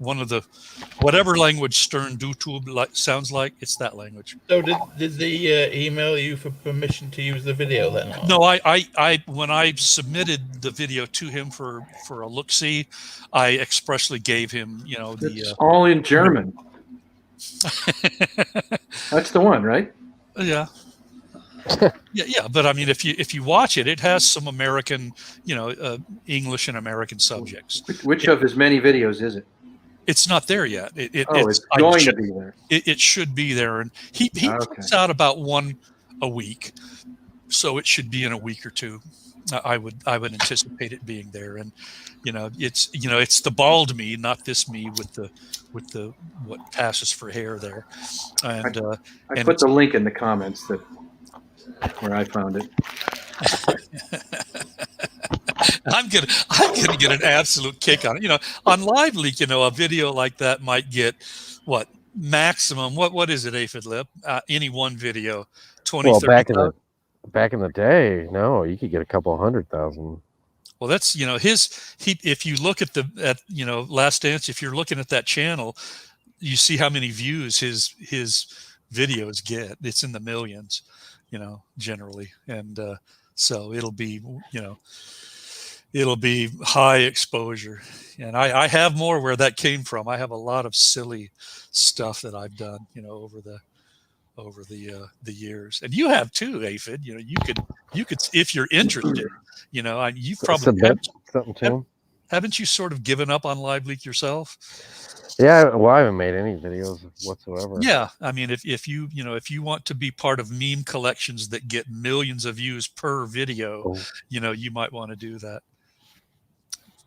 whatever language Stern Dutube sounds like. It's that language. So did they email you for permission to use the video then? Or? No, I when I submitted the video to him for a look-see, I expressly gave him, you know, It's all in German. That's the one, right? Yeah. Yeah, but I mean, if you watch it, it has some American, you know, English and American subjects. Which of his many videos is it? It's not there yet. It's going to be there. It should be there, and he puts out about one a week, so it should be in a week or two. I would anticipate it being there, and you know, it's the bald me, not this me with the what passes for hair there. And I put the link in the comments where I found it. I'm gonna get an absolute kick on it. You know, on Live Leak, you know, a video like that might get what maximum? What is it, Aphid Lip? Any one video, 20, Well, 30. back in the day, no, you could get a couple 100,000. Well, that's, you know, if you look at you know, Last Dance, if you're looking at that channel, you see how many views his videos get. It's in the millions, you know, generally, and so it'll be, you know, it'll be high exposure. And I have more where that came from. I have a lot of silly stuff that I've done, you know, over the years, and you have too, Aphid. You know, you could if you're interested. You know, you probably something too. Haven't you sort of given up on Live Leak yourself? Yeah, well, I haven't made any videos whatsoever. Yeah, I mean, if you want to be part of meme collections that get millions of views per video, you know, you might want to do that.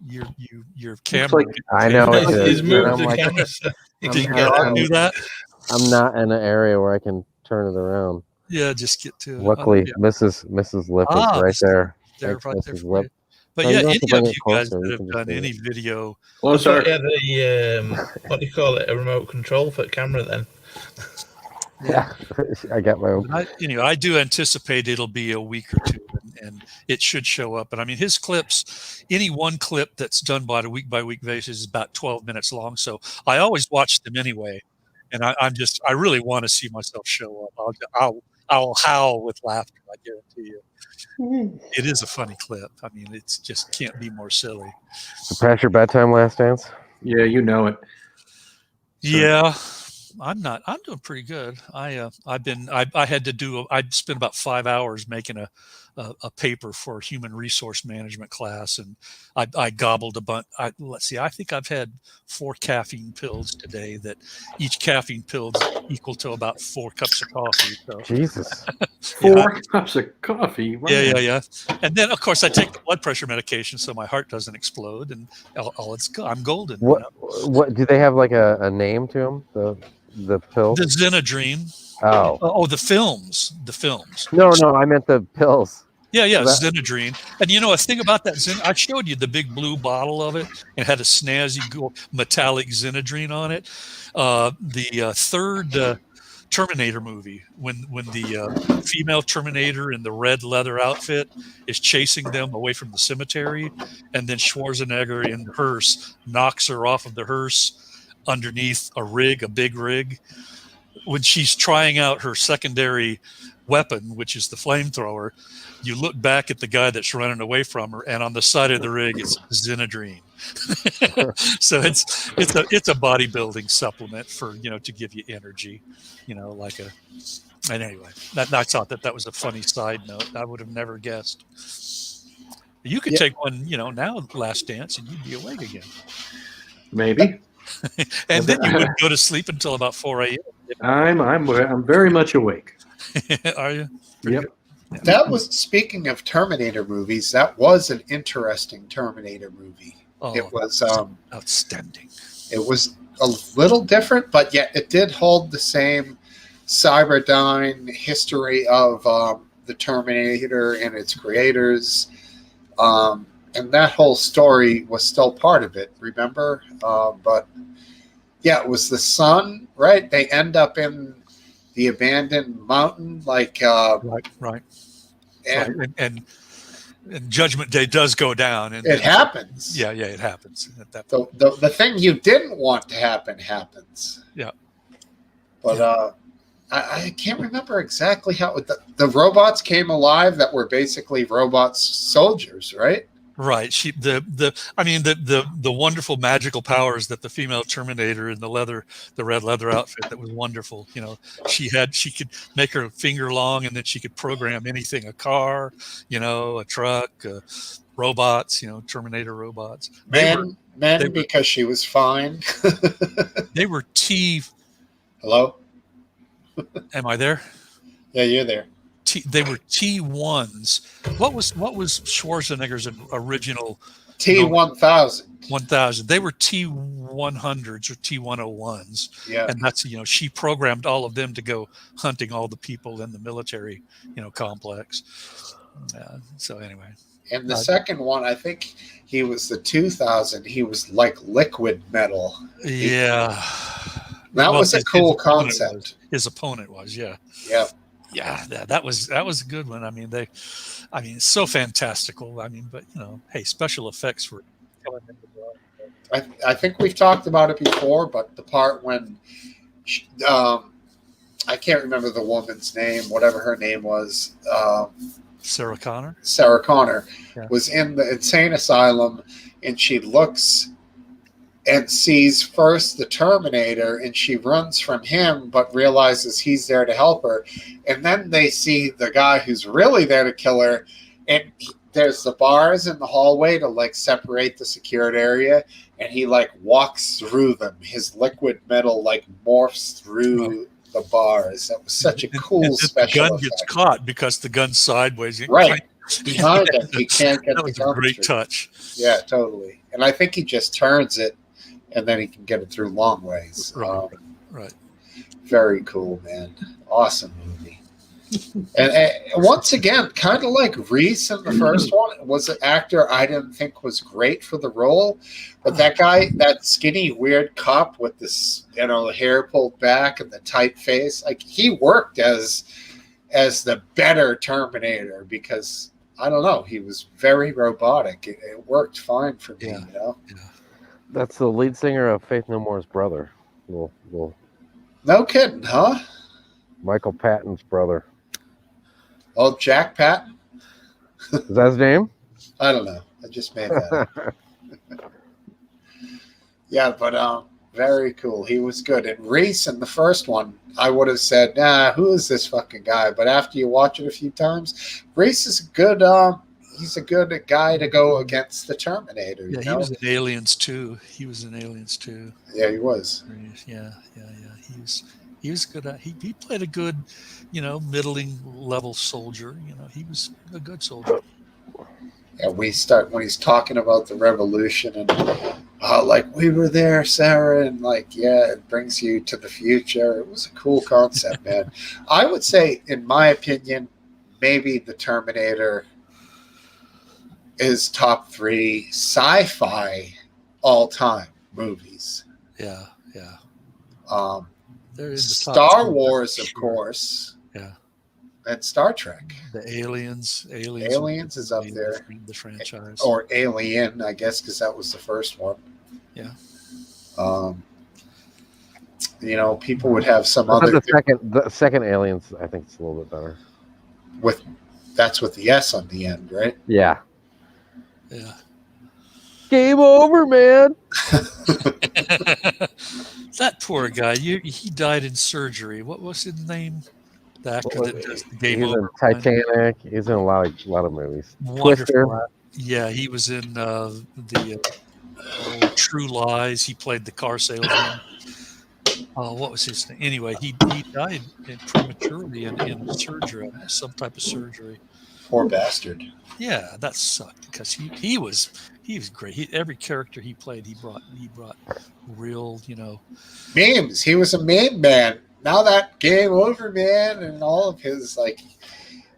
Your camera. I know. He's moved the camera. So you can do that. I'm not in an area where I can turn it around. Yeah, just get to it. Luckily, Mrs. Lip is right there. Right there Mrs. for Lip. you. But No, yeah, you don't any have to bring of it you guys closer, that you have can done just any do video, I thought you had what do you call it? A remote control for the camera then? Yeah, I got my own. I do anticipate it'll be a week or two, and it should show up. And I mean, his clips, any one clip that's done by a week basis is about 12 minutes long. So I always watch them anyway, and I really want to see myself show up. I'll howl with laughter. I guarantee you. It is a funny clip. I mean, it's just can't be more silly. So past your bedtime, Last Dance? Yeah, you know it. Yeah, I'm doing pretty good. I spent about 5 hours making a paper for human resource management class, and I gobbled a bunch. Let's see, I think I've had 4 caffeine pills today. That each caffeine pill is equal to about 4 cups of coffee. So. Jesus. 4 cups of coffee. Wow. Yeah. And then, of course, I take the blood pressure medication so my heart doesn't explode, and I'm golden. What do they have, like a name to them? The pill? The Zenadrine. Oh, the films. No, I meant the pills. Yeah, Zenadrine. And you know, a thing about that I showed you the big blue bottle of it. It had a snazzy metallic Zenadrine on it. The third Terminator movie, when the female Terminator in the red leather outfit is chasing them away from the cemetery, and then Schwarzenegger in the hearse knocks her off of the hearse underneath a big rig. when she's trying out her secondary weapon, which is the flamethrower, you look back at the guy that's running away from her, and on the side of the rig it's Zinedrine. So it's a bodybuilding supplement for, to give you energy, like a. And anyway, I thought that was a funny side note. I would have never guessed. You could take one, now, Last Dance, and you'd be awake again. Maybe. And then you wouldn't go to sleep until about 4 a.m. I'm very much awake. Are you? Yep. Yeah. That was, speaking of Terminator movies, that was an interesting Terminator movie. Oh, it was outstanding. It was a little different, but yet it did hold the same Cyberdyne history of the Terminator and its creators. And that whole story was still part of it, remember? But yeah, it was the son, right? They end up in the abandoned mountain, like right. And Judgment Day does go down, and it happens. Yeah, it happens. At that the thing you didn't want to happen happens. Yeah, but I can't remember exactly how the robots came alive that were basically robots soldiers, right? Right. The wonderful magical powers that the female Terminator in the red leather outfit, that was wonderful. She could make her finger long, and then she could program anything, a car, a truck, robots, Terminator robots. Men, because she was fine. They were Hello? Am I there? Yeah, you're there. They were T1s. What was Schwarzenegger's original T1000? 1000. They were T100s or T101s. Yeah. And that's, she programmed all of them to go hunting all the people in the military, complex. So anyway. And the second one, I think he was the 2000. He was like liquid metal. Yeah. That was a cool concept. His opponent was, yeah. Yeah. Yeah, that was a good one. It's so fantastical. But hey, special effects were coming into the. I think we've talked about it before, but the part when I can't remember the woman's name, whatever her name was. Sarah Connor. Sarah Connor Yeah. was in the insane asylum, and she looks and sees first the Terminator, and she runs from him, but realizes he's there to help her. And then they see the guy who's really there to kill her, and there's the bars in the hallway to like separate the secured area, and he like walks through them. His liquid metal like morphs through the bars. That was such a cool special The gun effect. gets caught because the gun's sideways. Right. Behind him, he can't get that the was gun a great through. touch. Yeah, totally. And I think he just turns it, and then he can get it through long ways. Right. Very cool, man. Awesome movie. and once again, kind of like Reese in the first one, was an actor I didn't think was great for the role. But that guy, that skinny, weird cop with this, the hair pulled back and the tight face, like he worked as the better Terminator, because I don't know, he was very robotic. It worked fine for me, Yeah. That's the lead singer of Faith No More's brother. No kidding, huh? Michael Patton's brother. Oh, Jack Patton? Is that his name? I don't know. I just made that up. Yeah, but very cool. He was good. And Reese in the first one, I would have said, who is this fucking guy? But after you watch it a few times, Reese is good. He's a good guy to go against the Terminator. Yeah, he was in Aliens too. Yeah, he was. Yeah. He was good. He played a good, middling level soldier. He was a good soldier. And when he's talking about the revolution and like we were there, Sarah, and like, yeah, it brings you to the future. It was a cool concept, man. I would say, in my opinion, maybe the Terminator is top 3 sci-fi all-time movies. Yeah. Star Wars, of course. Yeah. And Star Trek. The Aliens is up there. The franchise. Or Alien, I guess, because that was the first one. Yeah. You know, people would have some I thought other the second Aliens. I think it's a little bit better. with that's with the S on the end, right? Yeah. Yeah. Game over, man. That poor guy. He died in surgery. What was his name? The actor that does the Game He's Over. in Titanic. He's in a lot of movies. Twister. Wonderful. Yeah, he was in the True Lies. He played the car salesman. What was his name? Anyway, he died prematurely in surgery, some type of surgery. Poor bastard. Yeah, that sucked because he was great. Every character he played, he brought real, Memes. He was a meme man. Now that Game Over Man and all of his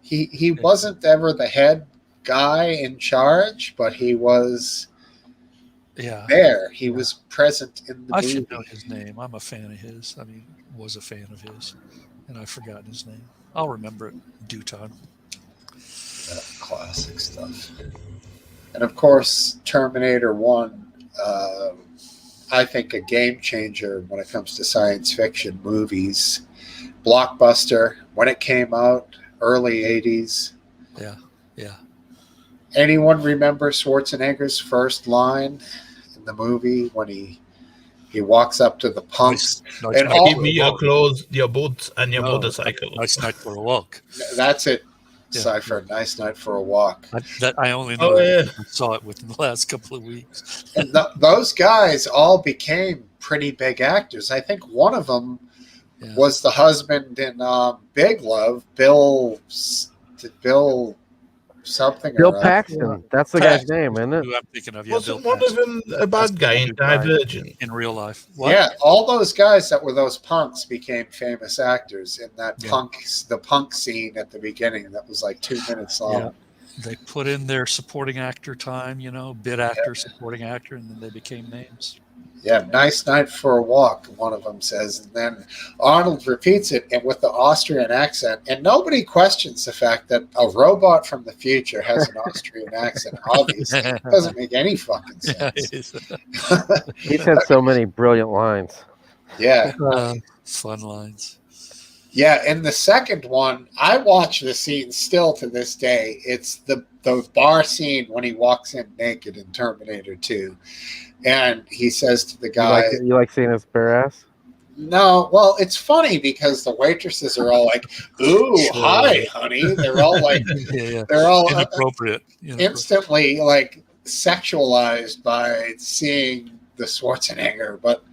he wasn't ever the head guy in charge, but he was there. He was present in the movie. I should know his name. I'm a fan of his. I mean, was a fan of his, and I've forgotten his name. I'll remember it in due time. Classic stuff. And of course, Terminator 1, I think a game changer when it comes to science fiction movies. Blockbuster, when it came out, early 80s. Yeah. Anyone remember Schwarzenegger's first line in the movie when he walks up to the punks? Nice Give me your clothes, your boots, and your motorcycle. Nice night for a walk. That's it. Cypher, nice night for a walk. I only know I saw it within the last couple of weeks. And those guys all became pretty big actors. I think one of them was the husband in Big Love, Bill something. Bill Paxton. That's the guy's name, isn't it? Who I'm thinking of. Wasn't one of them a bad guy in Divergent? In real life. What? Yeah, all those guys that were those punks became famous actors in that the punk scene at the beginning that was like 2 minutes long. Yeah. They put in their supporting actor time, bit actor, supporting actor, and then they became names. Yeah, nice night for a walk, one of them says. And then Arnold repeats it and with the Austrian accent. And nobody questions the fact that a robot from the future has an Austrian accent. Obviously, it doesn't make any fucking sense. He's had so many brilliant lines. Yeah. Fun lines. Yeah, in the second one, I watch the scene still to this day. It's the bar scene when he walks in naked in Terminator 2. And he says to the guy... You like seeing his bare ass? No, well, it's funny because the waitresses are all like, ooh, hi, honey. They're all like... They're all inappropriate. Instantly, like, sexualized by seeing the Schwarzenegger. But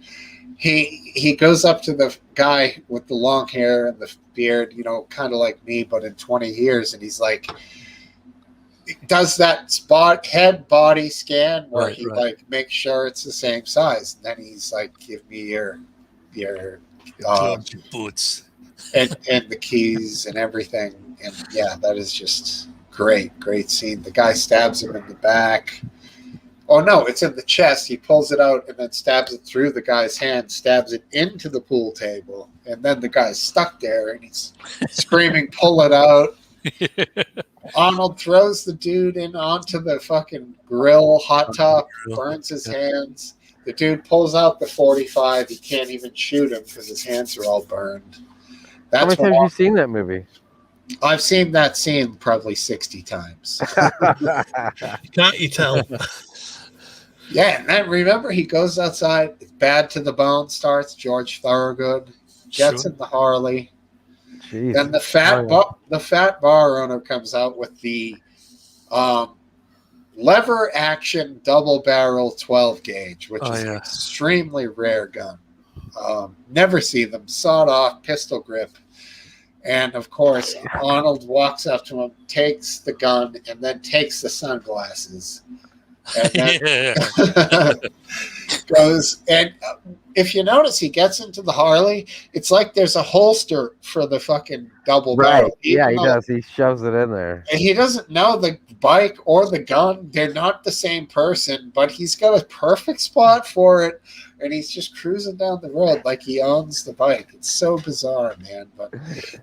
he goes up to the guy with the long hair and the beard, kind of like me, but in 20 years. And he's like... does that head body scan where he like makes sure it's the same size. And then he's like, give me your boots and the keys and everything. And yeah, that is just great scene. The guy stabs him in the back. Oh no, it's in the chest. He pulls it out and then stabs it through the guy's hand, stabs it into the pool table. And then the guy's stuck there and he's screaming, pull it out. Arnold throws the dude in onto the fucking grill, hot top, burns his hands. The dude pulls out the 45. He can't even shoot him because his hands are all burned. How many times have you seen that movie? I've seen that scene probably 60 times. Can't you tell? Yeah, and then remember he goes outside, Bad to the Bone starts, George Thorogood, gets in the Harley. Jeez. Then the fat bar owner comes out with the lever action double barrel 12 gauge, which is an extremely rare gun. Never see them. Sawed off pistol grip. And of course, Arnold walks up to him, takes the gun, and then takes the sunglasses. And then goes and if you notice, he gets into the Harley. It's like there's a holster for the fucking double barrel. Yeah, he does. He shoves it in there. And he doesn't know the bike or the gun. They're not the same person, but he's got a perfect spot for it. And he's just cruising down the road like he owns the bike. It's so bizarre, man. But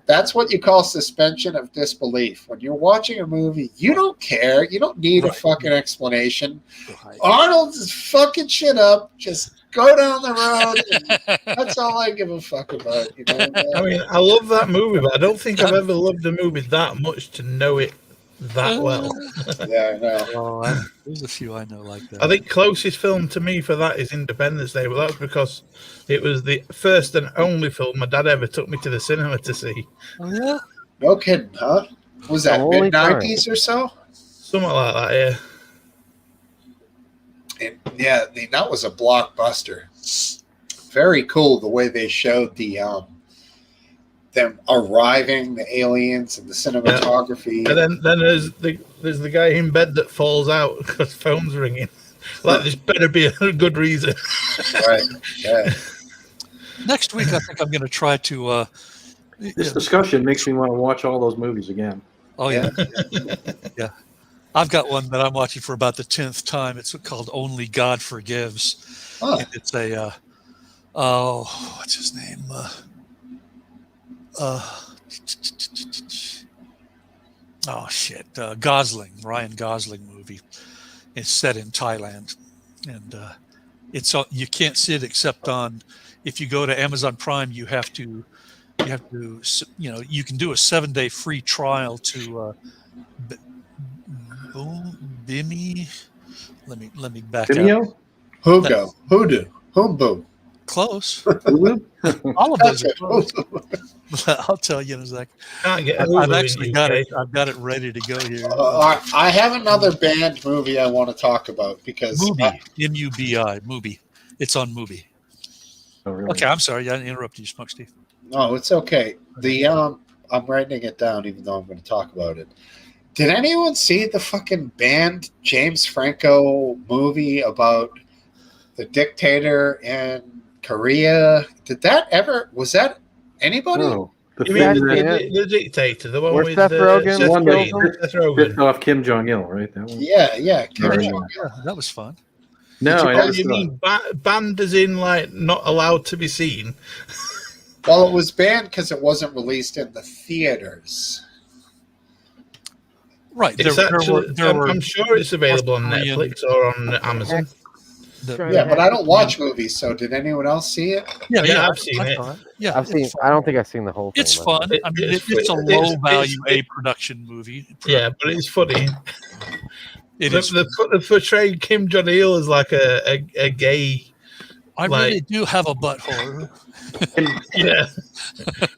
that's what you call suspension of disbelief. When you're watching a movie, you don't care. You don't need a fucking explanation. Arnold is fucking shit up. Just Go down the road. That's all I give a fuck about. You know. I mean, I love that movie, but I don't think I've ever loved a movie that much to know it that well. Yeah, I know. Oh, there's a few I know like that. I think closest film to me for that is Independence Day, but that's because it was the first and only film my dad ever took me to the cinema to see. Oh yeah. No kidding, huh? Was that Holy mid-90s or so? Something like that, yeah. And yeah, that was a blockbuster. Very cool the way they showed the them arriving, the aliens, and the cinematography. And then there's the guy in bed that falls out because phone's ringing. Like, there's better be a good reason. Right. Yeah. Next week, I think I'm going to try to. This discussion makes me want to watch all those movies again. Oh yeah, yeah. I've got one that I'm watching for about the 10th time. It's called Only God Forgives. Huh. And it's a what's his name? Gosling, Ryan Gosling movie. It's set in Thailand, and you can't see it except on. If you go to Amazon Prime, you have to, you can do a 7-day free trial to Bimmy. Let me back up. Vimeo? Hugo. Hoodoo. Humbo. Close. Hulu? All of those are close. I'll tell you in a second. Can't get I've Hulu actually in got UK. it. I've got it ready to go here. I have another band movie I want to talk about because Mubi, M-U-B-I, Mubi. It's on Mubi. Oh, really? Okay, I'm sorry. I interrupted you, Smokesteve. no, it's okay. I'm writing it down even though I'm going to talk about it. Did anyone see the fucking banned James Franco movie about the dictator in Korea? Was that anybody? No. The You film mean that the dictator, the one Where with Seth Rogen Seth one kills Rogen. him? Seth Rogen. pissed off Kim Jong Il, right? That one. Yeah. Kim Right. Jong-un. Yeah, that was fun. No, I Oh, never you saw mean it. banned as in like not allowed to be seen? Well, it was banned because it wasn't released in the theaters. Right. It's I'm sure it's available on Korean- Netflix or on Amazon. Yeah, but I don't watch movies, so did anyone else see it? Yeah, I've seen it. saw Yeah, I've seen. I don't think I've seen the whole thing. It's but- fun. It- I mean, it's- it's a it's- low-value it's- production movie. Yeah, but it's funny. It is. They portrayed Kim Jong Il as like a gay. I really do have a butthole. Yeah.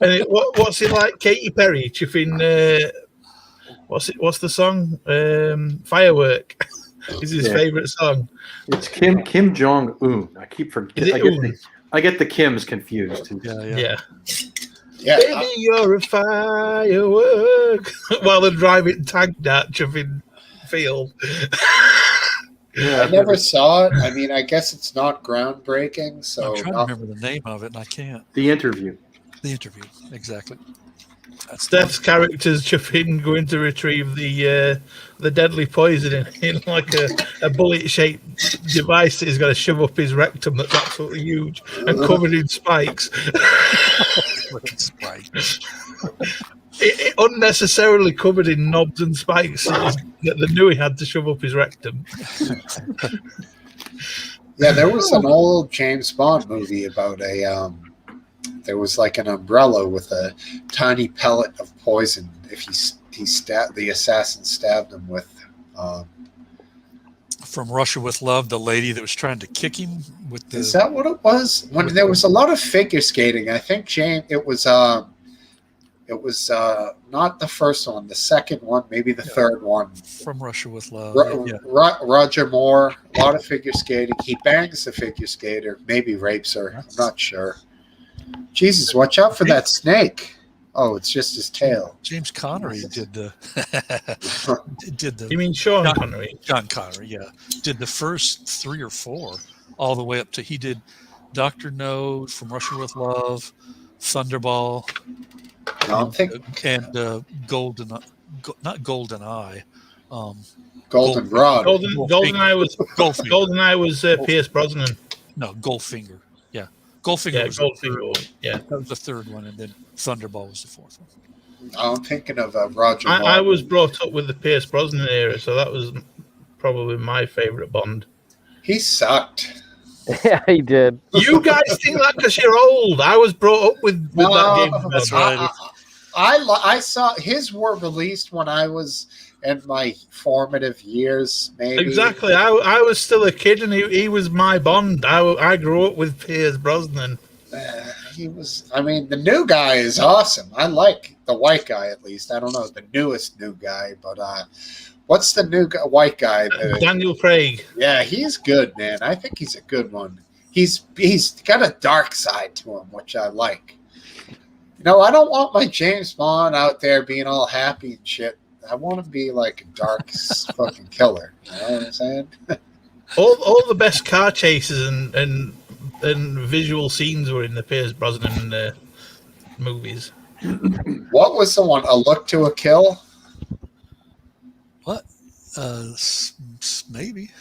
And what's it like? Katy Perry chuffing. What's the song? Firework is his favorite song. It's Kim Jong Un. I keep forgetting. I get the Kims confused. Yeah. Yeah. Baby, you're a firework. While they're driving tank that chuffing field. Yeah, I never saw it. I mean, I guess it's not groundbreaking. So I'm trying to remember the name of it, and I can't. The Interview. The Interview, exactly. That's Steph's character's chuffing going to retrieve the deadly poison in like a bullet-shaped device that he's got to shove up his rectum that's absolutely huge and covered in spikes. It unnecessarily covered in knobs and spikes that they knew he had to shove up his rectum. yeah, there was an old James Bond movie about there was like an umbrella with a tiny pellet of poison. If the assassin stabbed him with. From Russia with Love, the lady that was trying to kick him with the. Is that what it was? When there was a lot of figure skating, I think it was not the first one, the second one, maybe the third one. From Russia with Love. Roger Moore, a lot of figure skating. He bangs the figure skater, maybe rapes her. I'm not sure. Jesus, watch out for that snake. Oh, it's just his tail. James Connery did the. You mean Sean Connery? John Connery, yeah. Did the first 3 or 4 all the way up to. He did Dr. No, From Russia with Love, Thunderball. And Golden, not Golden Eye. Golden Rod. Golden Eye was Goldfinger. Golden Eye was Pierce Brosnan. No, Goldfinger. Yeah, Goldfinger. Yeah, was Goldfinger. Yeah, that was the third one, and then Thunderball was the fourth one. I'm thinking of Roger Moore. I was brought up with the Pierce Brosnan era, so that was probably my favorite Bond. He sucked. Yeah, he did. You guys think that because you're old. I was brought up with No, that James Bond. That's right. I saw his were released when I was in my formative years, maybe. Exactly. I was still a kid, and he was my Bond. I grew up with Pierce Brosnan. He was. I mean, the new guy is awesome. I like the white guy at least. I don't know the newest new guy, but what's the new white guy? Daniel Craig. Yeah, he's good, man. I think he's a good one. He's got a dark side to him, which I like. You know, I don't want my James Bond out there being all happy and shit. I want to be like a dark fucking killer. You know what I'm saying? All the best car chases and visual scenes were in the Pierce Brosnan movies. What was the one? A Look to a Kill? What? Maybe.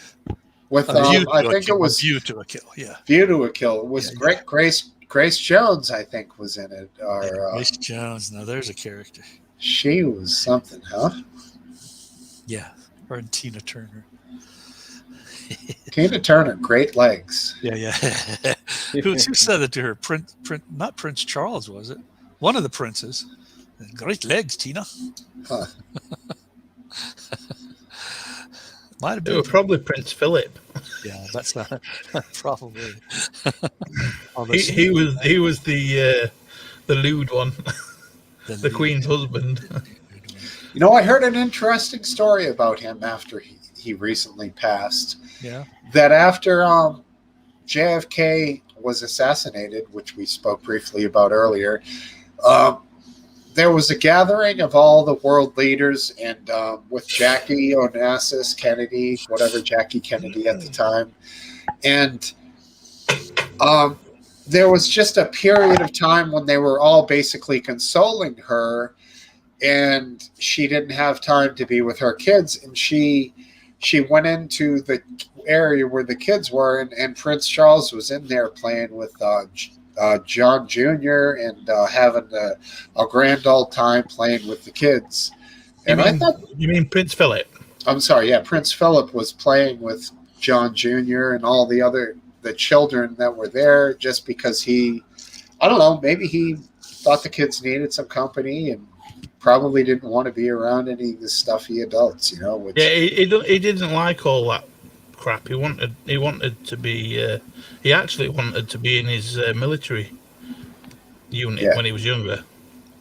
With I think it was View to a Kill. Yeah. View to a Kill. It was Grace Jones, I think, was in it. Or Grace Jones. Now there's a character. she was something, huh? Yeah. Or Tina Turner. Tina Turner, great legs. Yeah. Who said it to her? Not Prince Charles, was it? One of the princes. Great legs, Tina. Huh. Might have They been. were probably Prince Philip. Yeah, that's not probably. He was the lewd one, the Queen's husband. You know, I heard an interesting story about him after he recently passed. Yeah. That after JFK was assassinated, which we spoke briefly about earlier, there was a gathering of all the world leaders, and with Jackie Onassis Kennedy, whatever Jackie Kennedy at the time, and there was just a period of time when they were all basically consoling her, and she didn't have time to be with her kids, and she went into the area where the kids were, and Prince Charles was in there playing with John Jr. and having a grand old time playing with the kids. And You mean Prince Philip? I'm sorry, yeah, Prince Philip was playing with John Jr. and all the children that were there, just because I don't know, maybe he thought the kids needed some company and probably didn't want to be around any of the stuffy adults, you know. Which, Yeah, he didn't like all that crap. He wanted to be. He actually wanted to be in his military unit when he was younger.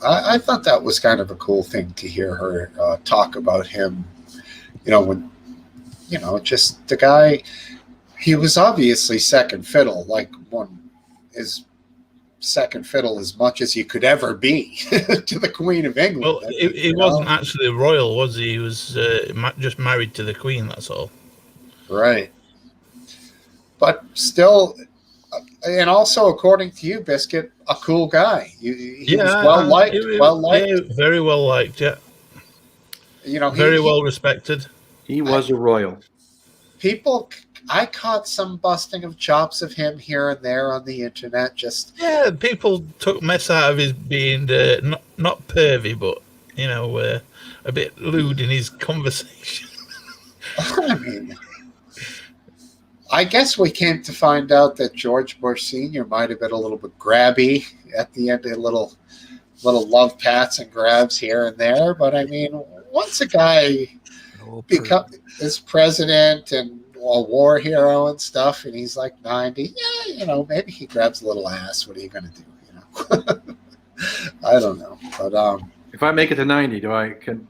I thought that was kind of a cool thing to hear her talk about him. You know, when just the guy. He was obviously second fiddle, like one is second fiddle as much as you could ever be to the Queen of England. Well, he wasn't actually royal, was he? He was just married to the Queen, that's all. Right. But still, and also according to you, Biscuit, a cool guy. He was well liked. Yeah, very well liked, yeah. You know, very well respected. He was a royal. I caught some busting of chops of him here and there on the internet. People took mess out of his being not pervy, but a bit lewd in his conversation. I mean, I guess we came to find out that George Bush Sr. might have been a little bit grabby at the end, a little love pats and grabs here and there. But I mean, once a guy is president and a war hero and stuff, and he's like 90, maybe he grabs a little ass. What are you going to do? I don't know. But if I make it to 90, can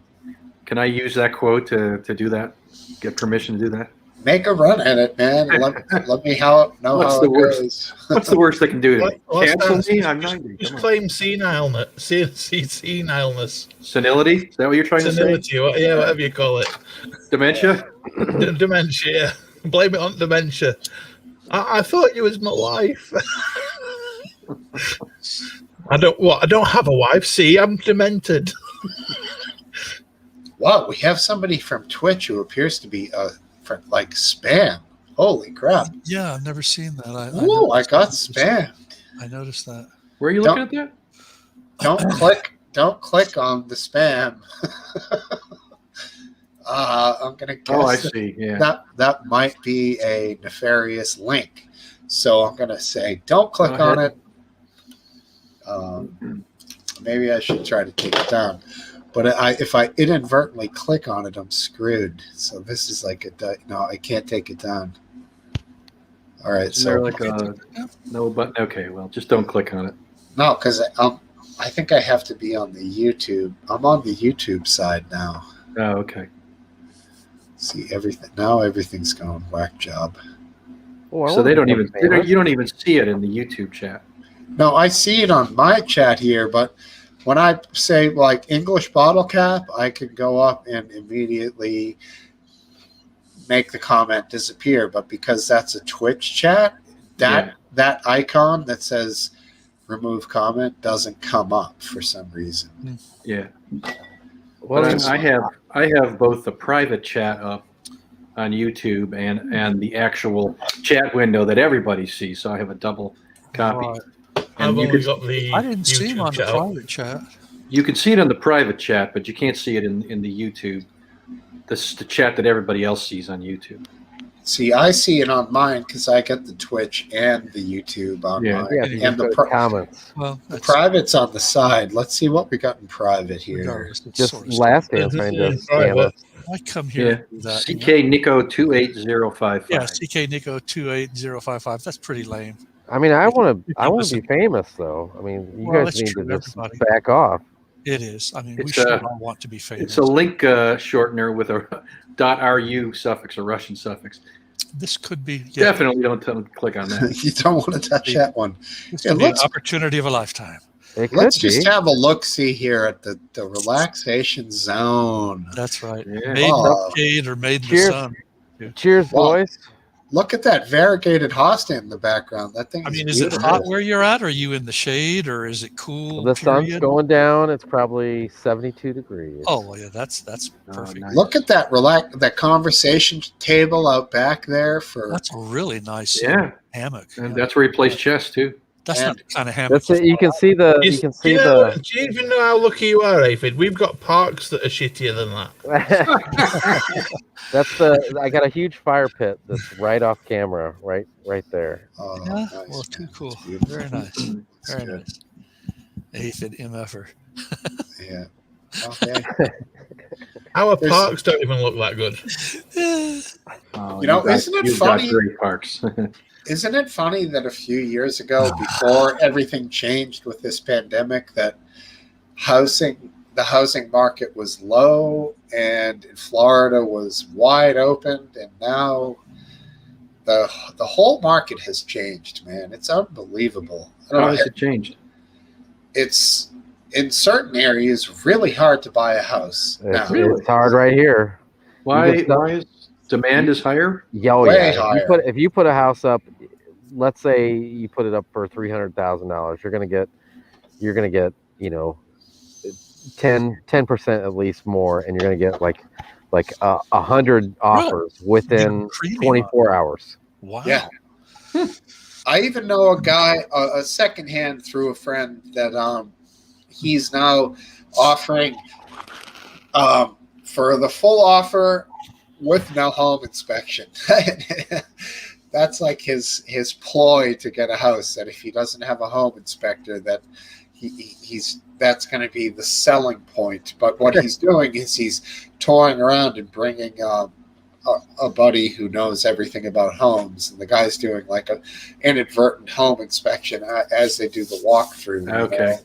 I use that quote to do that? Get permission to do that? Make a run at it, man. Let me know how it goes. What's the worst they can do to me? Cancel me? I'm not. Just claim senileness. Senility? Is that what you're trying to say? Senility, whatever you call it. Dementia? Dementia. Blame it on dementia. I thought you was my wife. I don't have a wife. See, I'm demented. Wow, we have somebody from Twitch who appears to be like spam. Holy crap! Yeah, I've never seen that. I got spam. I noticed that. Where are you looking at that? Don't click on the spam. I'm gonna guess. Oh, I see. Yeah. That might be a nefarious link. So I'm going to say, don't click Go on ahead. it. Maybe I should try to take it down. But if I inadvertently click on it, I'm screwed. So this is like no, I can't take it down. All right, Isn't there so like a no button? Okay, well, just don't click on it. no, because I think I have to be on the YouTube. I'm on the YouTube side now. Oh, okay. See everything now. Everything's going whack job. Oh, So they don't even you don't even see it in the YouTube chat. No, I see it on my chat here, but when I say like English bottle cap, I can go up and immediately make the comment disappear. But because that's a Twitch chat, that icon that says remove comment doesn't come up for some reason. Yeah. Well, But I have both the private chat up on YouTube and the actual chat window that everybody sees. So I have a double copy. Right. I've And you only can, got the I didn't see him YouTube on the chat. private chat. you can see it in the private chat, but you can't see it in the YouTube. This is the chat that everybody else sees on YouTube. See, I see it on mine because I get the Twitch and the YouTube on mine. Yeah, And the comments. Well, the private's on the side. Let's see what we got in private here. regardless, it's Just sort of last day, I'm Is trying it to in scam private? us. I come here Yeah. to do that. CK Nico 28055. Yeah, CK Nico 28055. That's pretty lame. I mean, I You want can to listen. be famous, though. I mean, you Well, guys that's need true, to just everybody. back off. It is. I mean, we It's, should all want to be famous. It's a link shortener with a .ru suffix, a Russian suffix. This could be Definitely don't click on that. You don't want to touch that one. This Yeah, could be an let's- opportunity of a lifetime. It could Let's be. just have a look-see here at the relaxation zone. That's right. Yeah. Made in Oh. the shade or made in the Cheers. sun. Cheers, Wow. boys. Look at that variegated hosta in the background. That thing I mean, is is it beautiful. hot where you're at? Are you in the shade or is it cool? The sun's period? going down. It's probably 72 degrees. Oh, well, yeah, that's Oh, perfect. nice. Look at that that conversation table out back there for That's a really nice Yeah, hammock. and Yeah. that's where he plays chess too. That's and- not the kind of hammock. That's it. You can see the. Do You can see you know, the. do you even know how lucky you are, Aphid? We've got parks that are shittier than that. That's the. I got a huge fire pit that's right off camera, right there. oh, Yeah, nice, well, too man. cool. It's beautiful. Very nice. It's Very good. nice. Aphid MFer. Yeah. Okay. Our There's- parks don't even look that good. Oh, You know, guys- isn't it you've got funny? great parks. Isn't it funny that a few years ago, before everything changed with this pandemic, that the housing market was low and in Florida was wide open, and now the whole market has changed, man. It's unbelievable. I don't How know, has it changed? it's in certain areas really hard to buy a house now. It's, Really? it's hard right here. Why? can sell- Why is demand is higher? Oh Way yeah. higher. If you put a house up, let's say you put it up for $300,000, you're gonna get 10% at least more, and you're gonna get like 100 offers within Creamy 24 hours. Wow. Yeah. I even know a guy, a secondhand through a friend, that he's now offering for the full offer with no home inspection. That's like his ploy to get a house. That if he doesn't have a home inspector, that he's that's going to be the selling point. But what he's doing is he's touring around and bringing a buddy who knows everything about homes, and the guy's doing like an inadvertent home inspection as they do the walkthrough. you Okay.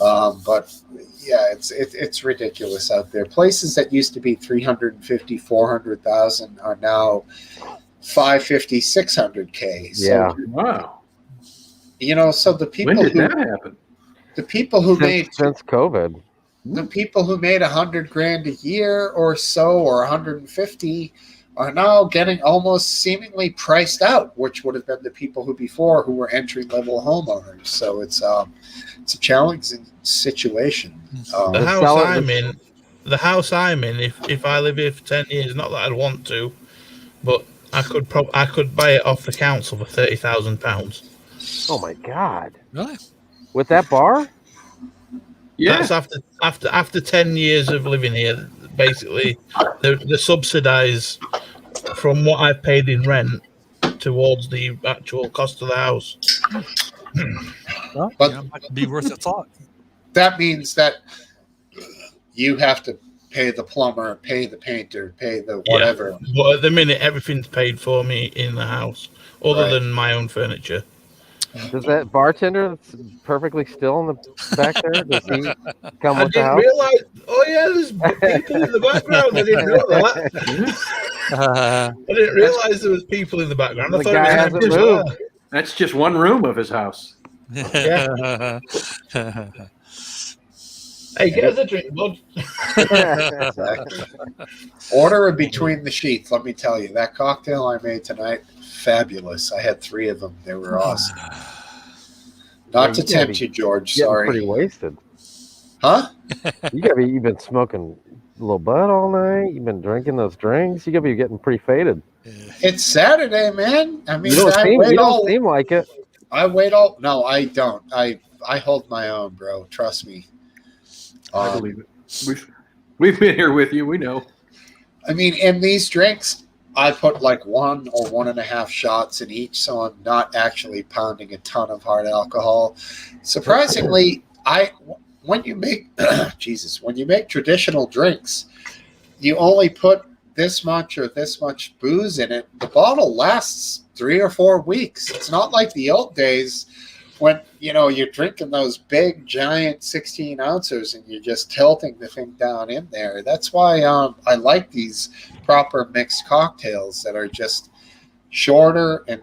know? But yeah, it's ridiculous out there. Places that used to be 350, 400,000 are now 550, 600K. So, Yeah. Wow. so the people When did who that happen? the people who made Since COVID. the people who made $100,000 a year or so, or 150, are now getting almost seemingly priced out, which would have been the people who were entry level homeowners. So it's a challenging situation. The house I'm in, if I live here for 10 years, not that I'd want to, but I could buy it off the council for £30,000. Oh my God! Really? With that bar? Yeah. That's after 10 years of living here. Basically, they subsidise from what I paid in rent to towards the actual cost of the house. Well, But- you know, might be worth a thought. That means that you have to pay the plumber, pay the painter, pay the whatever. Yeah. But at the minute, everything's paid for me in the house, other Right. than my own furniture. Does that bartender that's perfectly still in the back there? Does he come I with the didn't house? realize. Oh yeah, there's people in the background. I didn't know that. I didn't realize there was people in the background. I The thought guy it was hasn't empty. moved. That's just one room of his house. Hey, get us a drink, bud. Exactly. Order in between the sheets. Let me tell you, that cocktail I made tonight, fabulous. I had 3 of them. They were awesome. Not to you gotta tempt be you, George. Getting Sorry. pretty wasted. Huh? You've been smoking a little bud all night. You've been drinking those drinks. You gotta be getting pretty faded. It's Saturday, man. I mean, You don't seem like it. I wait all. No, I don't. I hold my own, bro. Trust me. I believe it. We've been here with you. We know. I mean, in these drinks, I put like 1 or 1.5 shots in each, so I'm not actually pounding a ton of hard alcohol. Surprisingly, when you make when you make traditional drinks, you only put this much or this much booze in it. The bottle lasts 3 or 4 weeks. It's not like the old days when you're drinking those big giant 16 ounces and you're just tilting the thing down in there. That's why I like these proper mixed cocktails that are just shorter and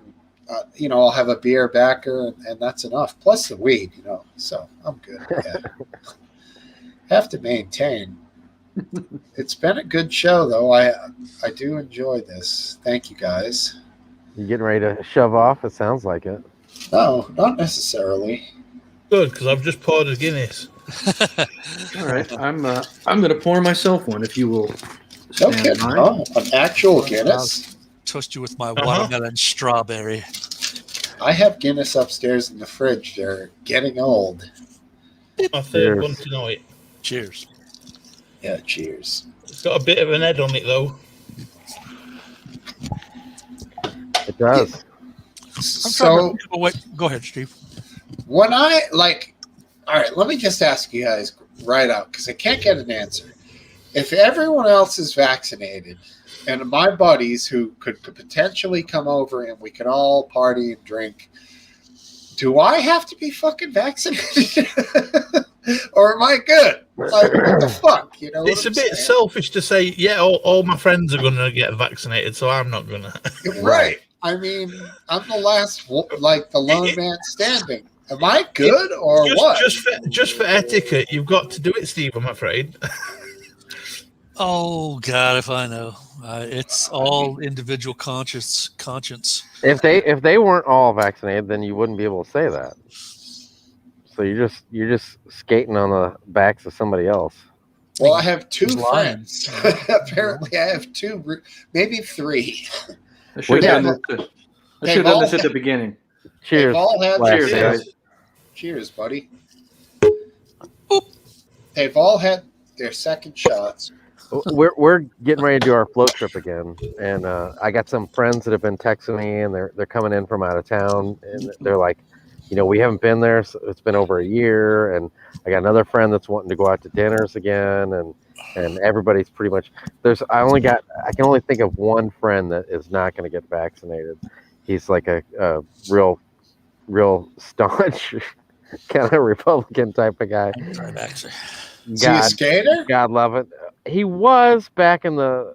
I'll have a beer backer and that's enough, plus the weed, so I'm good. Yeah. Have to maintain. It's been a good show though. I do enjoy this. Thank you guys. You getting ready to shove off? It sounds like it. No, not necessarily. Good, because I've just poured a Guinness. All right, I'm going to pour myself one, if you will. No stand kidding. by. Oh, an actual Guinness. Toast you with my watermelon strawberry. I have Guinness upstairs in the fridge. They're getting old. My third Cheers. one tonight. Cheers. Yeah, cheers. It's got a bit of an head on it though. It does. So wait, go ahead, Steve. when all right, let me just ask you guys right out because I can't get an answer. If everyone else is vaccinated and my buddies who could potentially come over and we could all party and drink, do I have to be fucking vaccinated? Or am I good? Like, what the fuck? You know what It's I'm a bit saying? selfish to say, yeah, all my friends are going to get vaccinated, so I'm not going to. Right. I mean, I'm the last, the lone man standing. Am I good or what? Just for etiquette, you've got to do it, Steve, I'm afraid. Oh God, if I know, it's all individual conscience. If they weren't all vaccinated, then you wouldn't be able to say that. So you're just skating on the backs of somebody else. Well, I have 2 He's lying. friends. Apparently, I have 2, maybe 3. I should have done They've this all- at the beginning. Cheers. They've all had Last Cheers, day. guys. Cheers, buddy. They've all had their second shots. We're getting ready to do our float trip again, and I got some friends that have been texting me, and they're coming in from out of town, and they're like, we haven't been there. So it's been over a year, and I got another friend that's wanting to go out to dinners again, and everybody's pretty much I can only think of one friend that is not going to get vaccinated. He's like a real staunch kind of Republican type of guy. Is he a skater? God love it. He was back in the,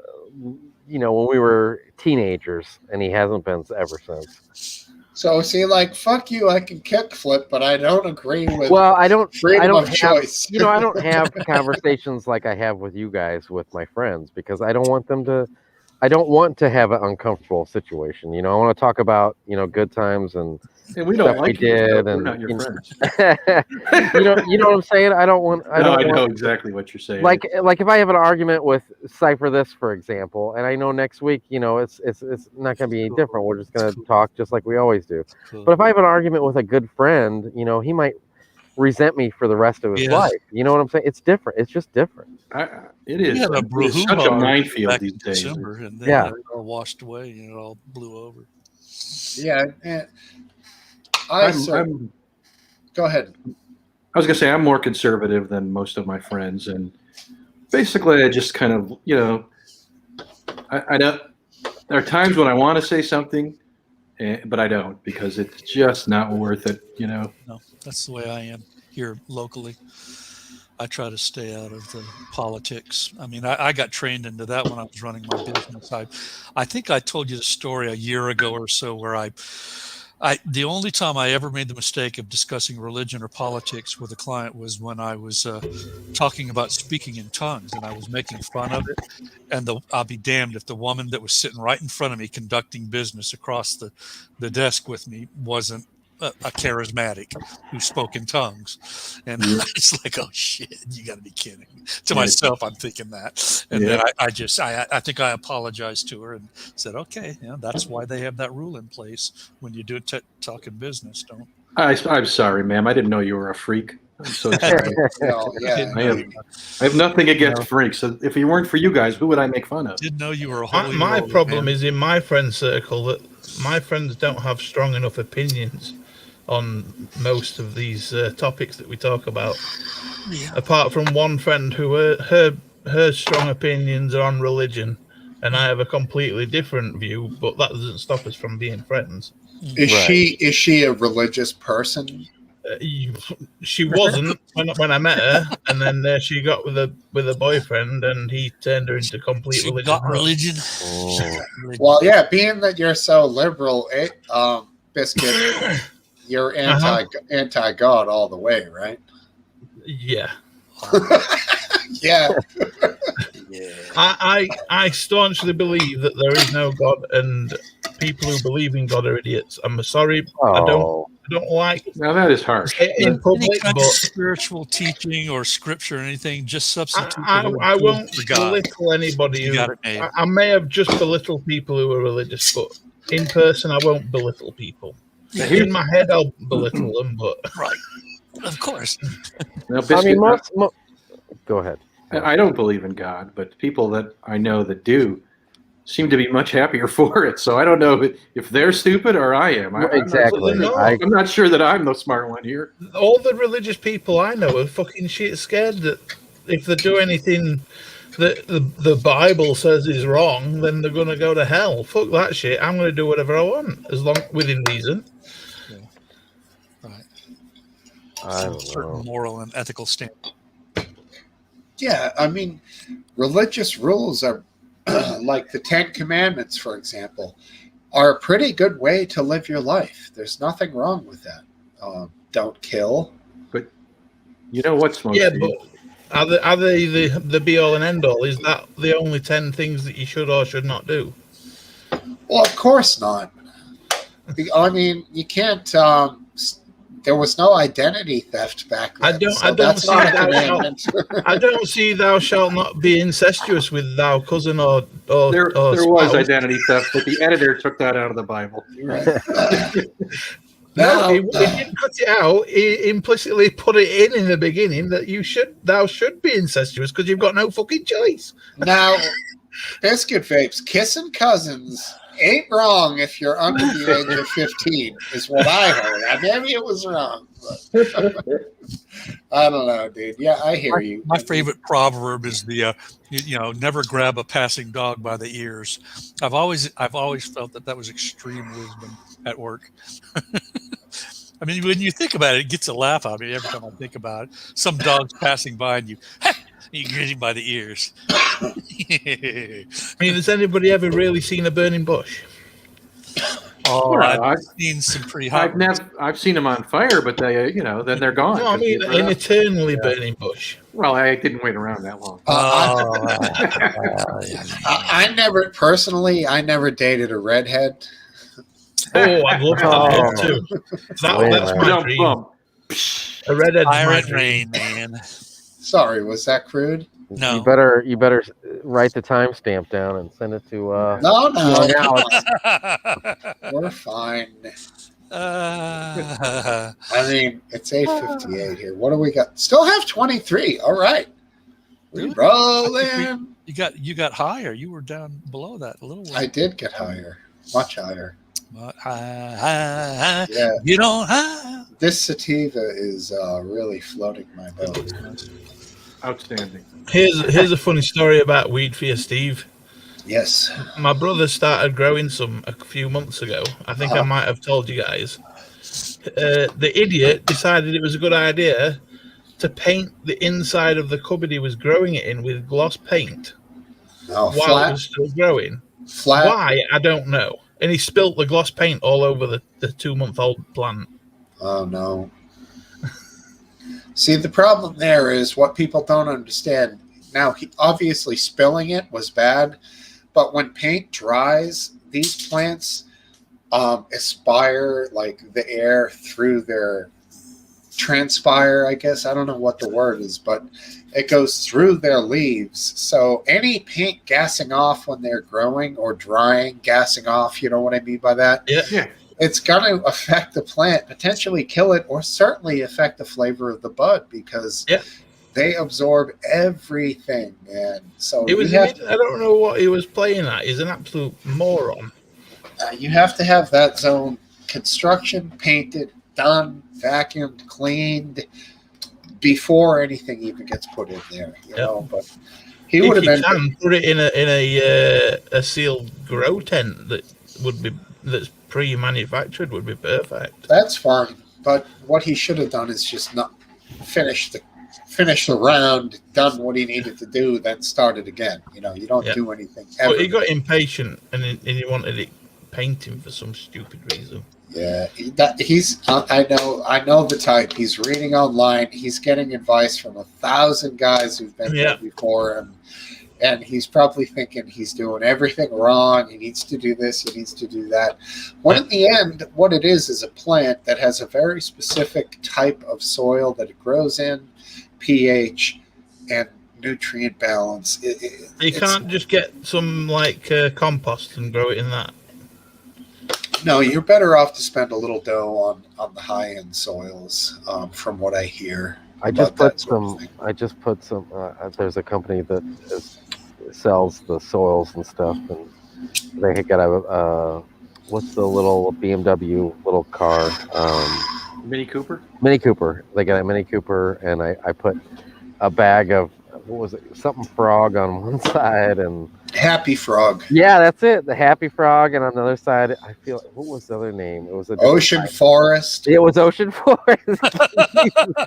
when we were teenagers, and he hasn't been ever since. So is he like, fuck you, I can kickflip, but I don't agree with Well, I don't freedom of have, choice. I don't have conversations like I have with you guys with my friends because I don't want to have an uncomfortable situation. I want to talk about, good times and And we don't stuff like we you. did, We're and not your friends. you know what I'm saying? I know exactly what you're saying. Like if I have an argument with Cypher this, for example, and I know next week, it's not going to be any different. We're just going to talk just like we always do. But if I have an argument with a good friend, he might resent me for the rest of his life. You know what I'm saying? It's different. It's just different. It is. We had a It's such a brouhaha minefield back these in days. December, and then Yeah. it all washed away and it all blew over. Yeah, and go ahead. I was gonna say I'm more conservative than most of my friends, and basically I just kind of, I don't. There are times when I want to say something, but I don't because it's just not worth it. No, that's the way I am here locally. I try to stay out of the politics. I mean, I got trained into that when I was running my business. I think I told you the story a year ago or so where the only time I ever made the mistake of discussing religion or politics with a client was when I was talking about speaking in tongues, and I was making fun of it. And I'll be damned if the woman that was sitting right in front of me conducting business across the desk with me wasn't a charismatic who spoke in tongues. And Yeah. it's like, oh shit, you got to be kidding. To Yeah. myself, I'm thinking that. And Yeah. then I think I apologized to her and said, okay, that's why they have that rule in place when you do talking business. Don't. I'm sorry, ma'am. I didn't know you were a freak. I'm so sorry. Well, yeah. I have nothing against freaks. So if it weren't for you guys, who would I make fun of? Didn't know you were a My problem is in my friend circle that my friends don't have strong enough opinions on most of these topics that we talk about. Yeah. Apart from one friend who her strong opinions are on religion, and I have a completely different view, but that doesn't stop us from being friends. Is she a religious person? She wasn't when I met her, and then she got with a boyfriend, and he turned her into complete religion. Got religion. Oh. Well, yeah, being that you're so liberal, Biscuit, you're anti God all the way, right? Yeah. Yeah. I staunchly believe that there is no God, and people who believe in God are idiots. I'm sorry, I don't like. Now that is harsh. In public, any kind but of spiritual teaching or scripture or anything, just substitute. I won't belittle anybody. I may have just belittled people who are religious, but in person, I won't belittle people. In my head, I'll belittle them, but right, of course. Now, Biscuit, go ahead. I don't believe in God, but people that I know that do seem to be much happier for it. So I don't know if they're stupid or I am. Exactly. I'm not sure that I'm the smart one here. All the religious people I know are fucking shit scared that if they do anything that the Bible says is wrong, then they're going to go to hell. Fuck that shit. I'm going to do whatever I want, as long within reason. Yeah. Right. A certain moral and ethical standard. Yeah, I mean, religious rules are like the 10 Commandments, for example, are a pretty good way to live your life. There's nothing wrong with that. Don't kill. But you know what's most? Yeah, but are they the be all and end all? Is that the only 10 things that you should or should not do? Well, of course not. I mean, you can't. There was no identity theft back then. I don't see thou shalt not be incestuous with thou cousin or there was identity theft, but the editor took that out of the Bible. Right. No, he didn't cut it out. He implicitly put it in the beginning that thou should be incestuous because you've got no fucking choice. Now, Biscuit Vapes, kissing cousins ain't wrong if you're under the age of 15, is what I heard. Maybe it was wrong, but I don't know, dude. Yeah, I hear you. My favorite proverb is the never grab a passing dog by the ears. I've always felt that was extreme wisdom at work. I mean, when you think about it, it gets a laugh out of me every time I think about it. Some dog's passing by and you get him by the ears. I mean, has anybody ever really seen a burning bush? Oh, well, I've seen some pretty hot. I've seen them on fire, but they, then they're gone. No, I mean an eternally burning bush. Well, I didn't wait around that long. I never dated a redhead. Oh, I'd love that too. That's my dream. A redhead. Pirate rain, man. Sorry, was that crude? No. You better write the timestamp down and send it to. No. We're fine. I mean, it's 8:58 here. What do we got? Still have 23. All right. We're rolling. You got higher. You were down below that a little. I did get higher, much higher. But Yeah. you don't have. This sativa is really floating my boat. Outstanding. Here's a funny story about weed for you, Steve. Yes. My brother started growing some a few months ago. I think I might have told you guys. The idiot decided it was a good idea to paint the inside of the cupboard he was growing it in with gloss paint No, while it was still growing. flat. Why? I don't know. And he spilt the gloss paint all over the 2-month-old plant. Oh no. See, the problem there is what people don't understand. Now, obviously spilling it was bad, but when paint dries, these plants aspire like the air through their transpire, I guess. I don't know what the word is, but it goes through their leaves. So any paint gassing off when they're growing or drying, gassing off, you know what I mean by that? Yeah. It's going to affect the plant, potentially kill it, or certainly affect the flavor of the bud because they absorb everything. And so I don't know what he was playing at. He's an absolute moron. You have to have that zone construction, painted, done, vacuumed, cleaned before anything even gets put in there. You know, but he would have been. Put it in a sealed grow tent that's pre-manufactured would be perfect. That's fine, but what he should have done is just not finish the round, done what he needed to do, then started again. You know, you don't do anything ever. But he got impatient and he wanted it painting for some stupid reason. Yeah, he's. I know the type. He's reading online. He's getting advice from 1,000 guys who've been there before him, and he's probably thinking he's doing everything wrong. He needs to do this. He needs to do that. When in the end, what it is a plant that has a very specific type of soil that it grows in, pH, and nutrient balance. You can't just get some compost and grow it in that. No, you're better off to spend a little dough on the high end soils, from what I hear. I just put some. There's a company that sells the soils and stuff, and they got a what's the little BMW little car? Mini Cooper. Mini Cooper. They got a Mini Cooper, and I put a bag of what was it? Something frog on one side and Happy Frog. Yeah, that's it. The Happy Frog, and on the other side, I feel what was the other name? It was Ocean Forest. It was Ocean Forest.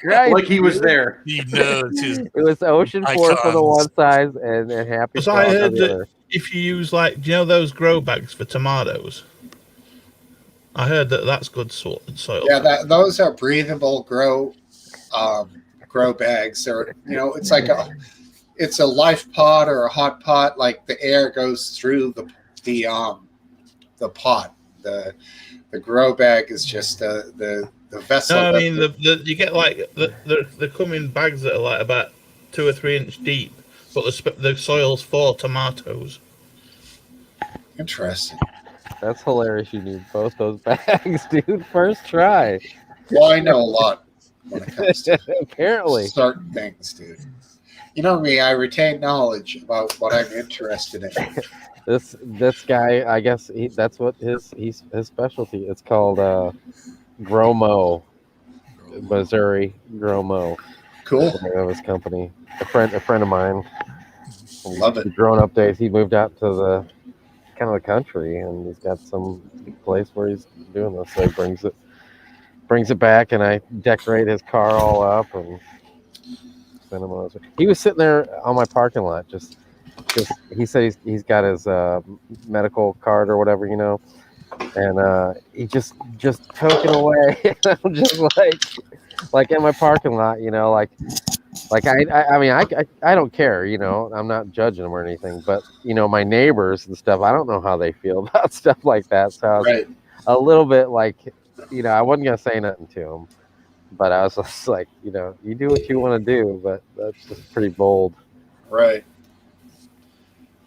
Christ, like he was there. He knows his. It was Ocean Forest on the one side and Happy Frog I heard on the that other. if you use do you know those grow bags for tomatoes? I heard that's good soil. Yeah, those are breathable grow bags. They're, it's a life pot or a hot pot. Like the air goes through the pot. The grow bag is just the vessel. No, I mean you get they come in bags that are about 2 or 3 inch deep, but the soil's for tomatoes. Interesting. That's hilarious. You need both those bags, dude. First try. Well, I know a lot when it comes to apparently certain things, dude. You know me, I retain knowledge about what I'm interested in. This guy, I guess that's what his specialty. It's called Gromo, Missouri Gromo. Cool. The name of his company. A friend of mine. Love it. Grown up days, he moved out to the kind of the country, and he's got some place where he's doing this. So he brings it back, and I decorate his car all up and send him on his way. He was sitting there on my parking lot, just he said he's got his medical card or whatever, and he just toking away. I'm just like in my parking lot, I don't care, I'm not judging them or anything, but my neighbors and stuff, I don't know how they feel about stuff like that. So I was a little bit I wasn't gonna say nothing to them, but I was just like, you do what you want to do, but that's just pretty bold. Right.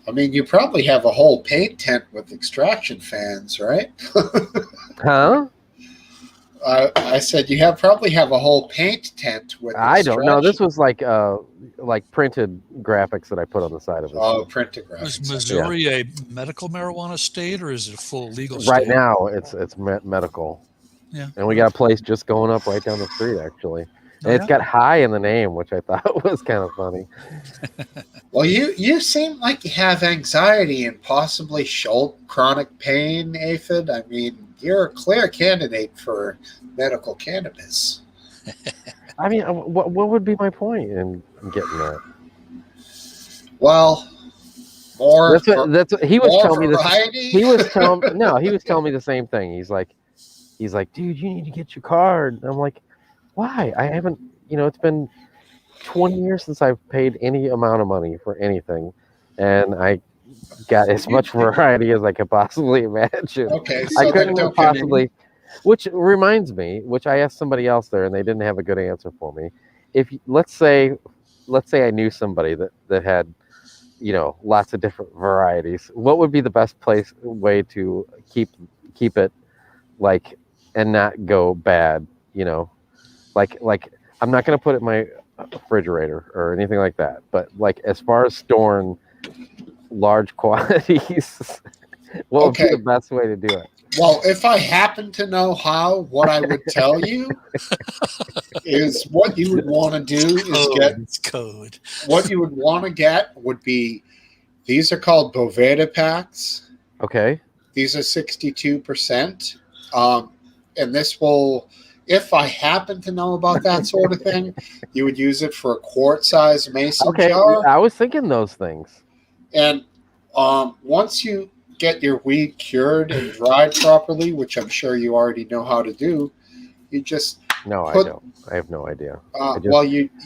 I mean, you probably have a whole paint tent with extraction fans, right? Huh? I said you probably have a whole paint tent with. I don't know. This extraction. was like printed graphics that I put on the side of it. Oh, printed Is graphics. Missouri a medical marijuana state, or is it a full legal state? Right now, it's medical. Yeah. And we got a place just going up right down the street, actually. And Oh, it's got high in the name, which I thought was kind of funny. Well, you seem like you have anxiety and possibly chronic pain, Aphid. I mean, you're a clear candidate for medical cannabis. I mean, what would be my point in getting that? Well, more. That's what he was more telling me. variety? He was telling me the same thing. He's like, dude, you need to get your card. And I'm like, why? I haven't. It's been 20 years since I've paid any amount of money for anything, and I got as much variety as I could possibly imagine. Okay, I so couldn't then possibly. Which reminds me, which I asked somebody else there, and they didn't have a good answer for me. If let's say I knew somebody that had, lots of different varieties, what would be the best way to keep it like and not go bad? Like I'm not going to put it in my refrigerator or anything like that, but like as far as storing large quantities, what would be the best way to do it? Well, if I happen to know how, what I would tell you is what you would want to do is get code. What you would want to get would be, these are called Boveda packs. Okay. These are 62%. And this will, if I happen to know about that sort of thing, you would use it for a quart-size mason jar. I was thinking those things. And once you get your weed cured and dried properly, which I'm sure you already know how to do, you just I don't. I have no idea.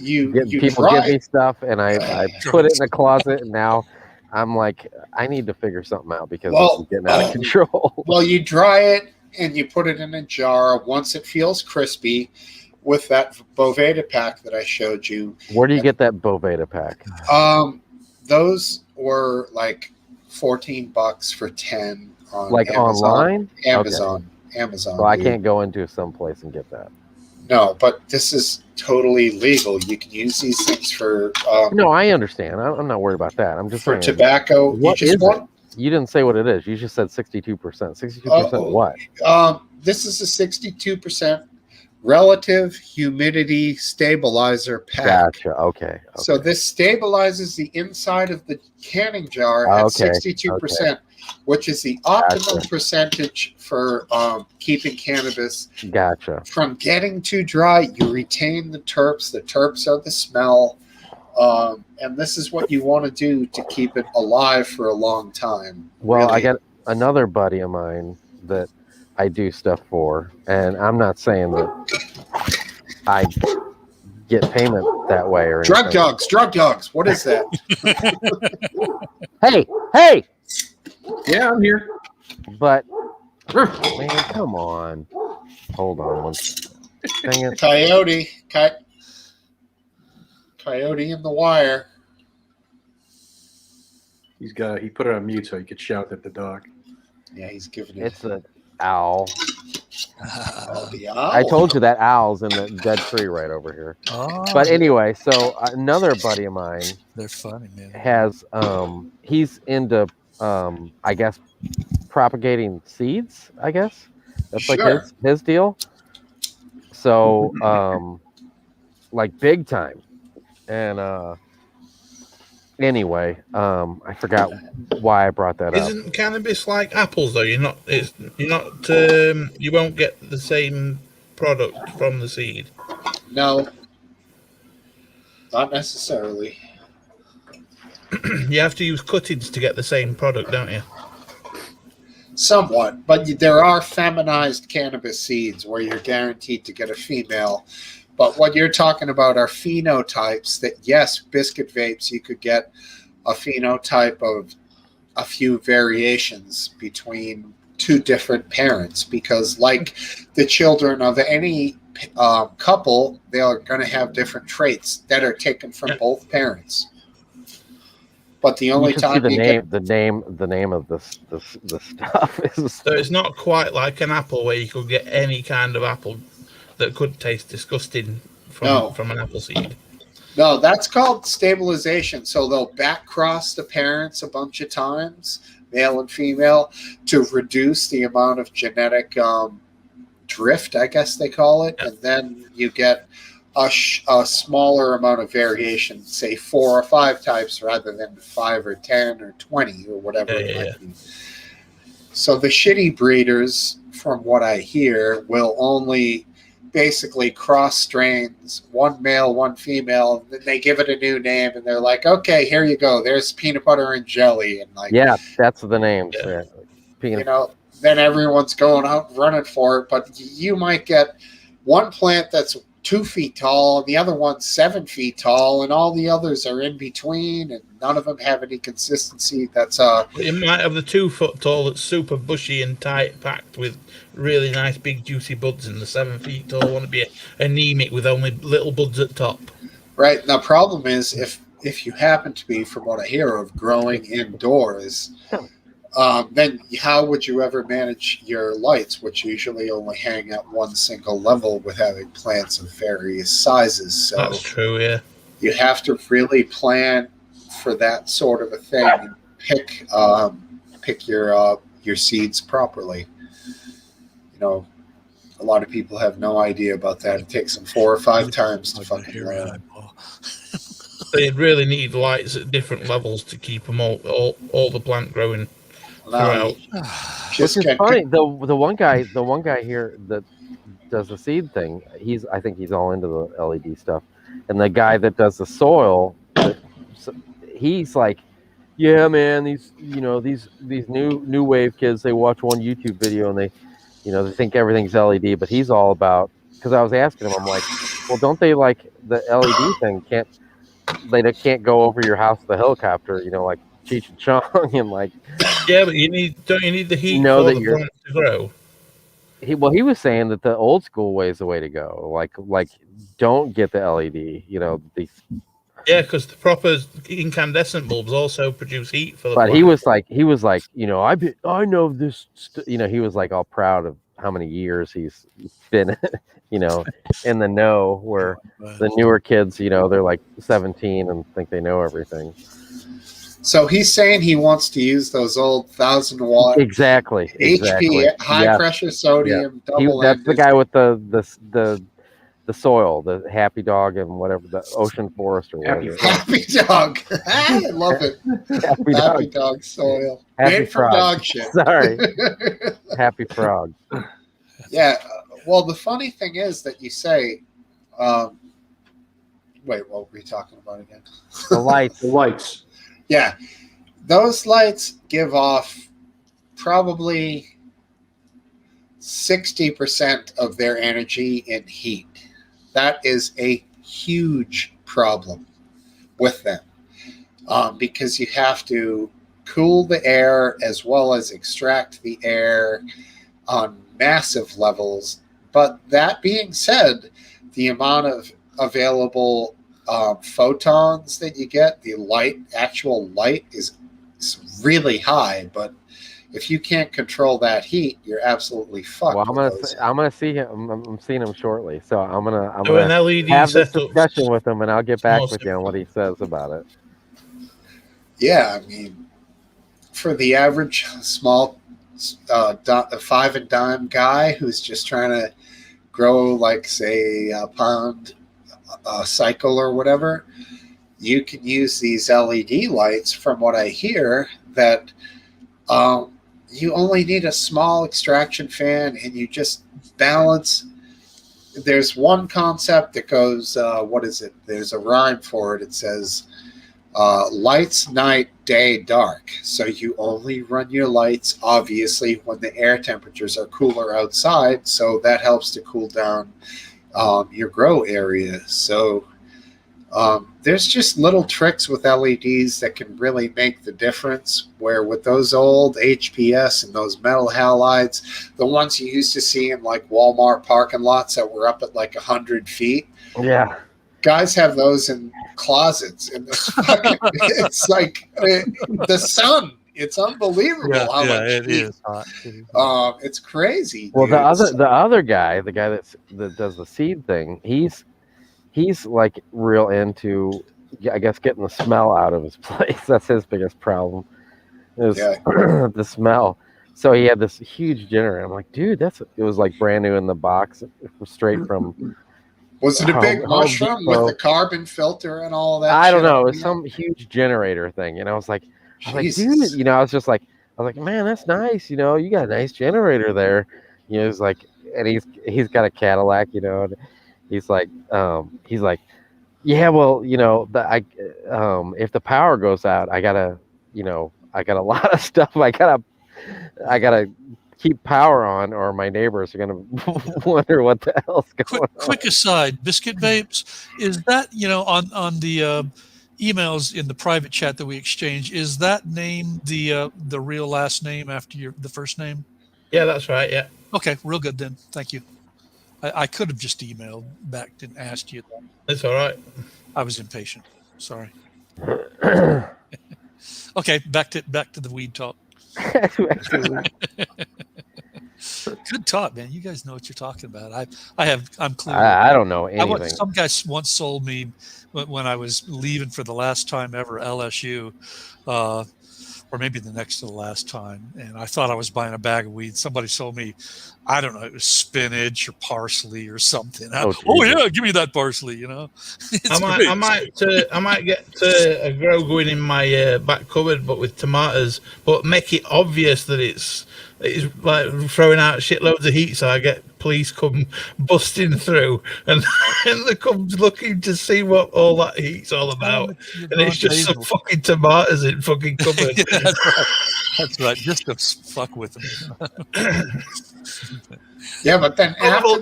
You people give me stuff, and I put it in the closet, and now I'm like, I need to figure something out because this is getting out of control. Well, you dry it and you put it in a jar. Once it feels crispy, with that Boveda pack that I showed you. Where do you get that Boveda pack? Those were like $14 for 10 on like Amazon. Online? Amazon. So I can't go into some place and get that. No, but this is totally legal. You can use these things for. No, I understand. I'm not worried about that. I'm just for saying, tobacco. What is it? You didn't say what it is. You just said 62%. 62% what? This is a 62% relative humidity stabilizer pack. Gotcha. Okay. So this stabilizes the inside of the canning jar at 62%, which is the optimum percentage for keeping cannabis. Gotcha. From getting too dry, you retain the terps. The terps are the smell. And this is what you want to do to keep it alive for a long time. Well, really. I got another buddy of mine that I do stuff for, and I'm not saying that I get payment that way or drug anything. Drug dogs. What is that? Hey! Yeah, I'm here. But man, come on. Hold on one second. Dang it. Coyote in the wire. He put it on mute so he could shout at the dog. Yeah, he's giving it. It's an owl. The owl. I told you that owl's in the dead tree right over here. Oh, But anyway, so another buddy of mine they're funny, man. has he's into I guess propagating seeds, I guess. That's like his deal. So like big time. And anyway, I forgot why I brought that up. Isn't cannabis like apples though? You won't get the same product from the seed. No, not necessarily. You have to use cuttings to get the same product, don't you? Somewhat, but there are feminized cannabis seeds where you're guaranteed to get a female. But what you're talking about are phenotypes that, yes, biscuit vapes, you could get a phenotype of a few variations between two different parents, because like the children of any couple, they are going to have different traits that are taken from both parents. But the only you should see time the you name, get the name of the stuff is. So it's not quite like an apple where you could get any kind of apple that could taste disgusting No. from an apple seed. No, that's called stabilization. So they'll back cross the parents a bunch of times, male and female, to reduce the amount of genetic drift, I guess they call it. And then you get a smaller amount of variation, say 4 or 5 types rather than 5 or 10 or 20 or whatever it might be. So the shitty breeders, from what I hear, will only basically cross strains, one male, one female, and then they give it a new name and they're like, okay, here you go. There's peanut butter and jelly. And like, Yeah, that's the names. Yeah. You know, then everyone's going out running for it. But you might get one plant that's 2 feet tall and the other one's 7 feet tall, and all the others are in between, and none of them have any consistency. That's You might have the 2 foot tall that's super bushy and tight packed with really nice big juicy buds, and the 7 feet tall one to be anemic with only little buds at top. right. Now, problem is if you happen to be, from what I hear, of growing indoors, then how would you ever manage your lights, which usually only hang at one single level with having plants of various sizes? So that's true, yeah. You have to really plan for that sort of a thing and pick your seeds properly. You know, a lot of people have no idea about that. It takes them 4 or 5 times to fucking learn. They really need lights at different levels to keep them all the plant growing throughout. Which is funny. The one guy here that does the seed thing, I think he's all into the LED stuff, and the guy that does the soil, he's like, yeah, man, these new wave kids, they watch one YouTube video and they think everything's LED, but he's all about, because I was asking him, I'm like, well, don't they like the LED thing? They can't go over your house with a helicopter, like Cheech and Chong, and like. Yeah, but don't you need the heat for the plant to grow? He was saying that the old school way is the way to go. Like don't get the LED. Yeah, because the proper incandescent bulbs also produce heat for the plant. But he was like, I know this. He was like all proud of how many years he's been, in the know. Where the newer kids, they're like 17 and think they know everything. So he's saying he wants to use those old 1,000-watt exactly high pressure sodium double. That's the guy with the soil, the Happy Dog and whatever, the Ocean Forest or whatever. Happy Dog. I love it. Happy Dog soil. Made from dog shit. Sorry. Happy Frog. Yeah. Well, the funny thing is that you say, wait, what were we talking about again? The lights. The lights. Yeah. Those lights give off probably 60% of their energy in heat. That is a huge problem with them, because you have to cool the air as well as extract the air on massive levels. But that being said, the amount of available photons that you get, the actual light is really high, but if you can't control that heat, you're absolutely fucked. Well, I'm gonna see him. I'm seeing him shortly, so I'm gonna LED have this discussion with him, and I'll get back with you on what he says about it. Yeah, I mean, for the average small 5 and dime guy who's just trying to grow, like, say, a pound cycle or whatever, you can use these LED lights, from what I hear, that you only need a small extraction fan, and you just balance. There's one concept that goes, what is it? There's a rhyme for it. It says, lights, night, day, dark. So you only run your lights, obviously, when the air temperatures are cooler outside. So that helps to cool down your grow area. So there's just little tricks with LEDs that can really make the difference, where with those old HPS and those metal halides, the ones you used to see in like Walmart parking lots that were up at like 100 feet. Yeah. guys have those in closets, and it's like the sun. It's unbelievable how much it heat. is hot. It is hot. It's crazy. Well, dude. the other guy, the guy that does the seed thing, he's like real into, I guess, getting the smell out of his place. That's his biggest problem, is the smell. So he had this huge generator. I'm like, dude, it was like brand new in the box, straight from. Was it a big mushroom with the carbon filter and all that? I don't know. It was some huge generator thing, and I was like, dude, you know, I was like, man, that's nice. You know, you got a nice generator there. You know, it's like, and he's got a Cadillac, you know, and he's like, yeah, well, you know, if the power goes out, I got a lot of stuff. I gotta keep power on, or my neighbors are gonna wonder what the hell's going on. Quick aside, Biscuit Vapes, is that, you know, on the emails in the private chat that we exchange, is that name the real last name after the first name? Yeah, that's right. Yeah. Okay, real good then. Thank you. I could have just emailed back and asked you that. That's all right. I was impatient. Sorry. Okay, back to the weed talk. Good talk, man. You guys know what you're talking about. I'm clear. I don't know anything. Some guy once sold me when I was leaving for the last time ever LSU, or maybe the next to the last time, and I thought I was buying a bag of weed. Somebody sold me, I don't know, it was spinach or parsley or something. Oh yeah, give me that parsley. You know, I might get a grow going in my back cupboard, but with tomatoes, but make it obvious that it's like throwing out shitloads of heat, so I get police come busting through, and they come looking to see what all that heat's all about, and it's just some fucking tomatoes in fucking cupboard. Yeah, that's right. Just to fuck with them. Yeah, but then after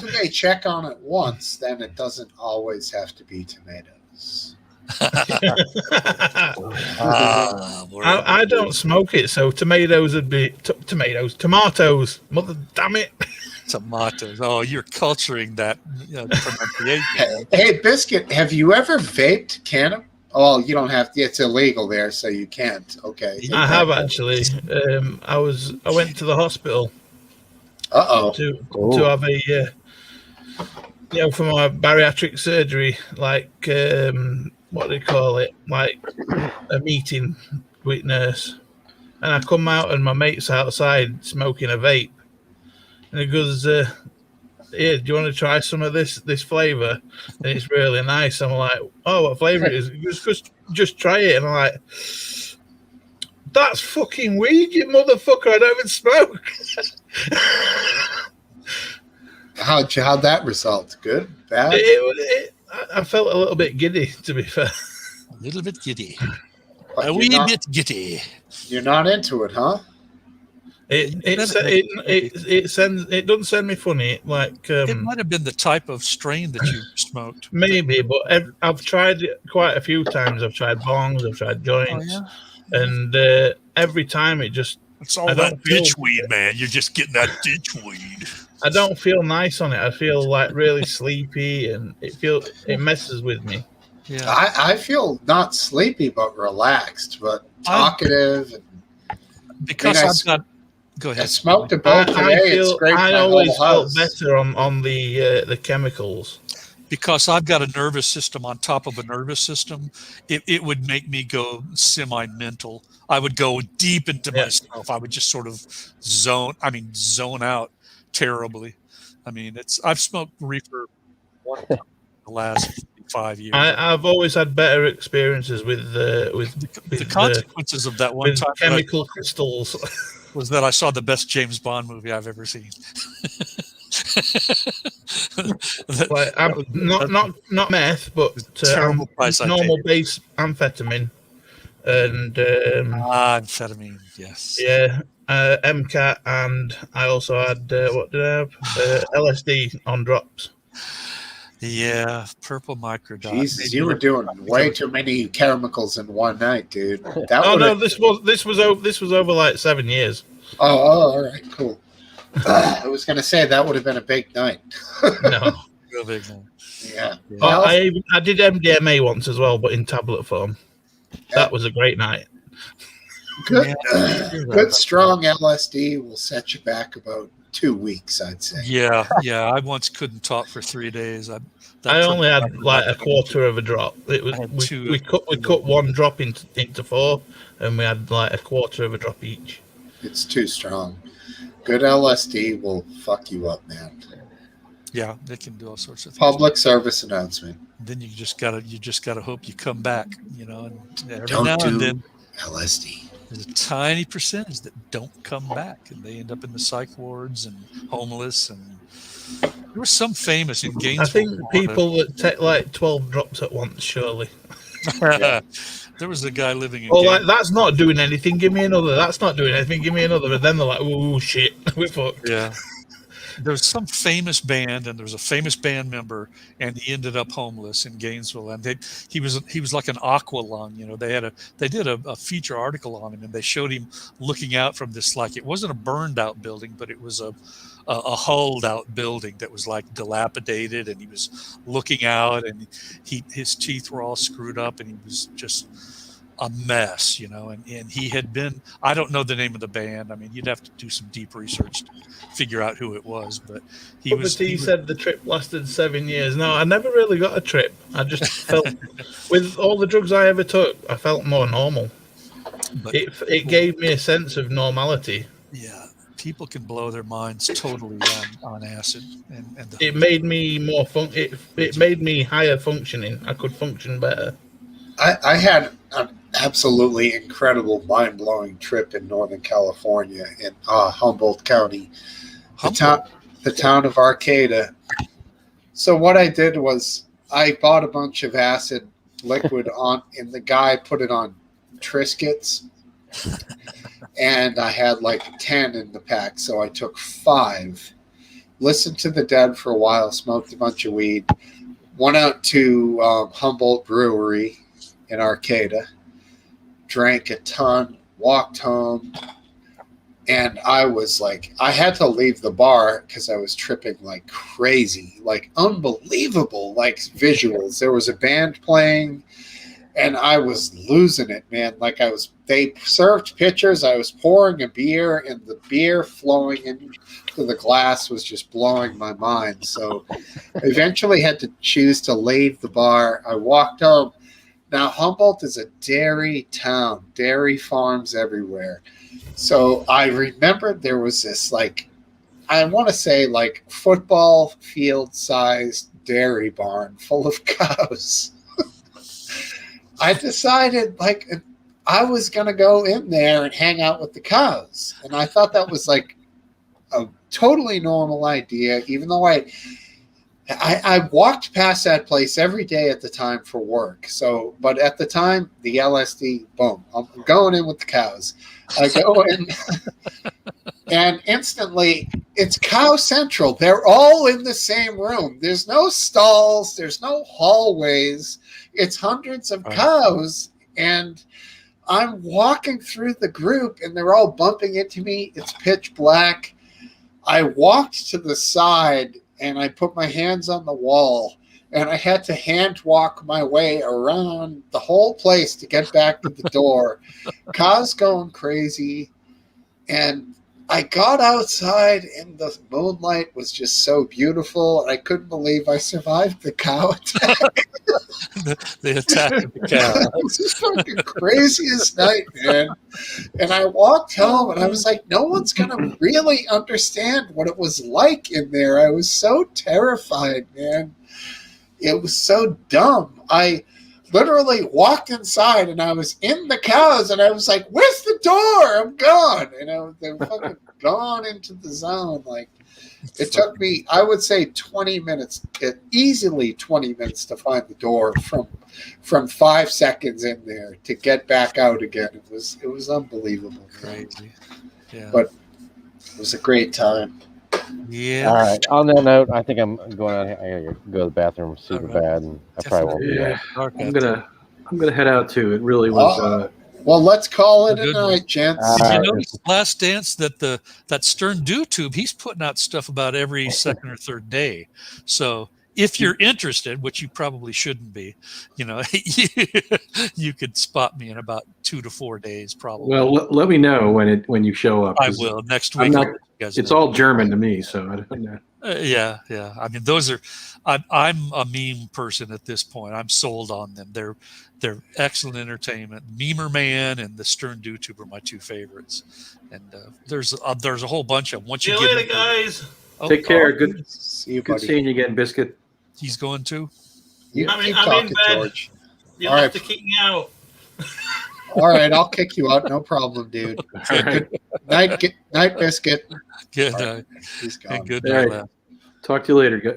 they check on it once, then it doesn't always have to be tomatoes. I don't smoke it, so tomatoes would be tomatoes. Mother damn it! Tomatoes. Oh, you're culturing that pronunciation. Hey, Biscuit, have you ever vaped cannabis? Oh, you don't have to. It's illegal there, so you can't. Okay. I have actually. I went to the hospital. To have a for my bariatric surgery, like what do you call it? Like a meeting with nurse. And I come out and my mate's outside smoking a vape. And he goes, here, do you want to try some of this flavor? And it's really nice. I'm like, oh, what flavor it is? He goes, just try it. And I'm like, that's fucking weed, you motherfucker. I don't even smoke. How'd that result? Good? Bad? I felt a little bit giddy, to be fair. A little bit giddy. But A wee bit giddy. You're not into it, huh? It doesn't send me funny. Like it might have been the type of strain that you smoked. Maybe, but I've tried it quite a few times. I've tried bongs, I've tried joints, and every time it's all that ditch weed, man. You're just getting that ditch weed. I don't feel nice on it. I feel like really sleepy, and it messes with me. Yeah, I feel not sleepy but relaxed, but talkative. Because Go ahead. I smoked a bowl today. I always felt better on the chemicals. Because I've got a nervous system on top of a nervous system, it would make me go semi-mental. I would go deep into myself. I would just sort of zone out terribly. I mean, I've smoked reefer one time in the last 5 years. I've always had better experiences with the consequences of that one time chemical crystals. Was that I saw the best James Bond movie I've ever seen. I'm not meth, but normal base amphetamine, and amphetamine, yes, yeah, MCAT, and I also had what did I have? LSD on drops. Yeah, purple microdot. Jesus, you were doing way too many chemicals in one night, dude. This was over like 7 years. Oh, all right, cool. I was gonna say that would have been a big night. No, Go big, man. Yeah. Yeah. I did MDMA once as well, but in tablet form. That was a great night. Good, Yeah. good strong LSD will set you back about 2 weeks, I'd say. Yeah. I once couldn't talk for 3 days. I put only me had back in like a about quarter of a drop. It was I had we, two. we cut one drop into four, and we had like a quarter of a drop each. It's too strong. Good LSD will fuck you up, man. Yeah, they can do all sorts of things. Public service announcement. Then you just gotta hope you come back, and every Don't now do and then LSD. there's a tiny percentage that don't come back, and they end up in the psych wards and homeless. And there was some famous in Gainesville. I think Florida. people that take like 12 drops at once, surely. There was a guy living in. Oh, like that's not doing anything. Give me another. That's not doing anything. Give me another. But then they're like, "Oh shit, we're fucked." Yeah. There's some famous band, and there's a famous band member, and he ended up homeless in Gainesville. And he was like an aqua lung. They did a feature article on him, and they showed him looking out from this, like, it wasn't a burned out building, but it was a hulled out building that was like dilapidated, and he was looking out, and his teeth were all screwed up, and he was just a mess, and he had been, I don't know the name of the band. I mean, you'd have to do some deep research to figure out who it was, but he said the trip lasted 7 years. No, I never really got a trip. I just felt, with all the drugs I ever took, I felt more normal. But it gave me a sense of normality. Yeah, people can blow their minds totally on acid, and it made me more it made me higher functioning. I could function better. I had an absolutely incredible, mind-blowing trip in Northern California in Humboldt County, the town of Arcata. So what I did was I bought a bunch of acid liquid and the guy put it on Triscuits, and I had like 10 in the pack, so I took 5. Listened to the Dead for a while, smoked a bunch of weed, went out to Humboldt Brewery in Arcata, drank a ton, walked home, and I was like, I had to leave the bar because I was tripping like crazy, like unbelievable, like visuals. There was a band playing, and I was losing it, man. Like they served pitchers, I was pouring a beer, and the beer flowing into the glass was just blowing my mind. So I eventually had to choose to leave the bar. I walked home. Now, Humboldt is a dairy town, dairy farms everywhere. So I remembered there was this, like, I want to say, like, football field-sized dairy barn full of cows. I decided, like, I was going to go in there and hang out with the cows. And I thought that was, like, a totally normal idea, even though I walked past that place every day at the time for work. So, but at the time, the LSD, boom, I'm going in with the cows. I go in, and instantly, it's Cow Central. They're all in the same room. There's no stalls. There's no hallways. It's hundreds of cows, and I'm walking through the group, and they're all bumping into me. It's pitch black. I walked to the side, and I put my hands on the wall, and I had to hand walk my way around the whole place to get back to the door. Cows going crazy. And I got outside, and the moonlight was just so beautiful. And I couldn't believe I survived the cow attack. The attack of the cow. It was the fucking craziest night, man. And I walked home, and I was like, no one's going to really understand what it was like in there. I was so terrified, man. It was so dumb. I literally walked inside, and I was in the cows, and I was like, where's the door? I'm gone. And they were fucking gone into the zone. Like, it took me, I would say, 20 minutes, easily 20 minutes to find the door from 5 seconds in there to get back out again. It was unbelievable. Crazy. Yeah. But it was a great time. Yeah. All right. On that note, I think I'm going out. I gotta go to the bathroom super bad, and I probably won't be Yeah, back. I'm gonna head out too. It really was. Well, let's call it a Good night, gents. Did you right. notice Last Dance that Stern Do Tube, he's putting out stuff about every second or third day. So if you're interested, which you probably shouldn't be, you could spot me in about 2 to 4 days, probably. Well, let me know when you show up. I will next week. I'm not. I'll let you guys It's know. all German to me, so I don't know. Yeah. I mean, those are. I'm a meme person at this point. I'm sold on them. They're excellent entertainment. Memer Man and the Stern YouTuber are my two favorites, and there's a whole bunch of them. Once See you you get later, into, guys. Take care. oh, Good. See you, Good buddy. seeing you again, Biscuit. he's going to. You I'm in keep bed. talking, George. You'll All have right. to kick me out. All right, I'll kick you out. No problem, dude. All right. Night, Biscuit. Good. All right, he's gone. Good All night, right. lad. Talk to you later, guys.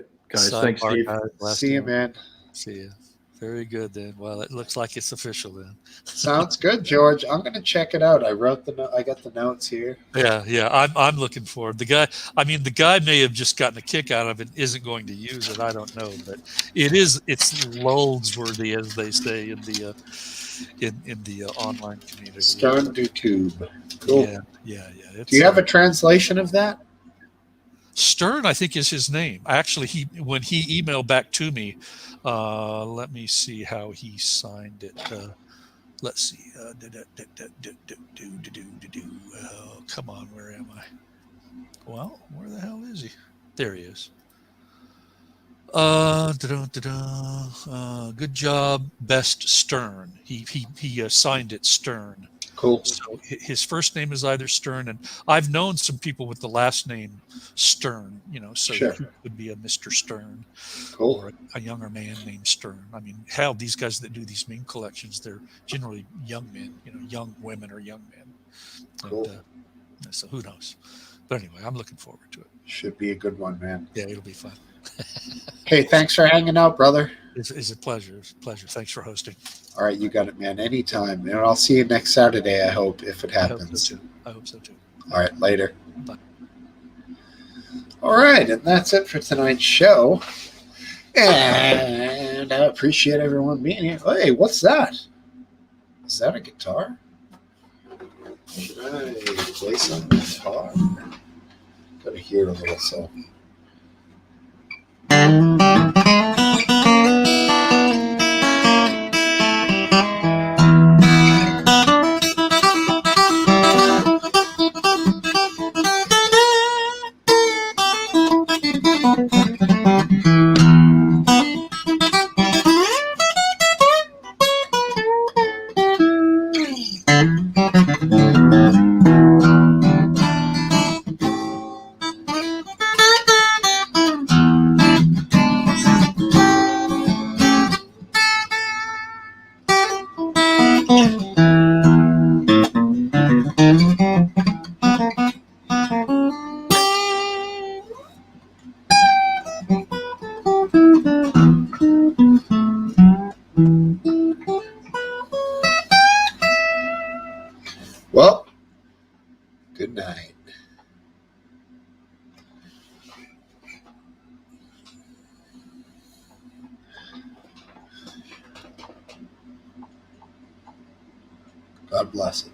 Sidebar, Thanks, Steve. guys. Last See you, one. man. See you. Very good then. Well, it looks like it's official then. Sounds good, George. I'm gonna check it out. I got the notes here. Yeah. I'm looking forward. The guy may have just gotten a kick out of it, isn't going to use it. I don't know, but it's lulls worthy, as they say in the in the online community. Stern YouTube. Cool. Yeah. Do you have a translation of that? Stern, I think, is his name. Actually, when he emailed back to me, let me see how he signed it. Let's see. Oh, come on, where am I? Well, where the hell is he? There he is. Good job, best Stern. He signed it Stern. Cool. So his first name is either Stern, and I've known some people with the last name Stern, so Sure. he could be a Mr. Stern Cool. or a younger man named Stern. I mean, hell, these guys that do these meme collections, they're generally young men, young women or young men. Cool. And, so who knows? But anyway, I'm looking forward to it. Should be a good one, man. Yeah, it'll be fun. Hey, thanks for hanging out, brother. It's a pleasure. It's a pleasure. Thanks for hosting. All right, you got it, man. Anytime. And I'll see you next Saturday, I hope, if it happens. I hope so too. All right, later. Bye. All right, and that's it for tonight's show. And I appreciate everyone being here. Hey, what's that? Is that a guitar? Should I play some guitar? Gotta hear a little something. Well, good night. God bless it.